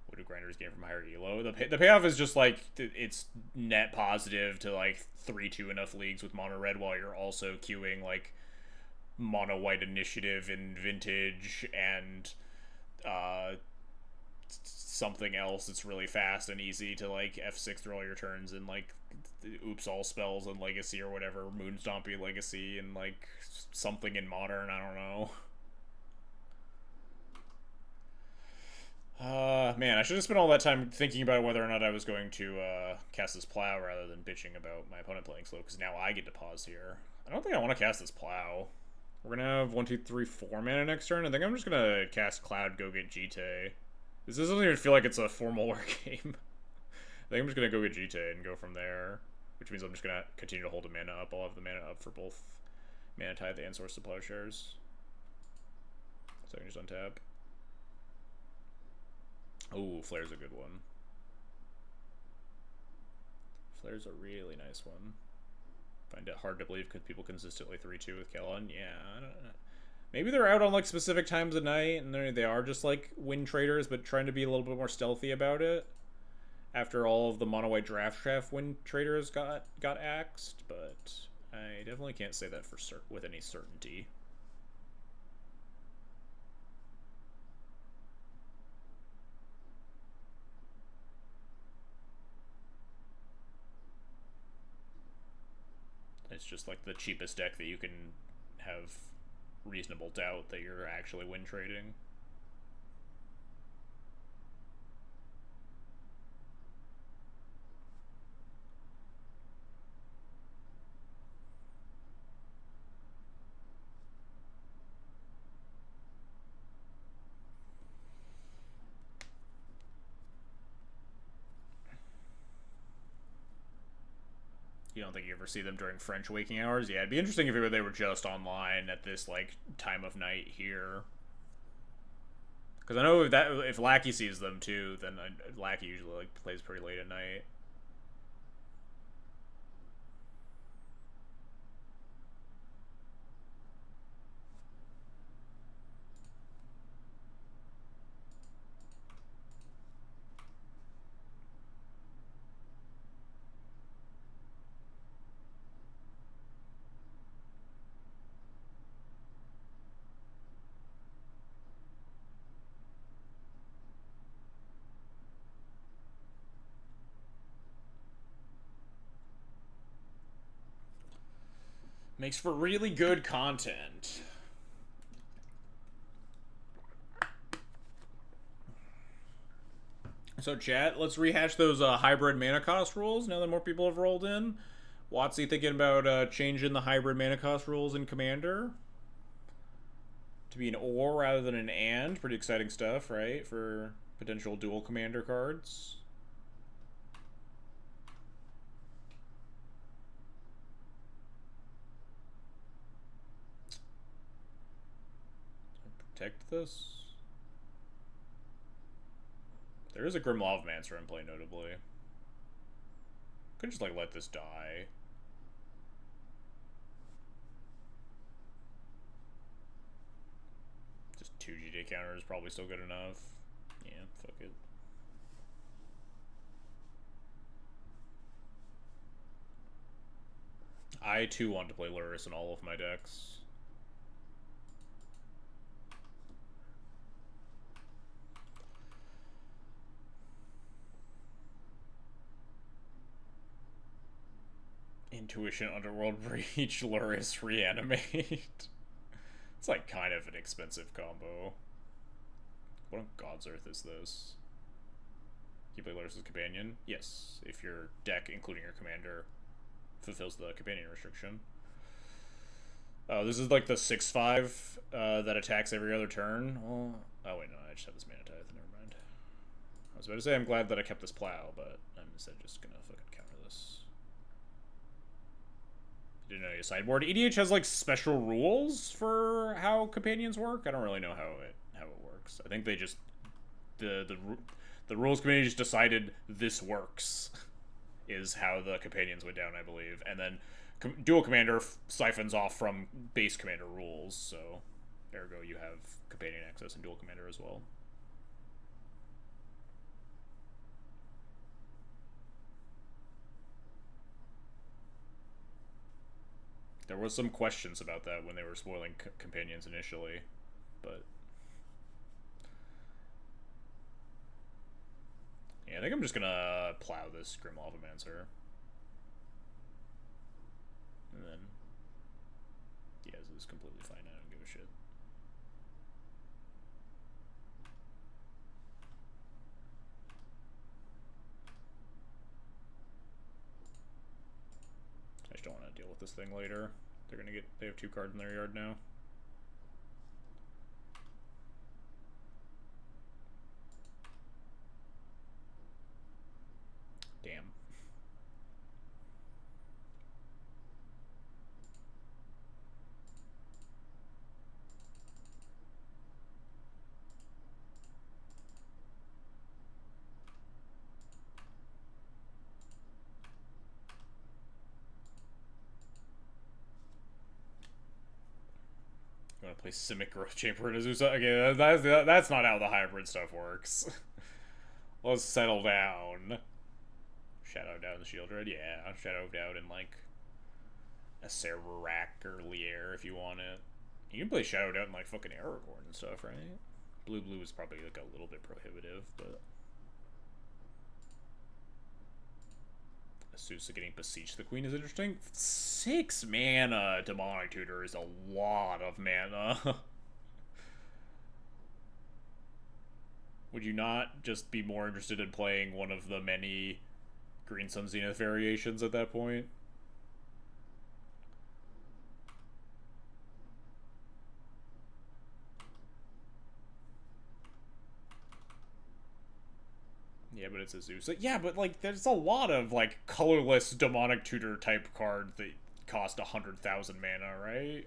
What do grinders gain from higher elo? The payoff is just like it's net positive to like 3-2 enough leagues with mono red while you're also queuing like mono white initiative in vintage and something else that's really fast and easy to like F6 through all your turns and like oops all spells and legacy or whatever, Moonstompy legacy and like something in modern, I don't know. Man, I should have spent all that time thinking about whether or not I was going to cast this plow rather than bitching about my opponent playing slow, because now I get to pause here. I don't think I want to cast this plow. We're going to have 1, 2, 3, 4 mana next turn. I think I'm just going to cast Cloud, go get Jite. This doesn't even feel like it's a formal war game. I think I'm just going to go get Jite and go from there, which means I'm just going to continue to hold a mana up. I'll have the mana up for both Mana Tithe and Source of Plowshares. So I can just untap. Oh, Flare's a good one. Flare's a really nice one. Find it hard to believe because people consistently 3-2 with Kellen. Yeah, I don't know. Maybe they're out on like specific times of night and they are just like win traders, but trying to be a little bit more stealthy about it. After all of the mono white draft win traders got axed, but I definitely can't say that with any certainty. It's just like the cheapest deck that you can have reasonable doubt that you're actually win trading. You don't think you ever see them during French waking hours? Yeah, it'd be interesting if they were just online at this like time of night here. Because I know if Lackey sees them too, then Lackey usually like plays pretty late at night. Makes for really good content. So chat, let's rehash those hybrid mana cost rules now that more people have rolled in. Watsy thinking about changing the hybrid mana cost rules in Commander to be an or rather than an and. Pretty exciting stuff, right? For potential dual Commander cards. Protect this. There is a Grim Lavamancer in play, notably. Could just like let this die. Just 2 GD counter is probably still good enough. Yeah, fuck it. I too want to play Luris in all of my decks. Intuition, Underworld Breach, Luris, Reanimate. It's like kind of an expensive combo. What on God's Earth is this? Can you play Luris' Companion? Yes, if your deck, including your commander, fulfills the companion restriction. Oh, this is like the 6/5 that attacks every other turn. Oh wait, no, I just have this Mana Tithe. Never mind. I was about to say I'm glad that I kept this Plow, but I'm instead just gonna fucking counter this. Didn't know you sideboard. EDH has like special rules for how companions work. I don't really know how it works. I think they just the rules committee just decided this works is how the companions went down, I believe, and then dual commander siphons off from base commander rules. So ergo, you have companion access in dual commander as well. There was some questions about that when they were spoiling companions initially, but yeah, I think I'm just gonna plow this Grim Lavamancer. And then yeah, this is completely fine. I don't give a shit. I just don't want to deal with this thing later. They have 2 cards in their yard now. Damn. You want to play Simic Growth Chamber in Azusa? Okay, that's not how the hybrid stuff works. Let's settle down. Shadow down the Shieldred? Yeah, Shadow down in like a Serac or Lier if you want it. You can play Shadow down in like fucking Aragorn and stuff, right? Blue is probably like a little bit prohibitive, but Sousa getting Beseech the Queen is interesting. 6 mana Demonic Tutor is a lot of mana. Would you not just be more interested in playing one of the many Green Sun Zenith variations at that point? Yeah, but it's a Zeus. Yeah, but like, there's a lot of like colorless Demonic Tutor type cards that cost 100,000 mana, right?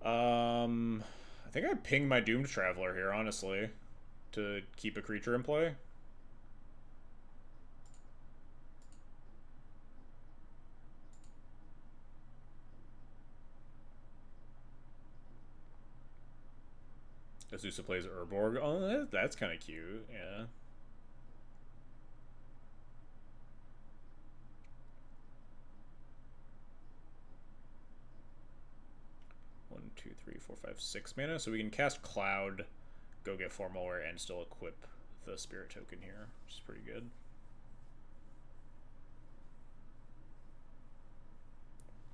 I think I pinged my Doomed Traveler here, honestly, to keep a creature in play. Azusa plays Urborg. Oh, that's kind of cute. Yeah. One, two, three, four, five, 6 mana. So we can cast Cloud, go get Formal Wear, and still equip the Spirit Token here, which is pretty good.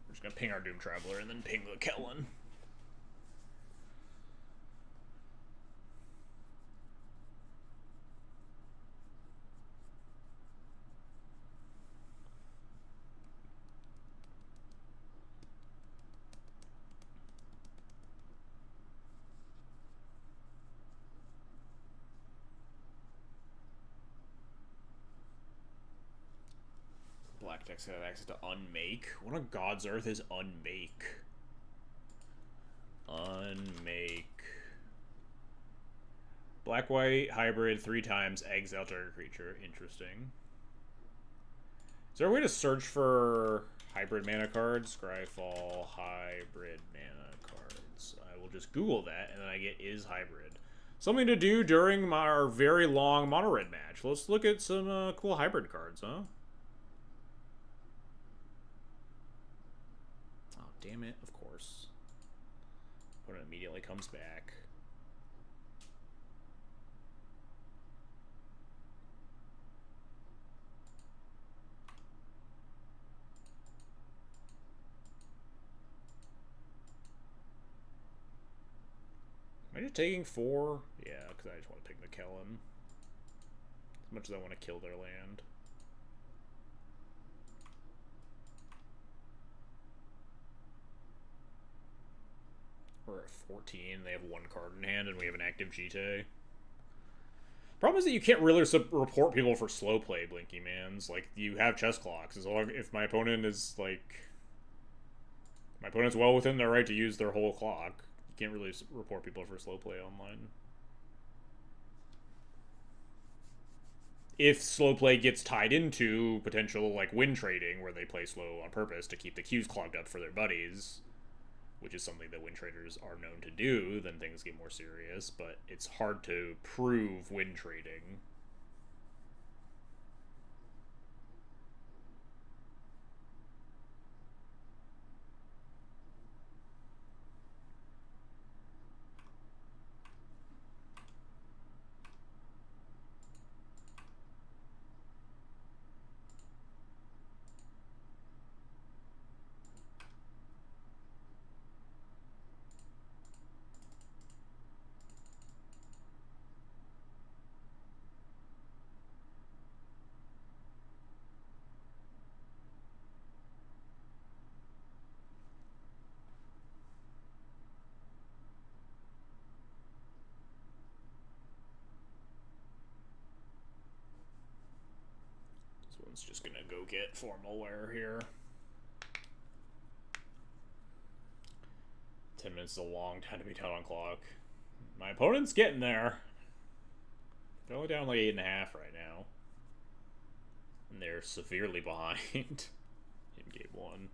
We're just gonna ping our Doom Traveler and then ping the Kellen. Black decks have access to Unmake. What on God's Earth is Unmake? Unmake. Black-white hybrid 3 times, exile target creature. Interesting. Is there a way to search for hybrid mana cards? Scryfall hybrid mana cards. I will just Google that, and then I get is hybrid. Something to do during our very long mono red match. Let's look at some cool hybrid cards, huh? Oh, damn it, of course. But it immediately comes back. Am I just taking 4? Yeah, because I just want to pick McKellen. As much as I want to kill their land. We're at 14. They have 1 card in hand, and we have an active GT. Problem is that you can't really report people for slow play, Blinky Mans. Like, you have chess clocks. As long if my opponent is, like... My opponent's well within their right to use their whole clock. You can't really report people for slow play online. If slow play gets tied into potential, like, win trading, where they play slow on purpose to keep the queues clogged up for their buddies, which is something that win traders are known to do, then things get more serious, but it's hard to prove win trading. One's just gonna go get Formal Wear here. 10 minutes is a long time to be down on clock. My opponent's getting there. They're only down like 8.5 right now. And they're severely behind in game 1.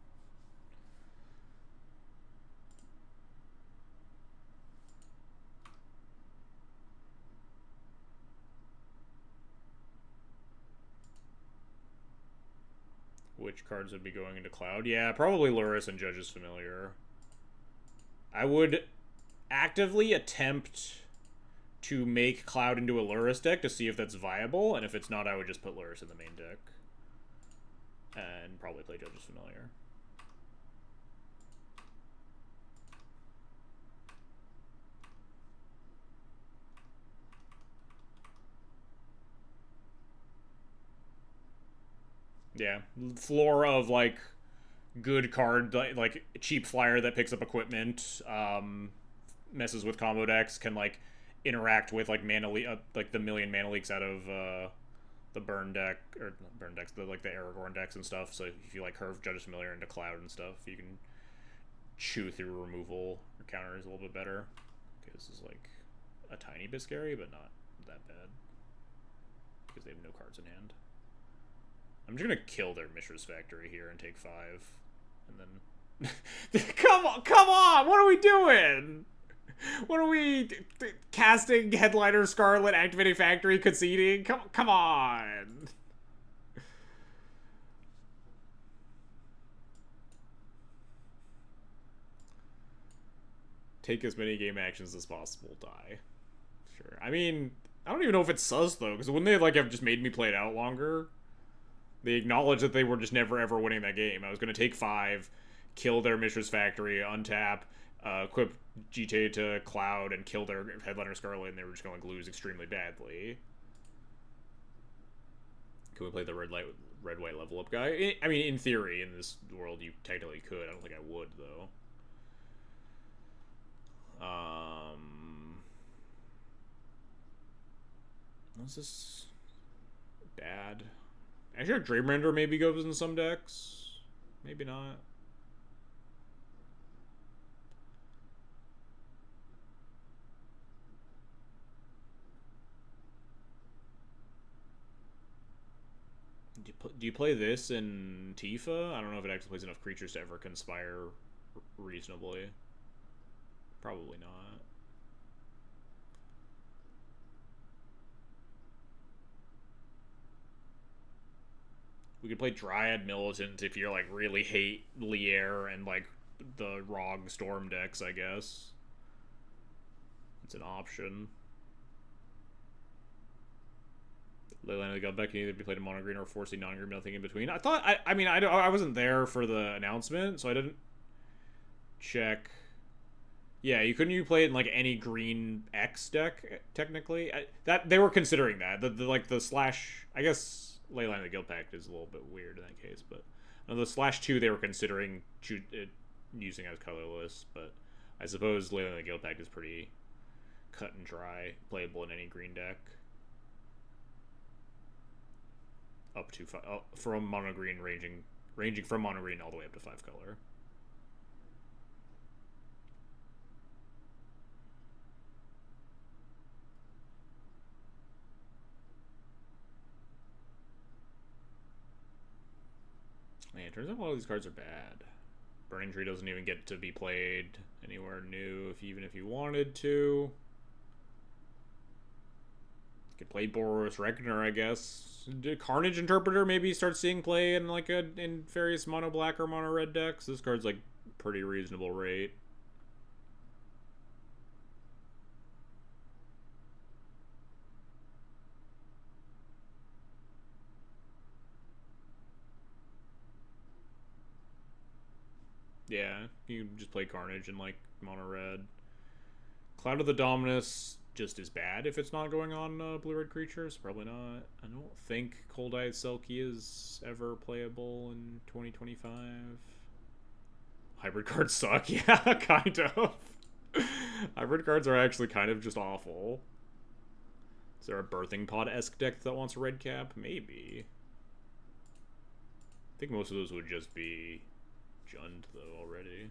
Which cards would be going into Cloud? Yeah, probably Luris and Judge's Familiar. I would actively attempt to make Cloud into a Luris deck to see if that's viable, and if it's not, I would just put Luris in the main deck. and probably play Judge's Familiar. Yeah, floor of like good card, like cheap flyer that picks up equipment, messes with combo decks, can like interact with like like the million mana leaks out of the burn deck, or not burn decks, the like the Aragorn decks and stuff. So if you like curve Judge's Familiar into Cloud and stuff, you can chew through removal or counters a little bit better. Okay, this is like a tiny bit scary, but not that bad because they have no cards in hand. I'm just gonna kill their Mishra's Factory here and take 5, and then come on! What are we doing? What are we casting? Headliner Scarlet, activating Factory, conceding? Come on! Take as many game actions as possible. Die. Sure. I mean, I don't even know if it's sus though, because wouldn't they like have just made me play it out longer? They acknowledged that they were just never ever winning that game. I was going to take 5, kill their Mishra's Factory, untap, equip GTA to Cloud, and kill their Headliner Scarlet, and they were just going to lose extremely badly. Can we play the red white level up guy? I mean, in theory, in this world, you technically could. I don't think I would though. Was this bad? Actually, Dreamrender maybe goes in some decks. Maybe not. Do you play this in Tifa? I don't know if it actually plays enough creatures to ever conspire reasonably. Probably not. We could play Dryad Militant if you like really hate Lier and like the Rog Storm decks, I guess. It's an option. Leyline of the Gutbeck can either be played in mono green or 4C non-green, nothing in between. I wasn't there for the announcement, so I didn't check. Yeah, you play it in like any green X deck technically. That they were considering that the slash. I guess Leyline of the Guild Pact is a little bit weird in that case, but no, the /2 they were considering using as colorless. But I suppose Leyline of the Guild Pact is pretty cut and dry, playable in any green deck. Up to 5, from mono green, ranging from mono green all the way up to 5 color. Man, it turns out a lot of these cards are bad. Burning Tree doesn't even get to be played anywhere new, even if you wanted to. You could play Boros Reckoner, I guess. Carnage Interpreter maybe start seeing play in like in various mono black or mono red decks. This card's like pretty reasonable rate. Yeah, you can just play Carnage in like mono red. Cloud of the Dominus just as bad if it's not going on blue-red creatures. Probably not. I don't think Cold-Eyed Selkie is ever playable in 2025. Hybrid cards suck. Yeah, kind of. Hybrid cards are actually kind of just awful. Is there a Birthing Pod-esque deck that wants a red cap? Maybe. I think most of those would just be Jund, though, already.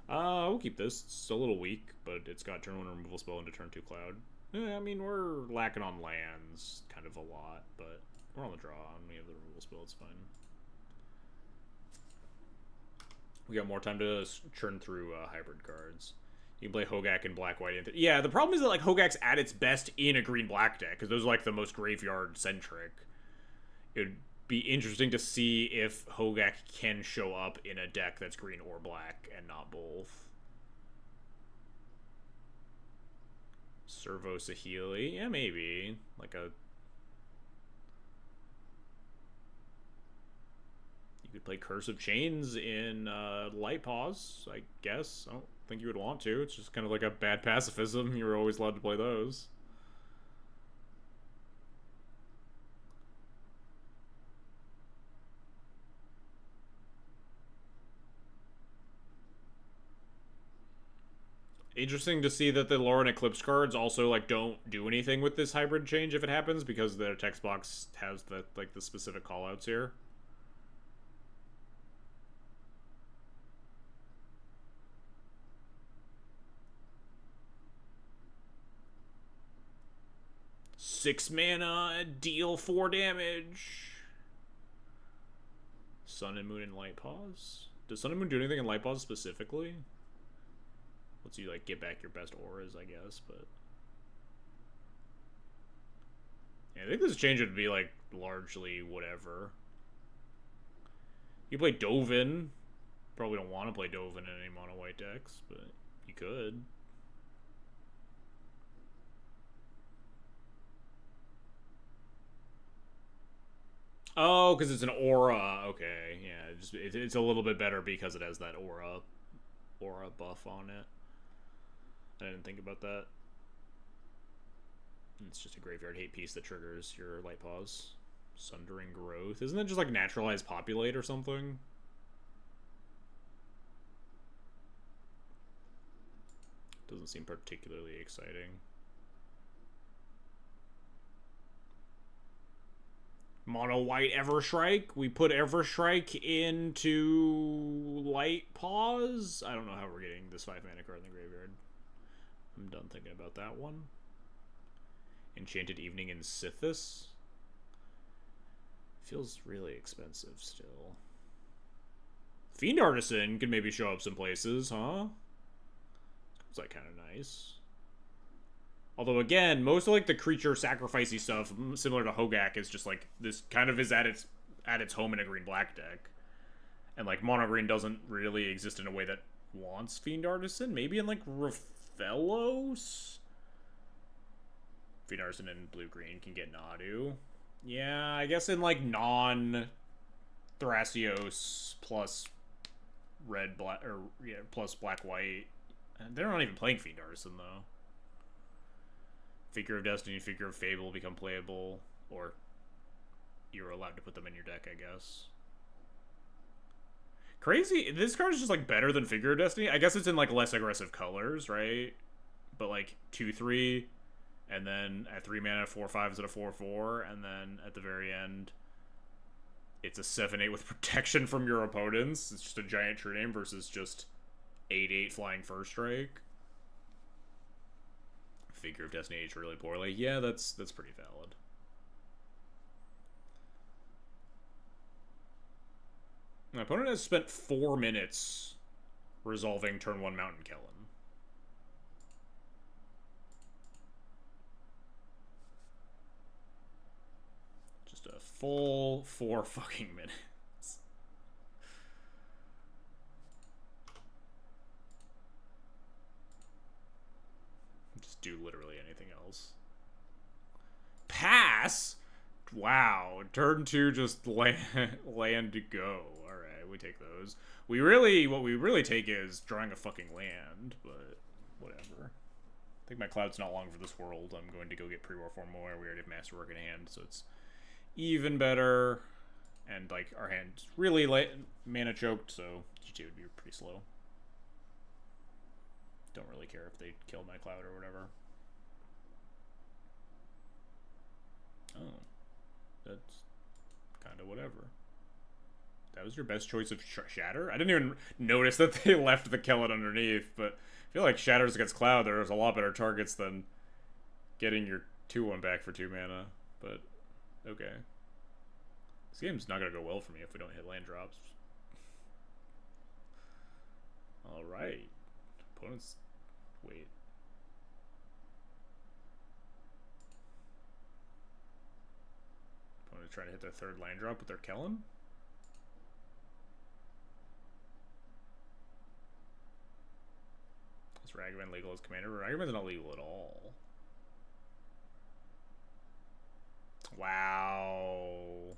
We'll keep this. It's a little weak, but it's got turn 1 removal spell into turn 2 Cloud. I mean, we're lacking on lands kind of a lot, but we're on the draw and we have the removal spell. It's fine. We got more time to churn through hybrid cards. You can play Hogak and Black-White. Yeah, the problem is that like Hogak's at its best in a green-black deck, because those are like the most graveyard-centric. It would be interesting to see if Hogak can show up in a deck that's green or black and not both. Servo Sahili? Yeah, maybe. Like a... could play Curse of Chains in Light Pause, I guess. I don't think you would want to. It's just kind of like a bad pacifism. You were always allowed to play those. Interesting to see that the Lore and Eclipse cards also like don't do anything with this hybrid change if it happens, because their text box has the like the specific callouts here. Six mana, deal 4 damage. Sun and Moon and Light Pause. Does Sun and Moon do anything in Light Pause specifically? Lets you like get back your best auras, I guess, but yeah, I think this change would be like largely whatever. You play Dovin. Probably don't want to play Dovin in any mono white decks, but you could. Oh, because it's an aura. Okay, yeah, it's a little bit better because it has that aura buff on it. I didn't think about that. It's just a graveyard hate piece that triggers your Light Pause. Sundering Growth. Isn't that just like Naturalize Populate or something? Doesn't seem particularly exciting. Mono white Everstrike. We put Everstrike into Light Pause. I don't know how we're getting this 5 mana card in the graveyard. I'm done thinking about that one. Enchanted Evening in Sithis. Feels really expensive still. Fiend Artisan could maybe show up some places, huh? It's like kind of nice. Although again, most of like the creature sacrificey stuff, similar to Hogak, is just like this kind of is at its home in a green-black deck. And like mono green doesn't really exist in a way that wants Fiend Artisan. Maybe in like Fellows? Fiend Artisan and blue-green can get Nadu. Yeah, I guess in like non-Thrasios plus red-black, or yeah, plus black-white. They're not even playing Fiend Artisan, though. Figure of Destiny, Figure of Fable become playable, or you're allowed to put them in your deck, I guess. Crazy. This card is just like better than Figure of Destiny. I guess it's in like less aggressive colors, right? But like 2/3, and then at 3 mana, 4/5 is at a 4/4, and then at the very end, it's a 7/8 with protection from your opponents. It's just a giant true name versus just 8/8 flying first strike. Figure of Destiny aged really poorly. Yeah, that's pretty valid. My opponent has spent 4 minutes resolving turn 1 Mountain Kellen. Just a full 4 fucking minutes. Just do literally anything else. Pass? Wow. Turn 2 just land to go. Alright, we take those. What we really take is drawing a fucking land, but whatever. I think my cloud's not long for this world. I'm going to go get pre-war form more. We already have Masterwork in hand, so it's even better. And like our hand's really mana choked, so G2 would be pretty slow. Don't really care if they killed my cloud or whatever. Oh. That's kind of whatever. That was your best choice of Shatter? I didn't even notice that they left the Kellen underneath, but I feel like Shatters against Cloud, there's a lot better targets than getting your 2/1 back for 2 mana, but okay. This game's not going to go well for me if we don't hit land drops. Alright. Opponents... Wait. Opponents trying to hit their 3rd land drop with their Kellen? Is Ragavan legal as commander? Ragavan's not legal at all. Wow.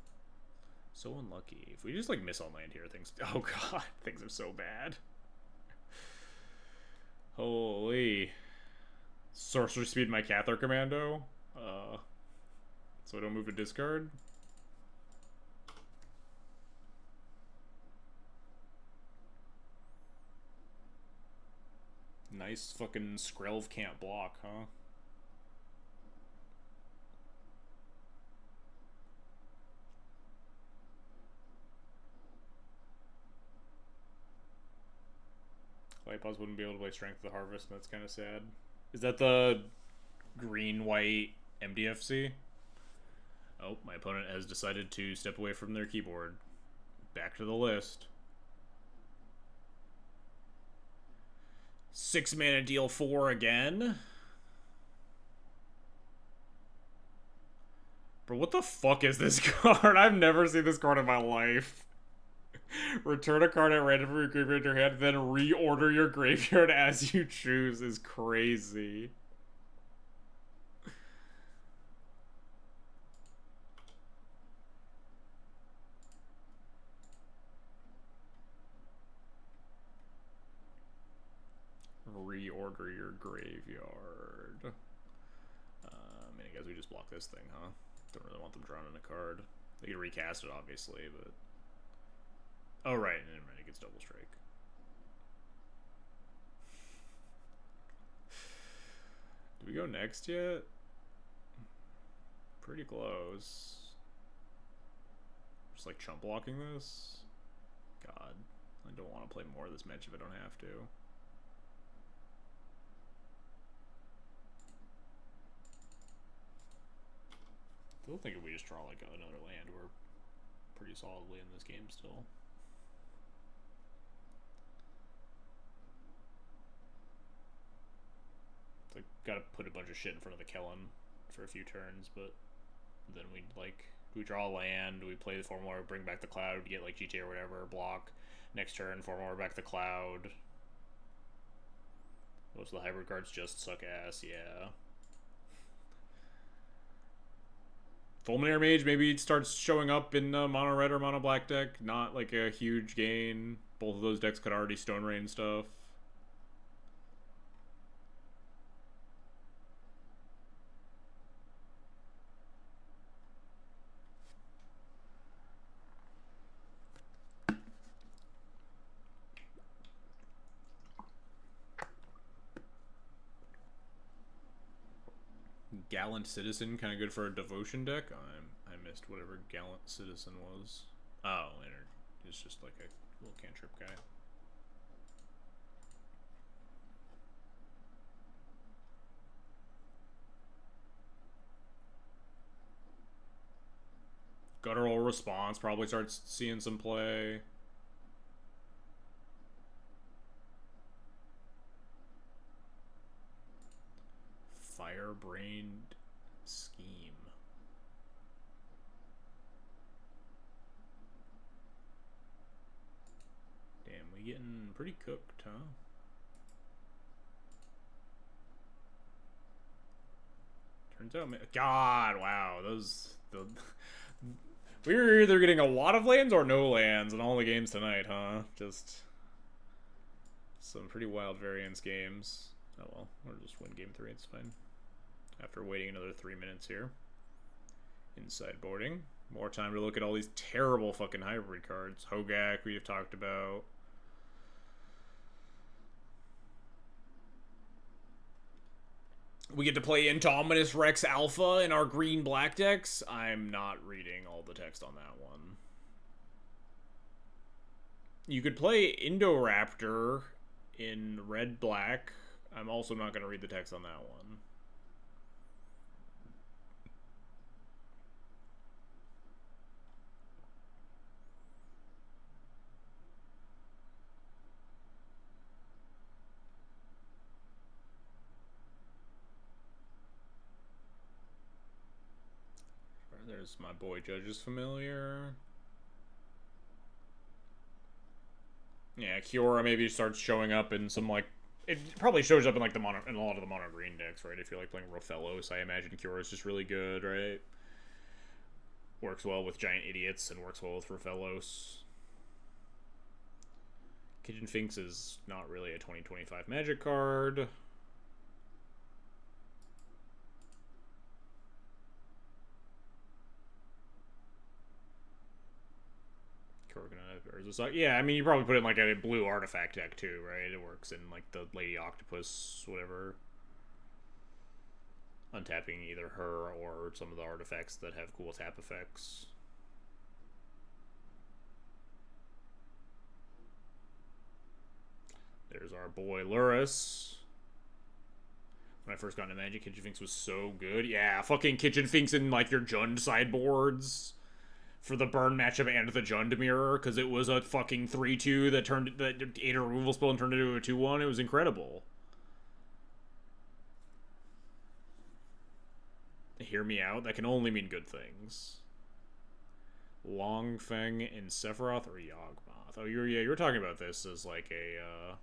So unlucky. If we just, like, miss on land here, things... Oh, God. Things are so bad. Holy. Sorcery speed my Cathar Commando. So I don't move a discard. Nice fucking Skrelv can't block, huh? Lightpaws wouldn't be able to play Strength of the Harvest, and that's kind of sad. Is that the green-white MDFC? Oh, my opponent has decided to step away from their keyboard. Back to the list. 6 mana, deal 4 again. Bro, what the fuck is this card? I've never seen this card in my life. Return a card at random from your graveyard to your hand, then reorder your graveyard as you choose is crazy. Reorder your graveyard. I mean, I guess we just block this thing, huh? Don't really want them drawing in a card. They can recast it, obviously, but... Oh, right, and then it gets double strike. Do we go next yet? Pretty close. Just like chump blocking this? God, I don't want to play more of this match if I don't have to. Still think if we just draw like another land, we're pretty solidly in this game still. Like, gotta put a bunch of shit in front of the Kellen for a few turns, but then we like, do we draw a land, do we play the Formula, bring back the Cloud, get like GTA or whatever, block, next turn, Formula back the Cloud. Most of the hybrid cards just suck ass, yeah. Fulminator Mage maybe starts showing up in mono red or mono black deck. Not like a huge gain. Both of those decks could already Stone Rain stuff. Gallant Citizen, kind of good for a Devotion deck. I missed whatever Gallant Citizen was. Oh, it's just like a little cantrip guy. Guttural Response probably starts seeing some play. Firebrained Scheme. Damn, we getting pretty cooked, huh? Turns out, God, wow, we were either getting a lot of lands or no lands in all the games tonight, huh? Just some pretty wild variance games. Oh well, we'll just win game 3, it's fine. After waiting another 3 minutes here. Inside boarding. More time to look at all these terrible fucking hybrid cards. Hogak, we've talked about. We get to play Indominus Rex Alpha in our green-black decks. I'm not reading all the text on that one. You could play Indoraptor in red-black. I'm also not going to read the text on that one. There's my boy Judge's Familiar. Yeah, Kiora maybe starts showing up in some, like... It probably shows up in, like, in a lot of the mono green decks, right? If you're, like, playing Rofellos, I imagine Kiora is just really good, right? Works well with giant idiots and works well with Rafellos. Kitchen Finks is not really a 2025 Magic card. Okay, we're gonna... Yeah, I mean, you probably put it in like a blue artifact deck too, right? It works in like the Lady Octopus, whatever. Untapping either her or some of the artifacts that have cool tap effects. There's our boy Luris. When I first got into Magic, Kitchen Finks was so good. Yeah, fucking Kitchen Finks in like your Jund sideboards for the burn matchup and the Jund mirror, because it was a fucking 3-2 that ate a removal spell and turned into a 2-1. It was incredible. Hear me out. That can only mean good things. Longfeng in Sephiroth or Yawgmoth? Oh, you're talking about this as like a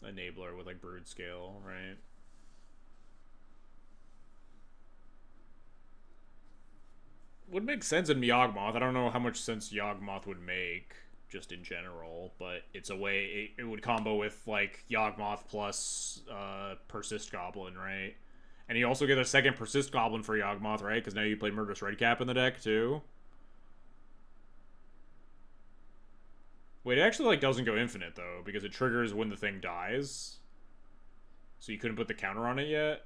enabler with like brood scale, right? Would make sense in Yawgmoth. I don't know how much sense Yawgmoth would make just in general, but it's a way it would combo with like Yawgmoth plus Persist Goblin, right? And you also get a second Persist Goblin for Yawgmoth, right? Because now you play Murderous Redcap in the deck too. Wait, it actually like doesn't go infinite though, because it triggers when the thing dies. So you couldn't put the counter on it yet.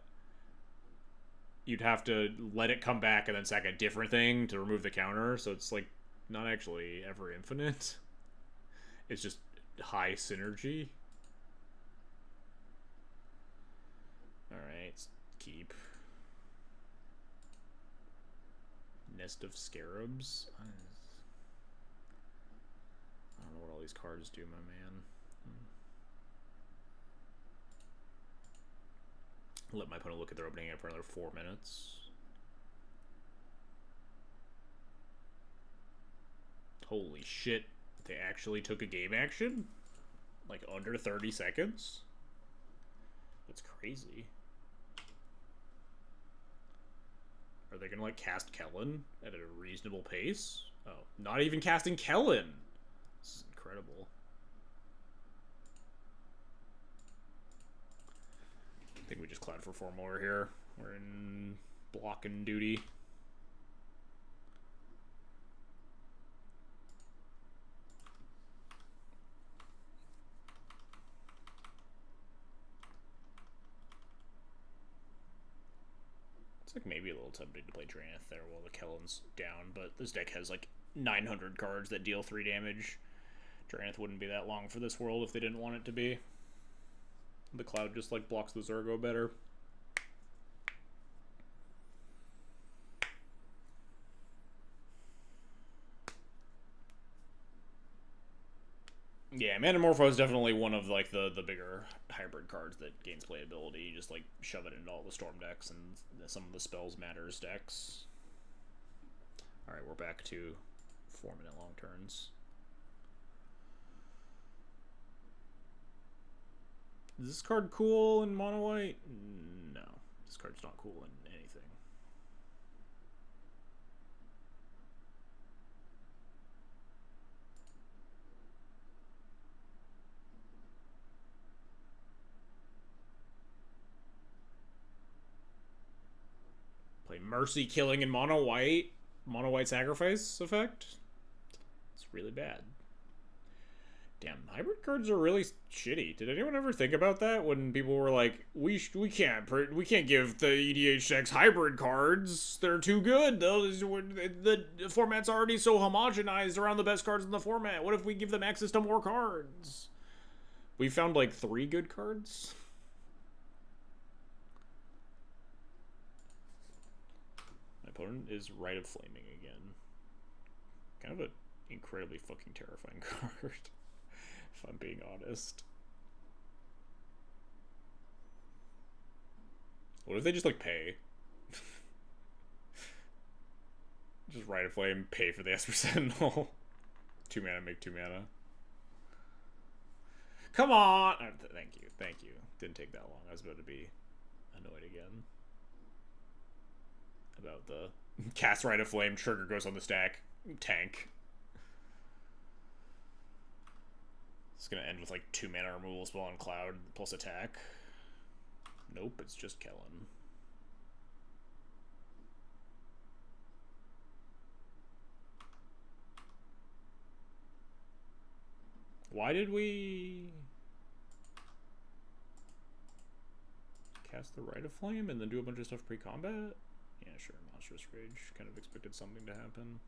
You'd have to let it come back and then sack a different thing to remove the counter. So it's like not actually ever infinite. It's just high synergy. Alright, keep. Nest of Scarabs. I don't know what all these cards do, my man. Let my opponent look at their opening up for another 4 minutes. Holy shit. They actually took a game action? Like under 30 seconds? That's crazy. Are they gonna like cast Kellen at a reasonable pace? Oh, not even casting Kellen! This is incredible. I think we just cloud for 4 more here. We're in blocking duty. It's like maybe a little tempting to play Dranath there while the Kellen's down, but this deck has like 900 cards that deal 3 damage. Dranath wouldn't be that long for this world if they didn't want it to be. The cloud just like blocks the Zergo better. Yeah, Manamorpho is definitely one of like the bigger hybrid cards that gains playability. You just like shove it into all the Storm decks and some of the Spells Matters decks. Alright, we're back to 4-minute long turns. Is this card cool in mono white? No. This card's not cool in anything. Play Mercy Killing in mono white. Mono white sacrifice effect? It's really bad. Damn, hybrid cards are really shitty. Did anyone ever think about that when people were like, we can't give the EDH decks hybrid cards. They're too good. The format's already so homogenized around the best cards in the format. What if we give them access to more cards? We found like 3 good cards. My opponent is Rite of Flaming again. Kind of an incredibly fucking terrifying card. If I'm being honest. What if they just like pay? Just Rite of Flame, pay for the Esper Sentinel. 2 mana, make 2 mana. Come on! Thank you, thank you. Didn't take that long. I was about to be annoyed again. About the cast Rite of Flame, trigger goes on the stack, tank. It's gonna end with like 2 mana removal spell on Cloud plus attack. Nope, it's just Kellen. Why did we cast the Rite of Flame and then do a bunch of stuff pre-combat? Yeah, sure, Monstrous Rage. Kind of expected something to happen.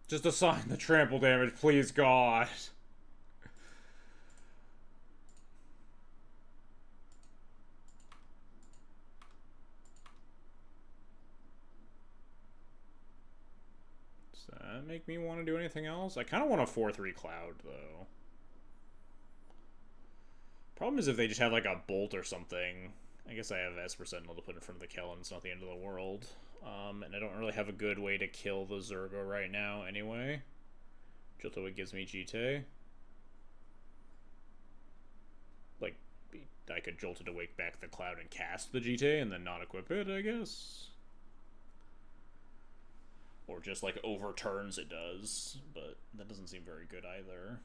Just assign the trample damage, please, God. Does that make me want to do anything else? I kind of want a 4/3 Cloud, though. Problem is if they just have like a Bolt or something. I guess I have Esper Sentinel to put in front of the Kellen. It's not the end of the world. And I don't really have a good way to kill the Zergo right now anyway. Jiltoid gives me GT. Like, I could Jolted Awake back the Cloud and cast the GT and then not equip it, I guess. Or just, like, overturns it does. But that doesn't seem very good either.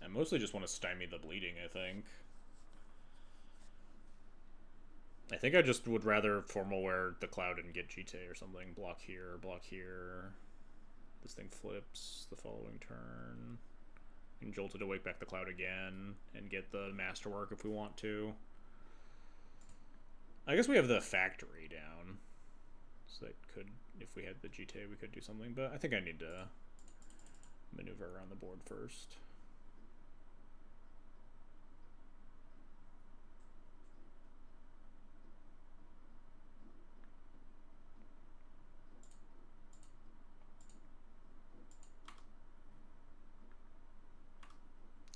I mostly just want to stymie the bleeding, I think. I think I just would rather formal wear the Cloud and get GT or something. Block here, block here. This thing flips the following turn. And Jolted Awake back the Cloud again and get the Masterwork if we want to. I guess we have the Factory down. So that could, if we had the GT, we could do something. But I think I need to maneuver around the board first.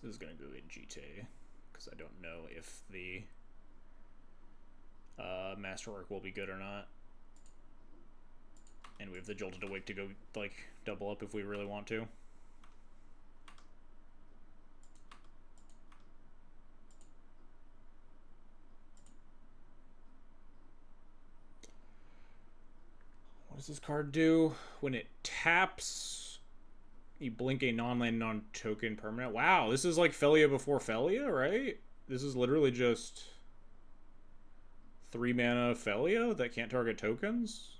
This is going to go in GT, because I don't know if the Masterwork will be good or not. And we have the Jolted Awake to go, like, double up if we really want to. What does this card do? When it taps... You blink a non-land, non-token permanent. Wow, this is like Felia before Felia, right? This is literally just 3 mana Felia that can't target tokens?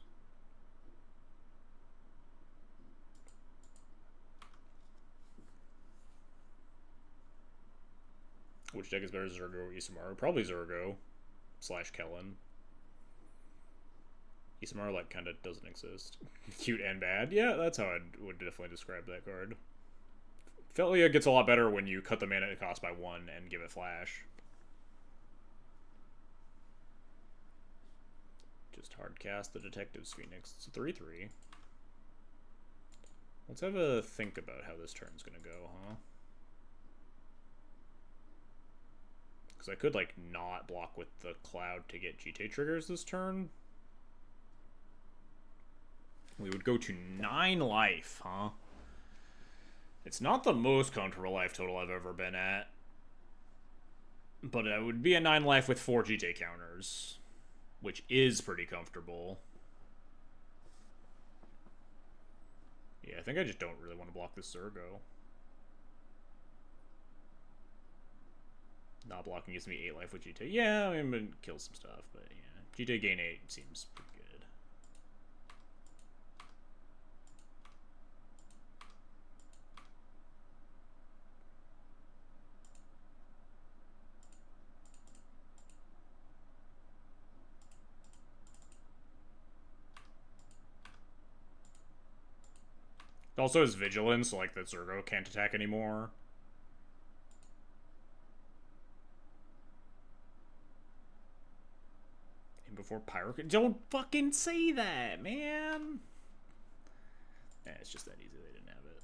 Which deck is better, Zergo or Isamaru? Probably Zergo / Kellen. Isamaru, like, kind of doesn't exist. Cute and bad. Yeah, that's how I would definitely describe that card. Felia gets a lot better when you cut the mana cost by 1 and give it flash. Just hard cast the Detective's Phoenix. It's a 3/3. Let's have a think about how this turn's gonna go, huh? Because I could, like, not block with the Cloud to get GT triggers this turn. We would go to 9 life, huh? It's not the most comfortable life total I've ever been at. But it would be a 9 life with 4 GT counters. Which is pretty comfortable. Yeah, I think I just don't really want to block this Zergo. Not blocking gives me 8 life with GT. Yeah, I mean, it kills some stuff, but yeah. GT gain 8 seems pretty good. It also has Vigilance, so like that Zergo can't attack anymore. 4 pyro. Don't fucking say that, man. It's just that easy. They didn't have it.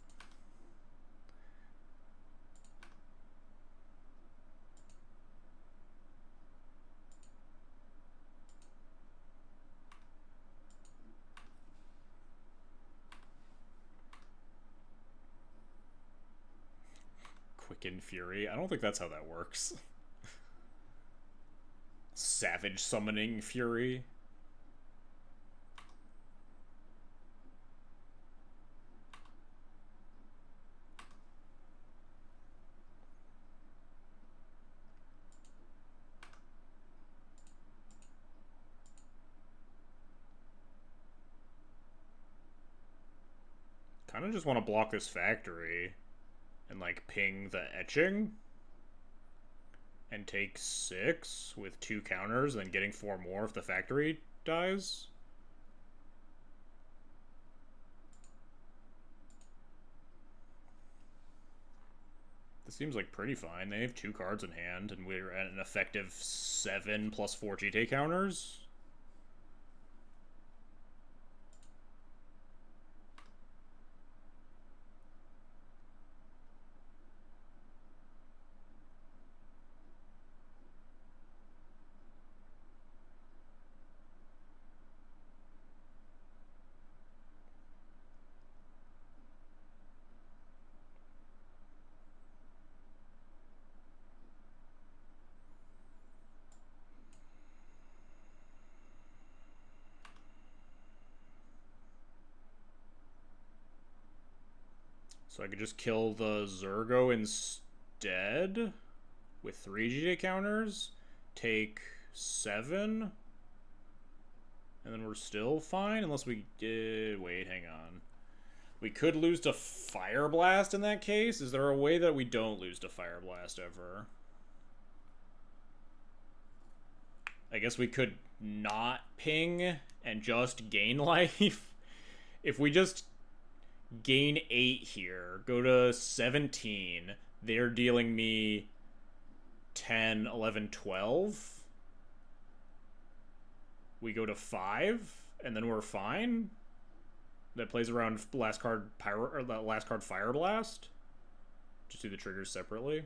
Quicken Fury. I don't think that's how that works. Savage Summoning Fury. Kind of just want to block this factory and like ping the etching and take 6 with 2 counters, then getting 4 more if the factory dies. This seems like pretty fine. They have 2 cards in hand, and we're at an effective 7 plus 4 GT counters. So I could just kill the Zergo instead with 3 GJ counters, take 7, and then we're still fine unless we did... Wait, hang on. We could lose to Fire Blast in that case? Is there a way that we don't lose to Fire Blast ever? I guess we could not ping and just gain life. If we just gain 8 here, go to 17, they're dealing me 10, 11, 12. We go to 5, and then we're fine. That plays around last card Pyro, or the last card Fire Blast. Just do the triggers separately.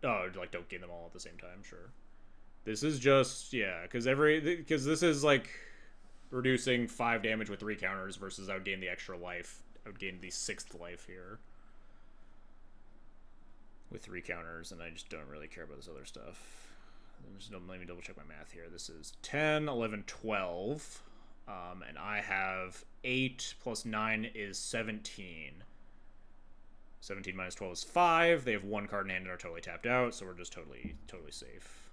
Oh, like don't gain them all at the same time, sure. This is just, yeah, because this is like reducing 5 damage with 3 counters versus I would gain the extra life. I would gain the 6th life here with 3 counters, and I just don't really care about this other stuff. Just don't let me double check my math here. This is 10, 11, 12, and I have 8 plus 9 is 17. 17 minus 12 is 5. They have 1 card in hand and are totally tapped out, so we're just totally safe.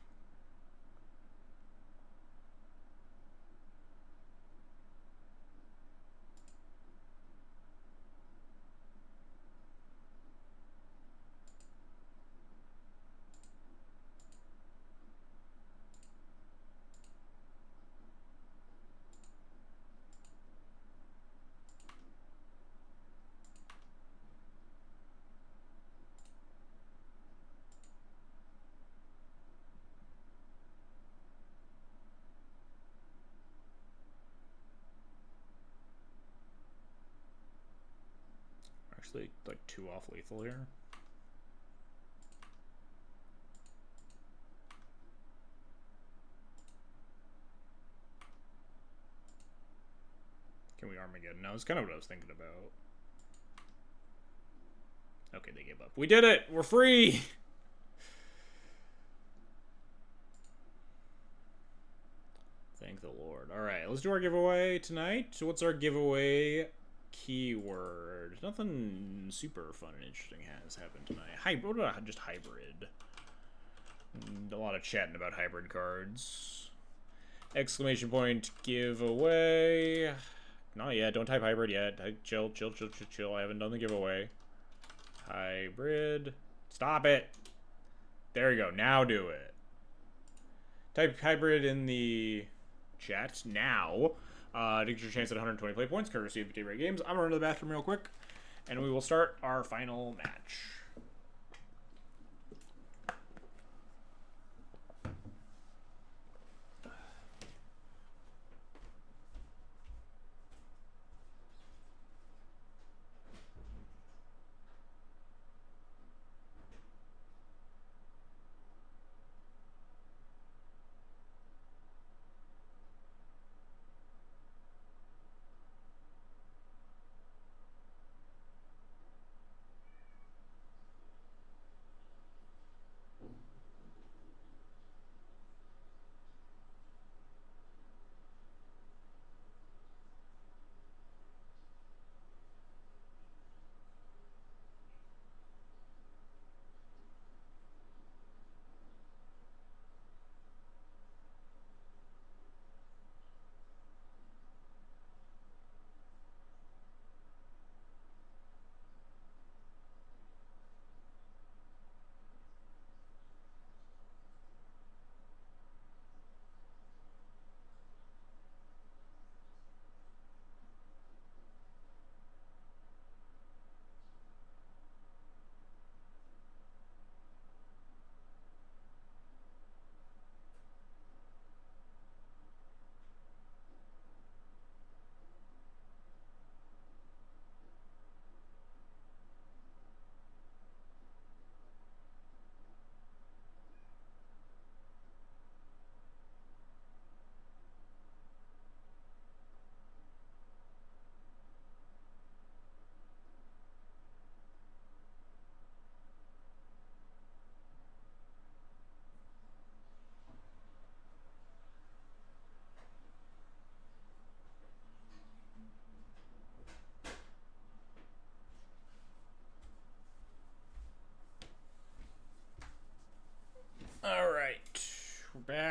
Actually, like 2 off lethal here. Can we Armageddon? No, that's kind of what I was thinking about. Okay, they gave up. We did it! We're free! Thank the Lord. Alright, let's do our giveaway tonight. So what's our giveaway keyword? Nothing super fun and interesting has happened tonight. What about just hybrid? A lot of chatting about hybrid cards. Exclamation point giveaway. Not yet. Don't type hybrid yet. Chill. I haven't done the giveaway. Hybrid. Stop it. There you go. Now do it. Type hybrid in the chat now. To get your chance at 120 play points, courtesy of Day Rate Games. I'm going to run to the bathroom real quick, and we will start our final match.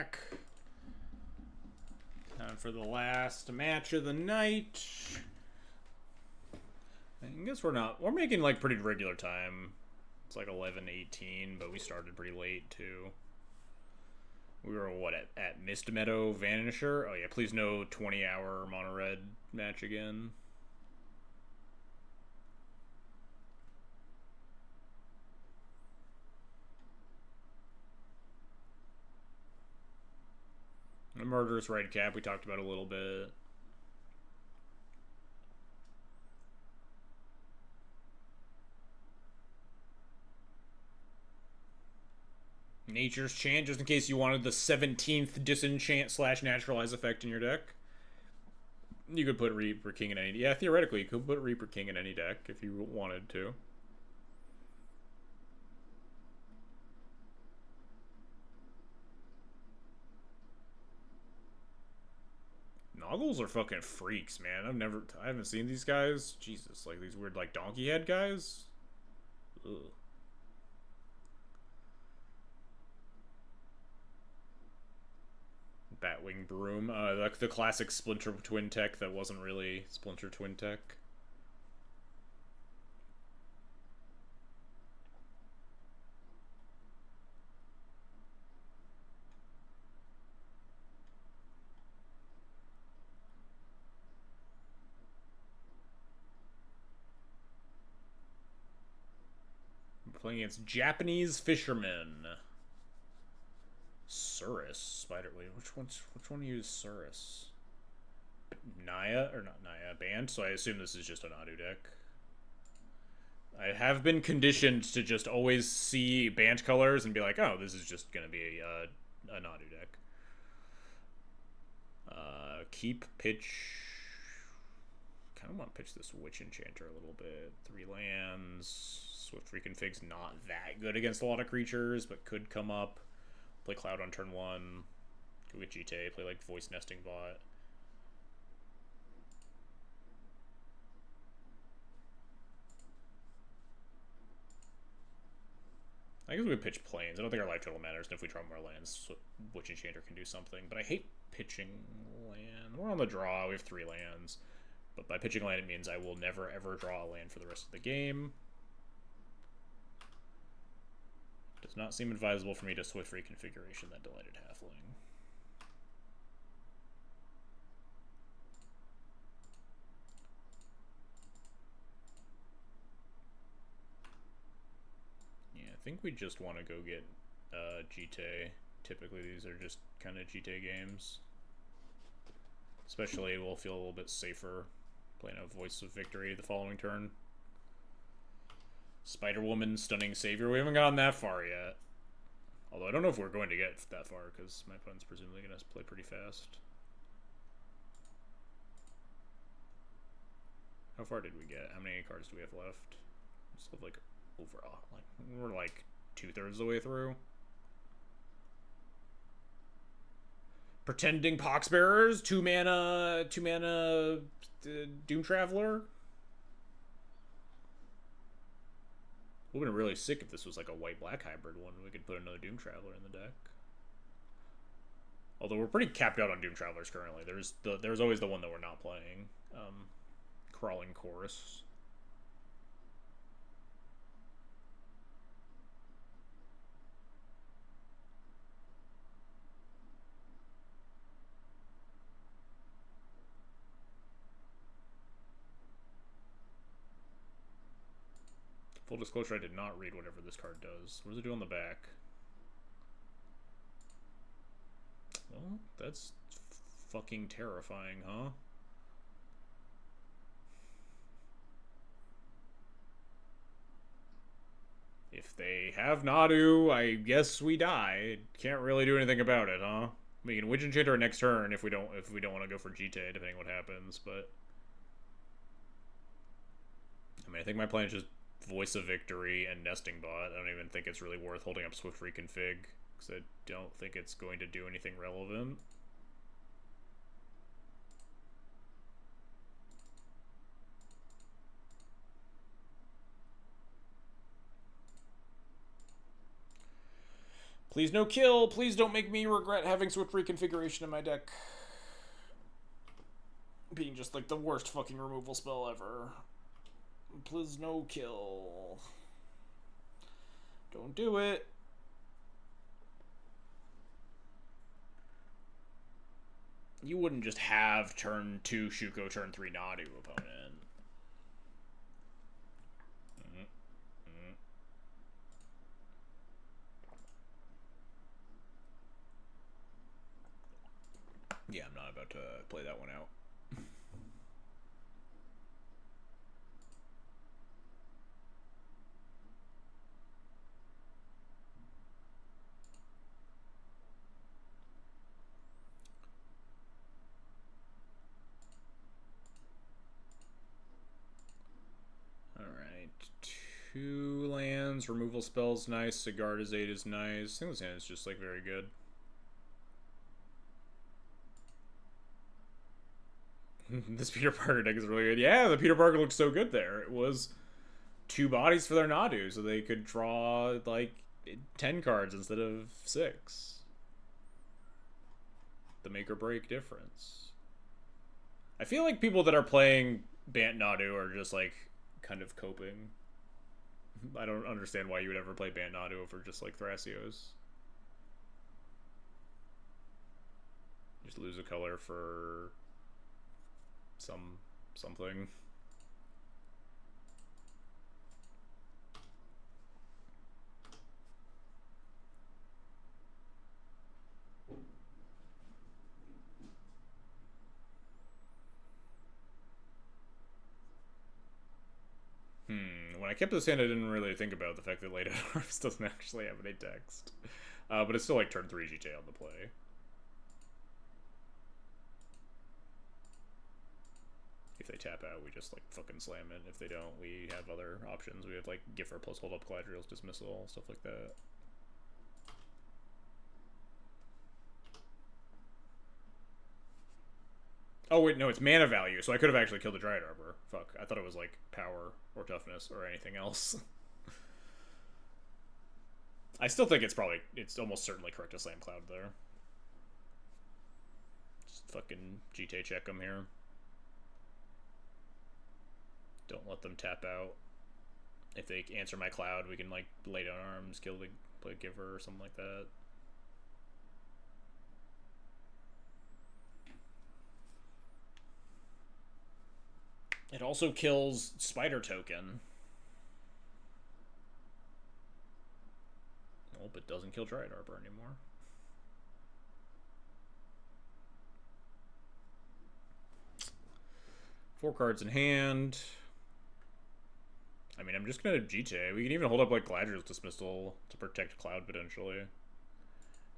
back. Time for the last match of the night. I guess we're making like pretty regular time. It's like 11:18, but we started pretty late too. We were what at Mist Meadow Vanisher? Oh yeah, please no 20-hour mono red match again. The Murderous Red Cap we talked about a little bit. Nature's Chant, just in case you wanted the 17th disenchant / naturalize effect in your deck. You could put Reaper King in any... Yeah, theoretically, you could put Reaper King in any deck if you wanted to. Noggles are fucking freaks, man. I haven't seen these guys. Jesus, like these weird, like, donkey head guys. Ugh. Batwing Broom. Like the classic Splinter Twin tech that wasn't really Splinter Twin tech. We're playing against Japanese Fishermen. Surus Spider. Wait, which one used Surus? Naya or not Naya Band. So I assume this is just an Adu deck. I have been conditioned to just always see band colors and be like, oh, this is just gonna be a Nadu deck. Keep pitch. Kind of want to pitch this Witch Enchanter a little bit. 3 lands. Swift Reconfig's not that good against a lot of creatures, but could come up. Play Cloud on turn 1. Go get GT. Play like Voice Nesting Bot. I guess we would pitch Plains. I don't think our life total matters, and if we draw more lands, Witch Enchanter can do something. But I hate pitching land. We're on the draw. We have 3 lands. But by pitching land, it means I will never, ever draw a land for the rest of the game. Does not seem advisable for me to Swift Reconfiguration that Delighted Halfling. Yeah, I think we just want to go get GT. Typically these are just kind of GT games. Especially we'll feel a little bit safer playing a Voice of Victory the following turn. Spider-Woman, Stunning Savior. We haven't gotten that far yet. Although I don't know if we're going to get that far, because my opponent's presumably going to play pretty fast. How far did we get? How many cards do we have left? We still have, like, overall. We're, like, 2/3 of the way through. Pretending Poxbearers, 2 mana Doom Traveler. Would have been really sick if this was like a white-black hybrid one. We could put another Doom Traveler in the deck. Although we're pretty capped out on Doom Travelers currently. There's always the one that we're not playing. Crawling Chorus. Full disclosure, I did not read whatever this card does. What does it do on the back? Well, that's fucking terrifying, huh? If they have Nadu, I guess we die. Can't really do anything about it, huh? We can Witch Enchanter next turn if we don't want to go for GT, depending on what happens, but I mean, I think my plan is just Voice of Victory and Nesting Bot. I don't even think it's really worth holding up Swift Reconfig, because I don't think it's going to do anything relevant. Please no kill. Please don't make me regret having switch reconfiguration in my deck. Being just like the worst fucking removal spell ever. Please no kill. Don't do it. You wouldn't just have turn 2 Shuko, turn 3 Nadu opponent. Yeah, I'm not about to play that one out. Alright, 2 lands, removal spells nice, Sigardizade is nice. I think this hand is just like very good. This Peter Parker deck is really good. Yeah, the Peter Parker looked so good there. It was 2 bodies for their Nadu, so they could draw like 10 cards instead of 6. The make or break difference. I feel like people that are playing Bant Nadu are just like kind of coping. I don't understand why you would ever play Bant Nadu over just like Thrasios. Just lose a color for something. When I kept this hand, I didn't really think about the fact that Late Arms doesn't actually have any text. But it's still like turn 3 GTA on the play. If they tap out, we just like fucking slam it. If they don't, we have other options. We have like Giffer plus hold up Galadriel's Dismissal, stuff like that. Oh wait, no, it's mana value, so I could have actually killed the Dryad Arbor. Fuck, I thought it was like power or toughness or anything else. I still think it's almost certainly correct to slam Cloud there. Just fucking GTA check them here. Don't let them tap out. If they answer my Cloud, we can like lay down arms, kill the play Giver or something like that. It also kills Spider Token. Nope, it doesn't kill Dryad Arbor anymore. Four cards in hand. I mean, I'm just gonna GTA. We can even hold up like Galadriel's Dismissal to protect Cloud potentially.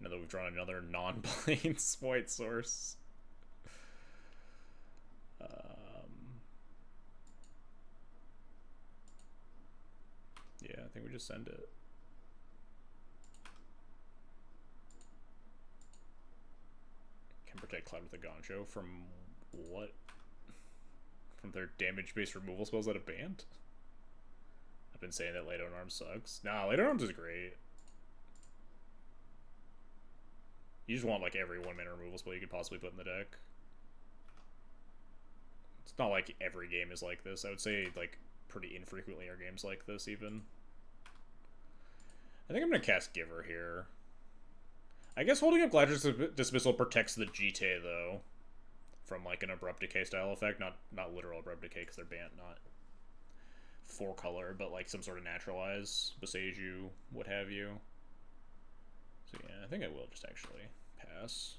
Now that we've drawn another non-plains white source. Yeah, I think we just send it. Can protect Cloud with a Goncho from what? From their damage-based removal spells that have banned? I've been saying that Late on Arms sucks. Nah, Late on Arms is great. You just want like every 1-mana removal spell you could possibly put in the deck. It's not like every game is like this. I would say like pretty infrequently are games like this even. I think I'm going to cast Giver here. I guess holding up Galadriel's Dismissal protects the GTA though. From like an Abrupt Decay style effect. Not literal Abrupt Decay because they're banned, not 4-color, but like some sort of naturalize, Boseiju, what have you. So yeah, I think I will just actually pass.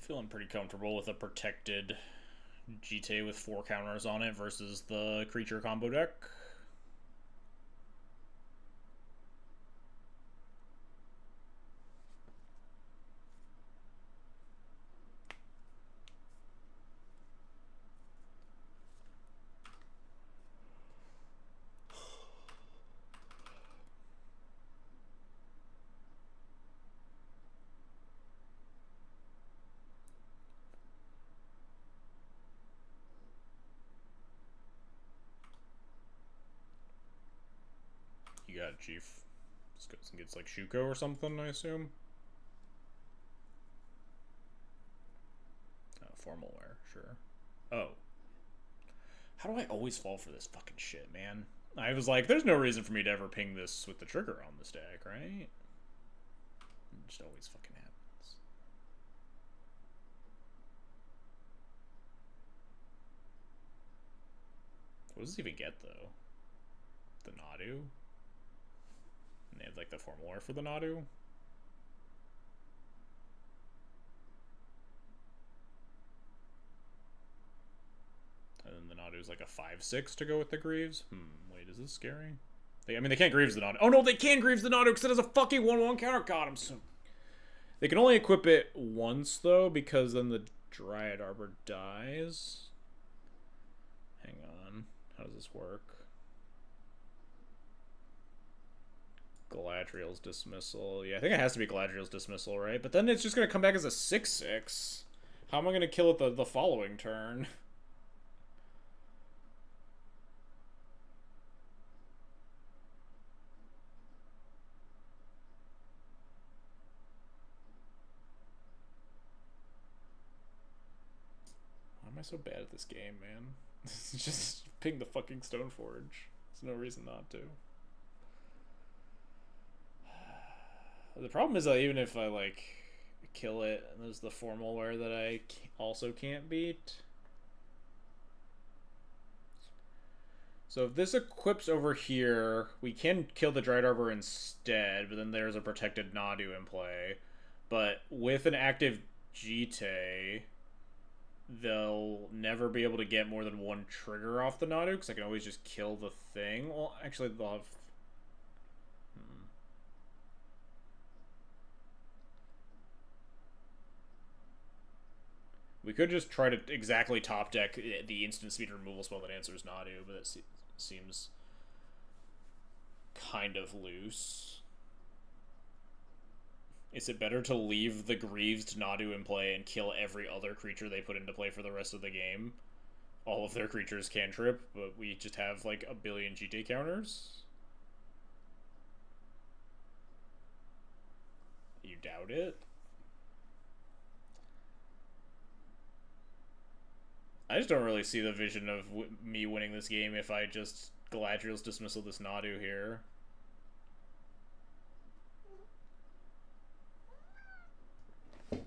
Feeling pretty comfortable with a protected GTA with 4 counters on it versus the creature combo deck. You got it, Chief. Just goes and gets like Shuko or something, I assume. Formal wear, sure. Oh. How do I always fall for this fucking shit, man? I was like, there's no reason for me to ever ping this with the trigger on this deck, right? It just always fucking happens. What does this even get, though? The Nadu? And they have, like, the formal wear for the Nadu? And then the Nadu's like a 5/6 to go with the Greaves. Wait, is this scary? I mean, they can't Greaves the Nadu. Oh no, they can Greaves the Nadu because it has a fucking 1/1 counter. God, I'm so... They can only equip it once, though, because then the Dryad Arbor dies. Hang on. How does this work? Galadriel's Dismissal. Yeah, I think it has to be Galadriel's Dismissal, right? But then it's just going to come back as a 6/6. How am I going to kill it the following turn? Why am I so bad at this game, man? Just ping the fucking Stoneforge. There's no reason not to. The problem is that even if I, like, kill it, there's the formal wear that I also can't beat. So if this equips over here, we can kill the Dryad Arbor instead, but then there's a protected Nadu in play. But with an active Jite, they'll never be able to get more than one trigger off the Nadu, because I can always just kill the thing. Well, actually, they'll have... We could just try to exactly top deck the instant speed removal spell that answers Nadu, but it seems kind of loose. Is it better to leave the Greaves to Nadu in play and kill every other creature they put into play for the rest of the game? All of their creatures cantrip, but we just have like a billion GT counters? You doubt it? I just don't really see the vision of me winning this game if I just Galadriel's Dismissal this Nadu here. I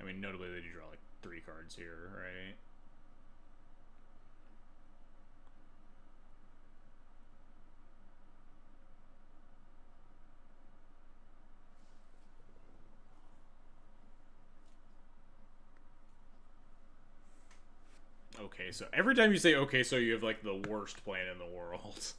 mean, notably they do draw like 3 cards here, right? Okay, so every time you say okay, so you have like the worst plan in the world.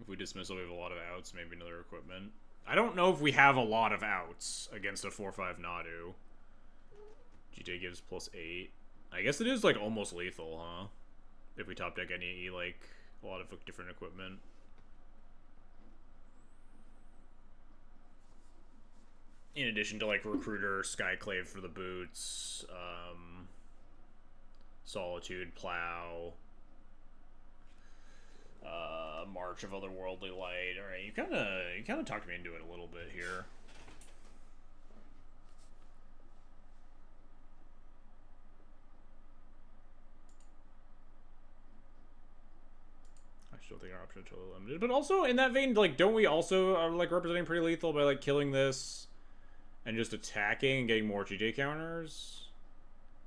If we dismissal, we have a lot of outs, maybe another equipment. I don't know if we have a lot of outs against a 4/5 Nadu. GJ gives +8. I guess it is like almost lethal, huh? If we top deck any, like, a lot of different equipment. In addition to, like, Recruiter, Skyclave for the boots, Solitude, Plow, March of Otherworldly Light. Alright, you kinda talked me into it a little bit here. don't think our options are totally limited. But also, in that vein, like, don't we also are, like, representing pretty lethal by, like, killing this and just attacking and getting more GD counters?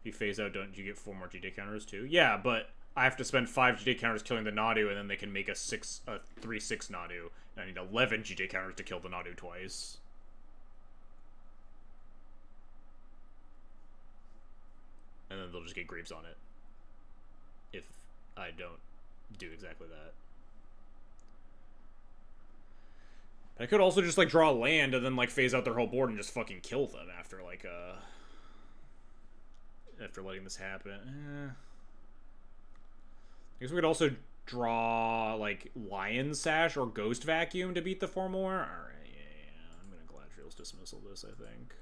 If you phase out, don't you get 4 more GD counters, too? Yeah, but I have to spend 5 GD counters killing the Nadu, and then they can make a 3/6 Nadu. And I need 11 GD counters to kill the Nadu twice. And then they'll just get Greaves on it. If I don't do exactly that. I could also just, like, draw a land and then, like, phase out their whole board and just fucking kill them after, like, after letting this happen. I guess we could also draw, like, Lion Sash or Ghost Vacuum to beat the Formal War. Alright, yeah. I'm gonna Galadriel's Dismissal this, I think.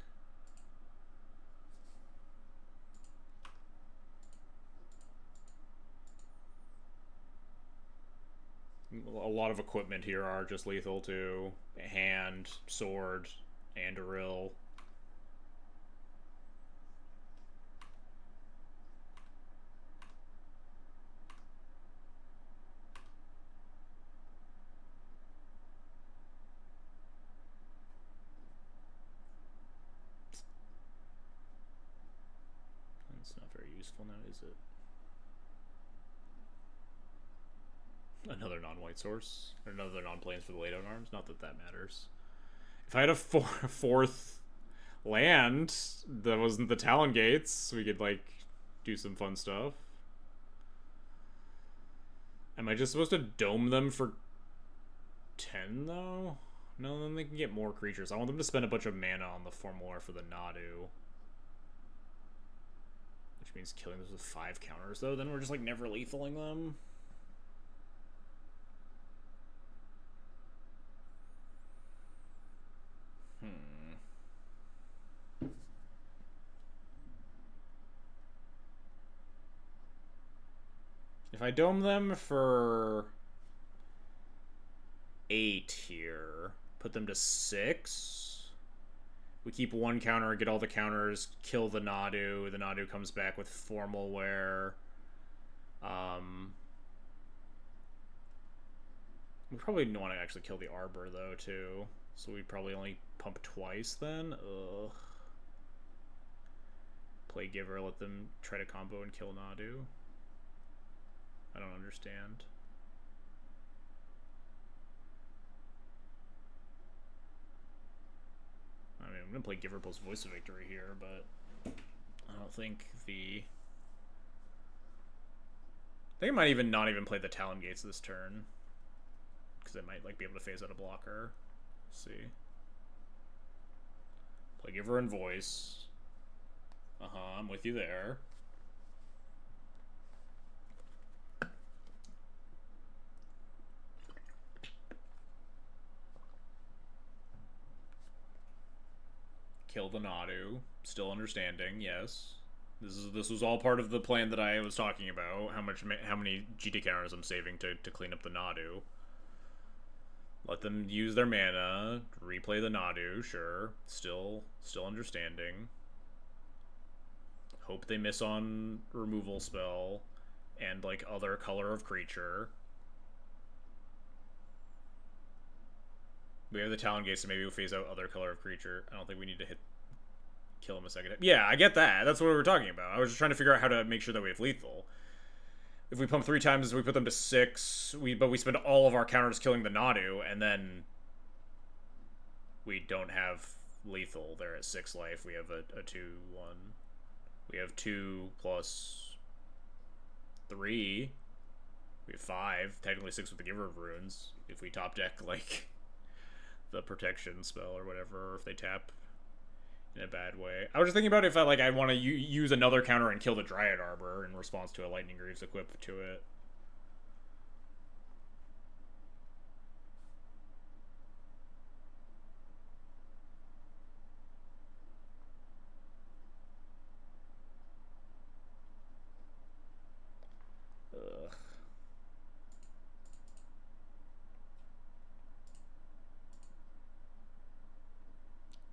A lot of equipment here are just lethal too. Hand, sword, Anduril. It's not very useful now, is it? Another non-white source. Or another non-planes for the laid-out arms. Not that that matters. If I had a fourth land that wasn't the Talon Gates, we could, like, do some fun stuff. Am I just supposed to dome them for 10, though? No, then they can get more creatures. I want them to spend a bunch of mana on the Formula for the Nadu. Which means killing those with 5 counters, though. Then we're just, like, never lethaling them. If I dome them for 8 here, put them to 6. We keep 1 counter, get all the counters, kill the Nadu. The Nadu comes back with Formal Wear. We probably don't want to actually kill the Arbor, though, too. So we probably only pump twice, then. Ugh. Play Giver, let them try to combo and kill Nadu. I don't understand. I mean, I'm gonna play Giver plus Voice of Victory here, but I don't think the... I think I might even not even play the Talon Gates this turn, because I might, like, be able to phase out a blocker. Let's see. Play Giver and Voice. I'm with you there. Kill the Nadu. Still understanding, yes. This was all part of the plan that I was talking about. How many GT counters I'm saving to clean up the Nadu. Let them use their mana. Replay the Nadu, sure. Still understanding. Hope they miss on removal spell and, like, other color of creature. We have the Talon Gates, so maybe we'll phase out other color of creature. I don't think we need to kill him a second time. Yeah, I get that. That's what we were talking about. I was just trying to figure out how to make sure that we have lethal. If we pump 3 times, we put them to 6, but we spend all of our counters killing the Nadu, and then we don't have lethal. They're at 6 life. We have a 2/1. We have 2 plus 3. We have 5. Technically 6 with the Giver of Runes. If we top deck, like, the protection spell or whatever, or if they tap in a bad way. I was just thinking about if I want to use another counter and kill the Dryad Arbor in response to a Lightning Greaves equipped to it. Ugh.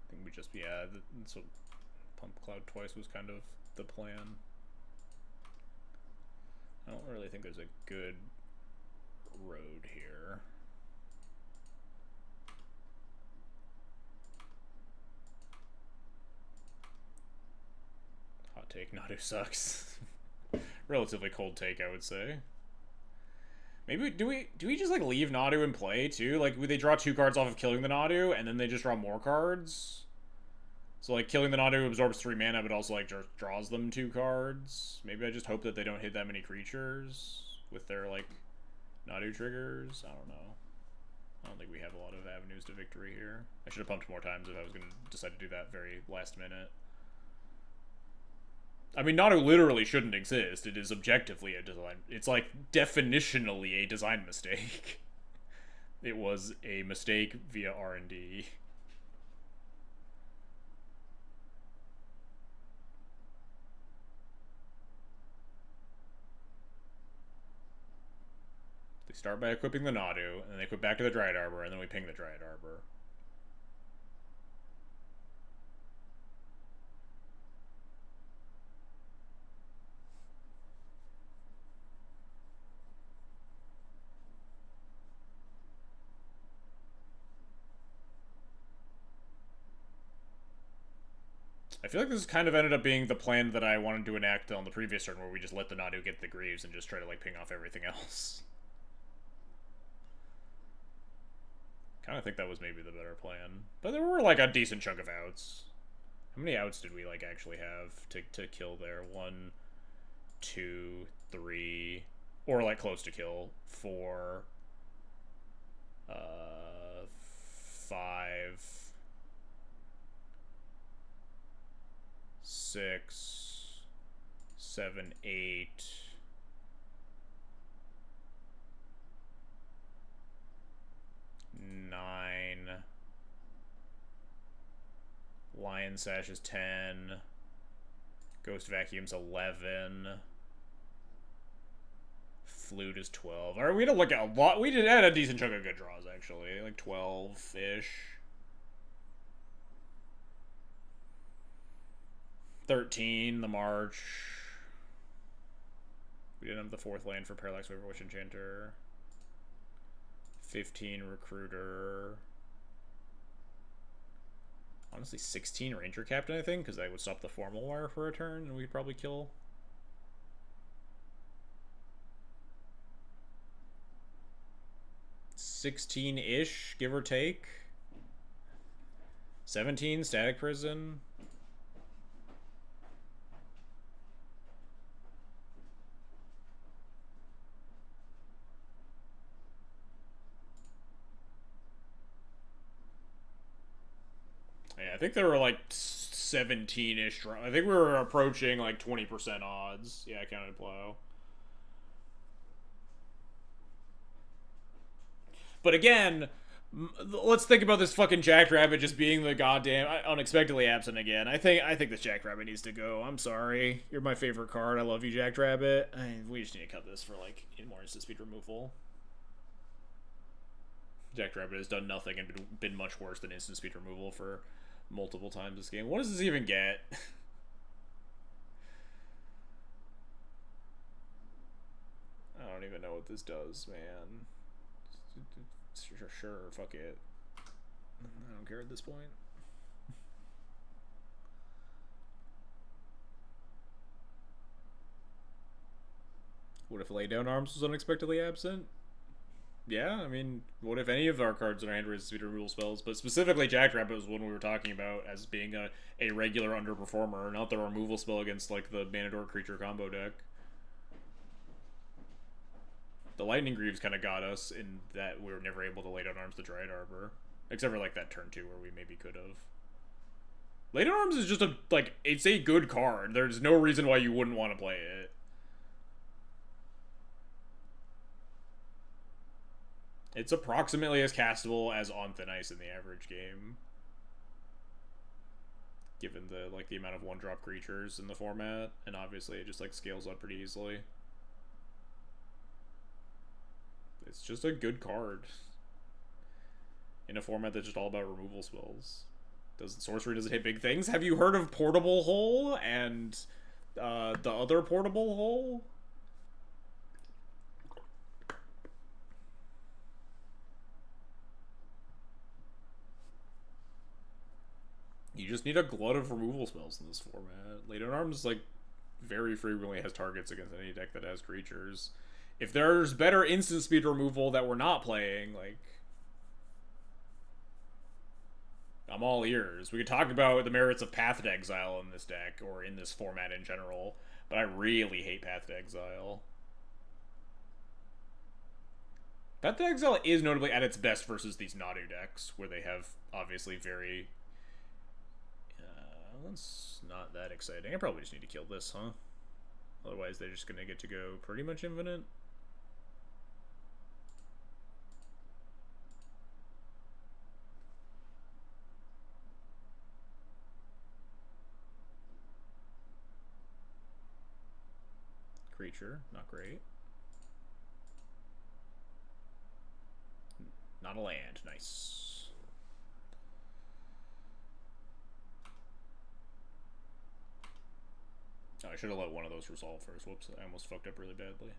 I think we just, yeah, so Pump Cloud twice was kind of the plan. I don't really think there's a good road here. Hot take, Nadu sucks. Relatively cold take, I would say. Maybe do we just like leave Nadu in play too? Like they draw 2 cards off of killing the Nadu, and then they just draw more cards. So like killing the Nadu absorbs 3 mana, but also like just draws them 2 cards. Maybe I just hope that they don't hit that many creatures with their like Nadu triggers. I don't know. I don't think we have a lot of avenues to victory here. I should have pumped more times if I was going to decide to do that very last minute. I mean, Nadu literally shouldn't exist. It is objectively a design. It's like definitionally a design mistake. It was a mistake via R&D. They start by equipping the Nadu, and then they equip back to the Dryad Arbor, and then we ping the Dryad Arbor. I feel like this kind of ended up being the plan that I wanted to enact on the previous turn, where we just let the Nadu get the Greaves and just try to like ping off everything else. Kind of think that was maybe the better plan. But there were like a decent chunk of outs. How many outs did we like actually have to kill there? 1, 2, 3, or like close to kill. 4, 5, 6, 7, 8. 9. Lion Sash is 10. Ghost Vacuum's 11. Flute is 12. Alright, we had to look at a lot. We did add a decent chunk of good draws, actually. Like 12-ish. 13, the March. We didn't have the 4th land for Parallax Waverwitch Enchanter. 15, Recruiter. Honestly, 16, Ranger Captain, I think, because I would stop the Formal Wire for a turn, and we'd probably kill. $16-ish, give or take. 17, Static Prison. Yeah, I think there were like 17-ish. I think we were approaching like 20% odds. Yeah, I counted Plow. But again, let's think about this fucking Jackrabbit just being the goddamn unexpectedly absent again. I think this Jackrabbit needs to go. I'm sorry. You're my favorite card. I love you, Jackrabbit. We just need to cut this for like more instant speed removal. Jackrabbit has done nothing and been much worse than instant speed removal for multiple times this game. What does this even get? I don't even know what this does, man. Sure, fuck it. I don't care at this point. What if Laydown Arms was unexpectedly absent? Yeah, I mean, what if any of our cards in our hand were speed removal spells? But specifically, Jackrabbit was one we were talking about as being a regular underperformer, not the removal spell against like the Manador creature combo deck. The Lightning Greaves kind of got us in that we were never able to lay down arms to Dryad Arbor. Except for like that turn 2 where we maybe could have. Lay down arms is just it's a good card. There's no reason why you wouldn't want to play it. It's approximately as castable as On Thin Ice in the average game. Given the amount of 1-drop creatures in the format. And obviously it just scales up pretty easily. It's just a good card. In a format that's just all about removal spells. Sorcery doesn't hit big things. Have you heard of Portable Hole and the other Portable Hole? You just need a glut of removal spells in this format. Late on Arms, like, very frequently has targets against any deck that has creatures. If there's better instant speed removal that we're not playing, like, I'm all ears. We could talk about the merits of Path to Exile in this deck, or in this format in general, but I really hate Path to Exile. Path to Exile is notably at its best versus these Nadu decks, where they have, obviously, very... that's not that exciting. I probably just need to kill this, huh? Otherwise, they're just gonna get to go pretty much infinite. Creature, not great. Not a land, nice. Oh, I should have let one of those resolve first. Whoops, I almost fucked up really badly.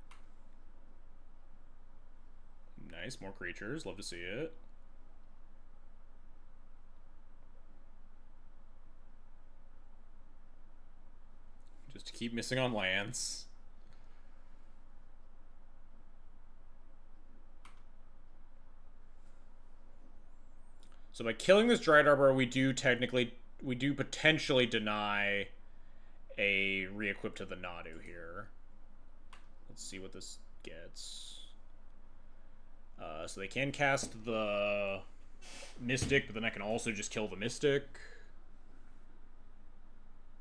Nice, more creatures. Love to see it. Just keep missing on lands. So by killing this Dryad Arbor, we do potentially deny a re-equip to the Nadu here. Let's see what this gets. So they can cast the Mystic, but then I can also just kill the Mystic.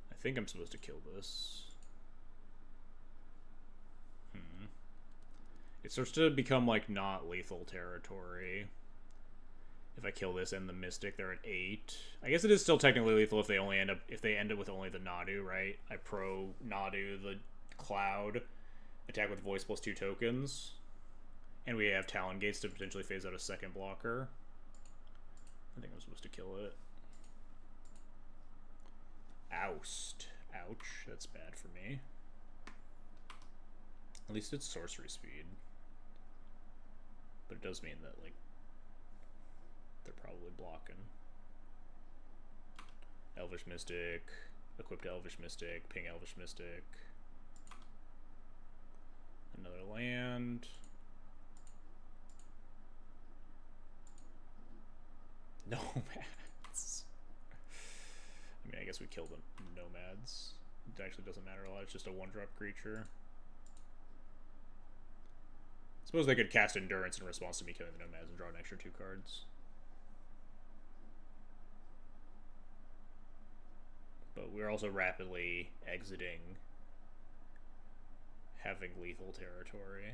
I think I'm supposed to kill this. It starts to become, like, not lethal territory. If I kill this and the Mystic, they're at 8. I guess it is still technically lethal if they end up with only the Nadu, right? I pro Nadu the Cloud, attack with voice plus 2 tokens, and we have Talon Gates to potentially phase out a second blocker. I think I'm supposed to kill it. Oust. Ouch. That's bad for me. At least it's sorcery speed. But it does mean that, like, they're probably blocking. Elvish Mystic, equip to Elvish Mystic, ping Elvish Mystic. Another land. Nomads. I mean, I guess we kill the Nomads. It actually doesn't matter a lot, it's just a 1-drop creature. Suppose they could cast Endurance in response to me killing the Nomads and draw an extra 2 cards. But we're also rapidly exiting having lethal territory.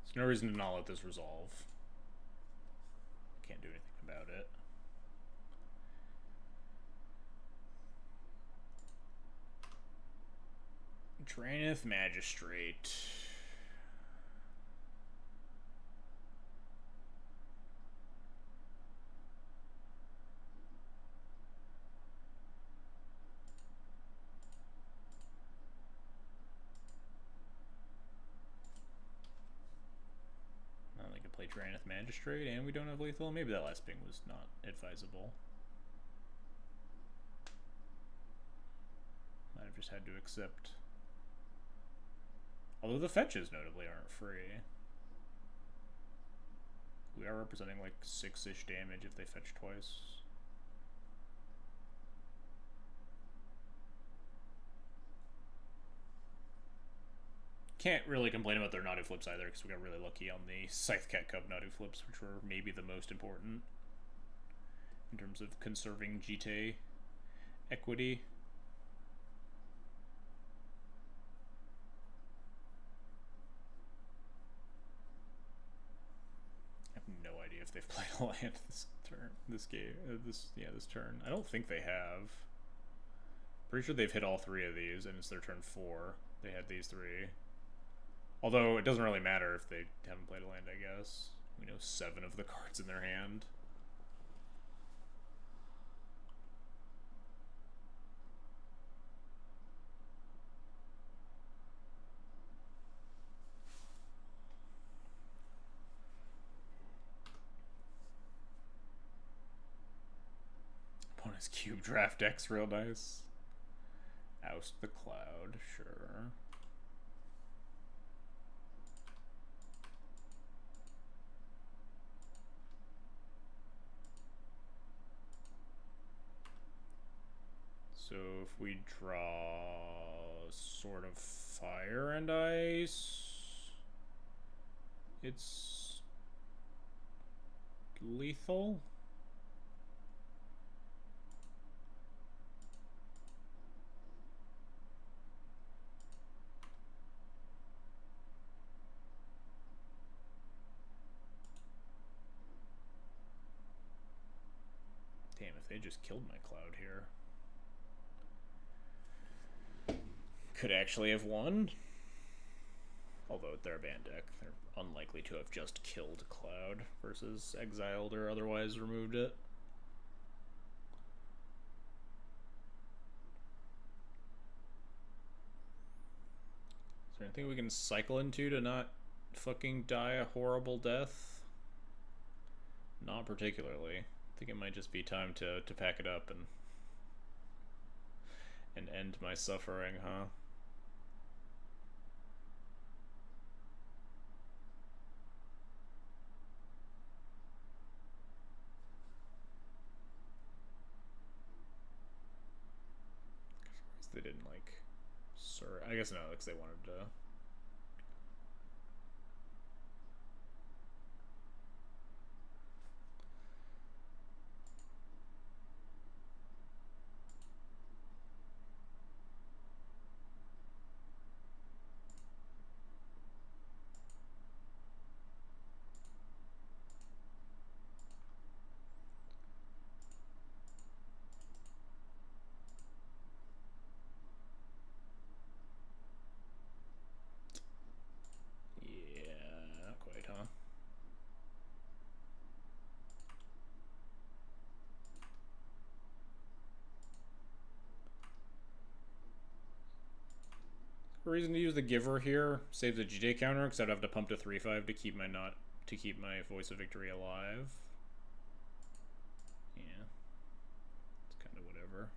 There's no reason to not let this resolve. Can't do anything about it. Draenith Magistrate. Now they can play Draenith Magistrate, and we don't have lethal. Maybe that last ping was not advisable. Might have just had to accept. Although the fetches, notably, aren't free. We are representing, like, 6-ish damage if they fetch twice. Can't really complain about their Nadu flips either, because we got really lucky on the Scythe Cat Cub Nadu flips, which were maybe the most important in terms of conserving GT equity. If they've played a land this turn, this turn. I don't think they have. Pretty sure they've hit all 3 of these, and it's their turn 4. They had these 3. Although it doesn't really matter if they haven't played a land, I guess. We know 7 of the cards in their hand. This cube draft deck's real nice. Oust the Cloud, sure. So if we draw Sword of Fire and Ice, it's lethal. Damn, if they just killed my Cloud here. Could actually have won. Although they're a banned deck, they're unlikely to have just killed Cloud versus exiled or otherwise removed it. Is there anything we can cycle into to not fucking die a horrible death? Not particularly. I think it might just be time to pack it up and end my suffering, huh? They didn't like, sir. I guess no, because they wanted to. Reason to use the Giver here saves a GJ counter because I'd have to pump to 3/5 to keep my Voice of Victory alive. Yeah, it's kind of whatever.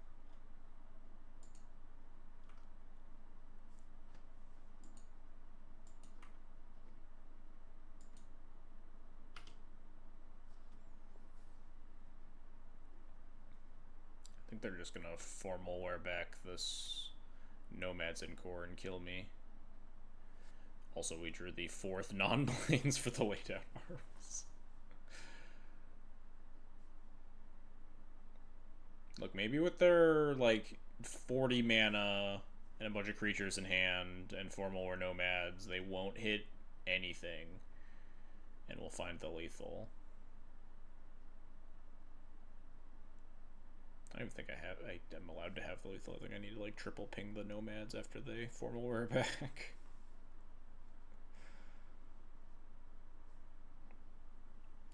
I think they're just gonna formal wear back this Nomads in core and kill me. Also, we drew the 4th non-planes for the way down arms. Look, maybe with their, like, 40 mana and a bunch of creatures in hand and formal or nomads, they won't hit anything. And we'll find the lethal. I don't even think I'm allowed to have the lethal. I think I need to, like, triple ping the nomads after they formal wear back.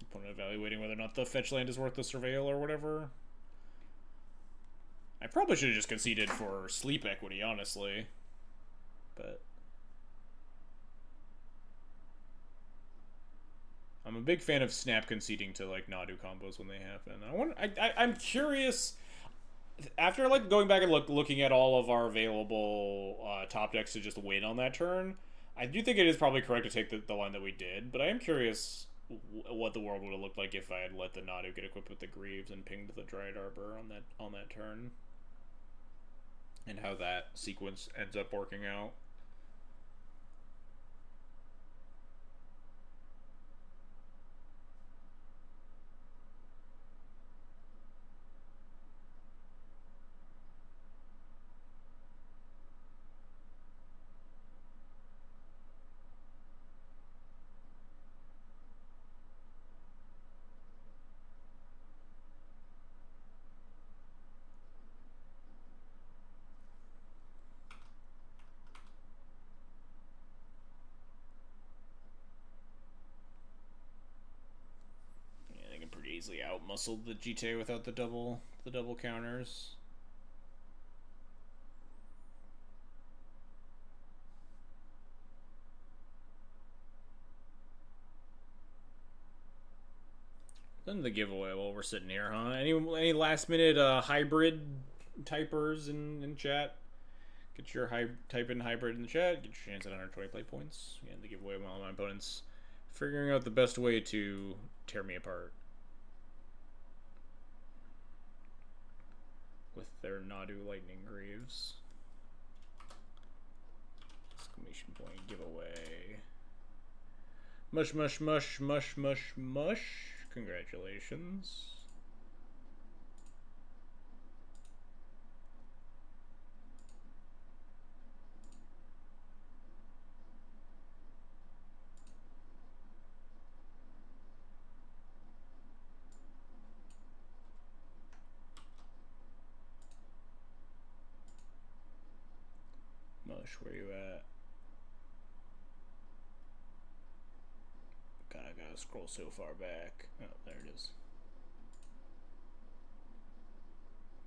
Opponent evaluating whether or not the fetch land is worth the surveil or whatever. I probably should have just conceded for sleep equity, honestly. But I'm a big fan of snap conceding to, like, Nadu combos when they happen. I'm curious. After, like, going back and looking at all of our available top decks to just win on that turn, I do think it is probably correct to take the line that we did. But I am curious what the world would have looked like if I had let the Nadu get equipped with the Greaves and pinged the Dryad Arbor on that turn, and how that sequence ends up working out. Easily outmuscled the GTA without the double counters. Then the giveaway while we're sitting here, huh? Any last minute hybrid typers in chat? Get your type in hybrid in the chat. Get your chance at 120 play points. And the giveaway while my opponent's figuring out the best way to tear me apart with their Nadu Lightning Greaves. Exclamation point giveaway. Mush, mush, mush, mush, mush, mush. Congratulations. Mush, where you at? God, I gotta scroll so far back. Oh, there it is.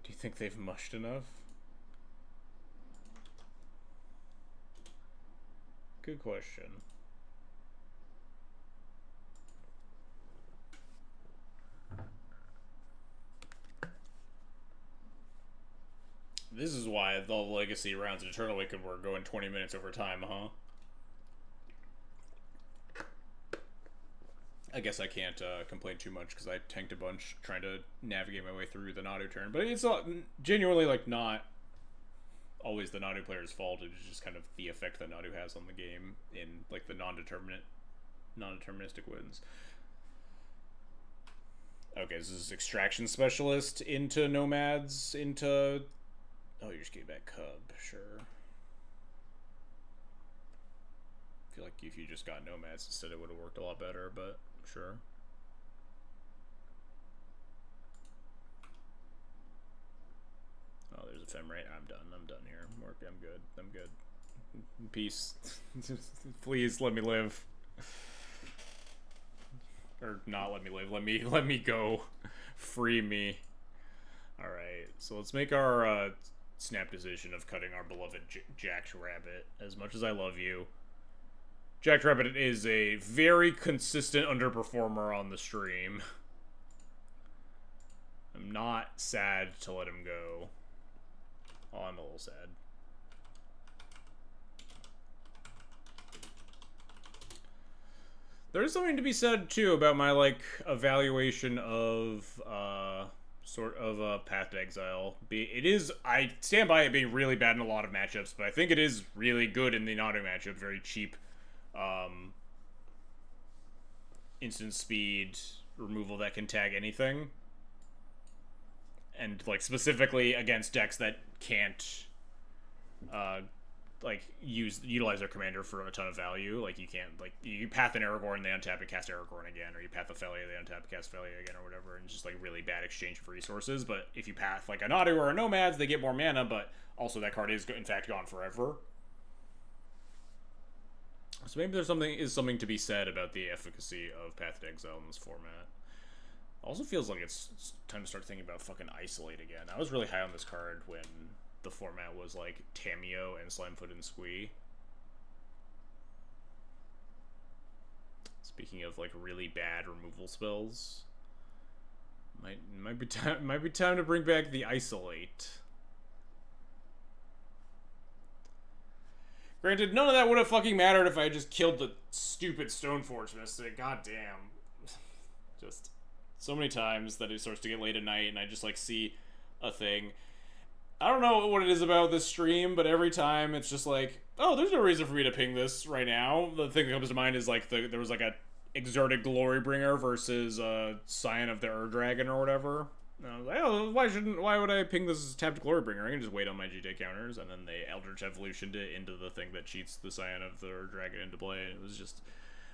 Do you think they've mushed enough? Good question. This is why the legacy rounds in Eternal Weekend were going 20 minutes over time, huh? I guess I can't complain too much because I tanked a bunch trying to navigate my way through the Nadu turn. But it's genuinely like not always the Nadu player's fault. It's just kind of the effect that Nadu has on the game in like the non-deterministic wins. Okay, this is Extraction Specialist into Nomads into... Oh, you just gave back Cub, sure. I feel like if you just got Nomads instead, it would have worked a lot better, but sure. Oh, there's a Femrate. I'm done here. I'm good. Peace. Please let me live. Or not let me live. Let me go. Free me. Alright, so let's make our snap decision of cutting our beloved Jackrabbit. As much as I love you, Jackrabbit is a very consistent underperformer on the stream. I'm not sad to let him go. Oh, I'm a little sad. There's something to be said, too, about my, like, evaluation of, Path to Exile. I stand by it being really bad in a lot of matchups, but I think it is really good in the Nadu matchup. Very cheap, instant speed removal that can tag anything. And, like, specifically against decks that can't, like, utilize their commander for a ton of value. Like, you can't, like, you path an Aragorn, they untap and cast Aragorn again, or you path a Felia, they untap and cast Felia again, or whatever, and it's just, like, really bad exchange of resources. But if you path, like, a Nadu or a Nomads, they get more mana, but also that card is, in fact, gone forever. So maybe there's something to be said about the efficacy of Path to Exile in this format. Also feels like it's time to start thinking about fucking Isolate again. I was really high on this card when the format was like Tameo and Slimefoot and Squee. Speaking of like really bad removal spells, might be time to bring back the Isolate. Granted, none of that would have fucking mattered if I just killed the stupid Stoneforge Mystic. God damn. Just so many times that it starts to get late at night and I just like see a thing. I don't know what it is about this stream, but every time it's just like, oh, there's no reason for me to ping this right now. The thing that comes to mind is like there was like a Exerted Glorybringer versus Scion of the Ur-Dragon or whatever. And I was like, oh, why would I ping this tapped Glorybringer? I can just wait on my GT counters, and then they Eldritch Evolutioned it into the thing that cheats the Scion of the Ur-Dragon into play. It was just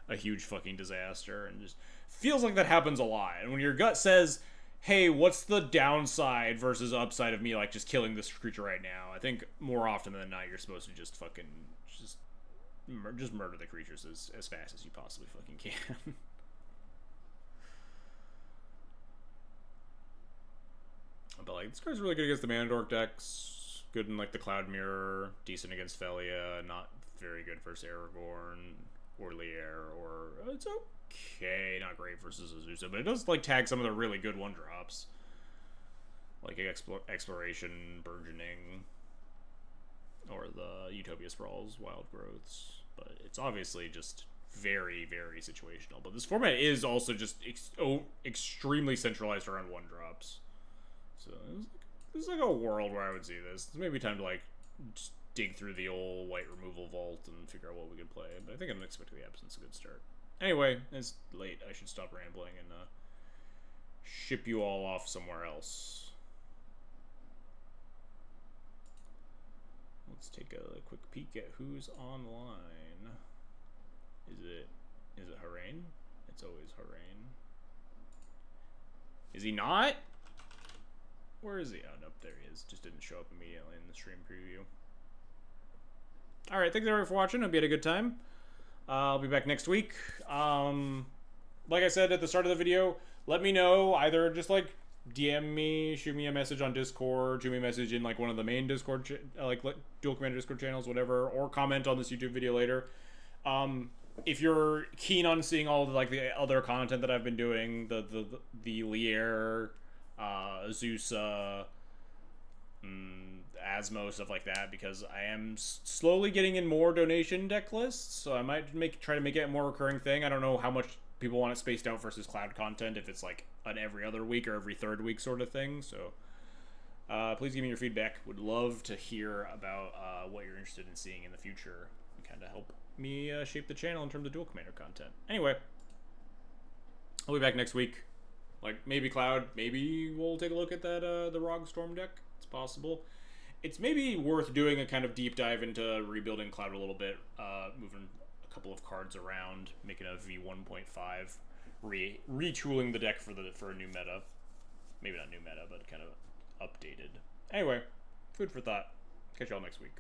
a huge fucking disaster, and just feels like that happens a lot. And when your gut says, hey, what's the downside versus upside of me like just killing this creature right now? I think more often than not you're supposed to just fucking just murder the creatures as fast as you possibly fucking can. But like this card's really good against the Mana Dork decks, good in like the Cloud Mirror, decent against Felia, not very good versus Aragorn. Lier, or it's okay, not great versus Azusa, but it does like tag some of the really good one drops, like Exploration, Burgeoning, or the Utopia Sprawls, Wild Growths. But it's obviously just very, very situational. But this format is also just extremely centralized around one drops. So this is like a world where I would see this. It's maybe time to like just dig through the old white removal vault and figure out what we could play. But I think I'm expecting the Absence a good start. Anyway, it's late. I should stop rambling and ship you all off somewhere else. Let's take a quick peek at who's online. Is it Harain? It's always Harain. Is he not? Where is he? Oh, nope, there he is. Just didn't show up immediately in the stream preview. Alright, thanks everyone for watching. Hope you had a good time. I'll be back next week. Like I said at the start of the video, let me know. Either just like DM me, shoot me a message on Discord, shoot me a message in like one of the main Discord, like Duel Commander Discord channels, whatever, or comment on this YouTube video later. If you're keen on seeing all the the other content that I've been doing, the Lier, Azusa, Asmo, stuff like that, because I am slowly getting in more donation deck lists, so I might try to make it a more recurring thing. I don't know how much people want it spaced out versus cloud content, if it's like an every other week or every third week sort of thing. So please give me your feedback. Would love to hear about what you're interested in seeing in the future and kind of help me shape the channel in terms of Duel Commander content. Anyway, I'll be back next week. Like, maybe Cloud, maybe we'll take a look at that the Rog Storm deck. It's possible. It's maybe worth doing a kind of deep dive into rebuilding Cloud a little bit, moving a couple of cards around, making a V1.5, retooling the deck for a new meta. Maybe not new meta, but kind of updated. Anyway, food for thought. Catch y'all next week.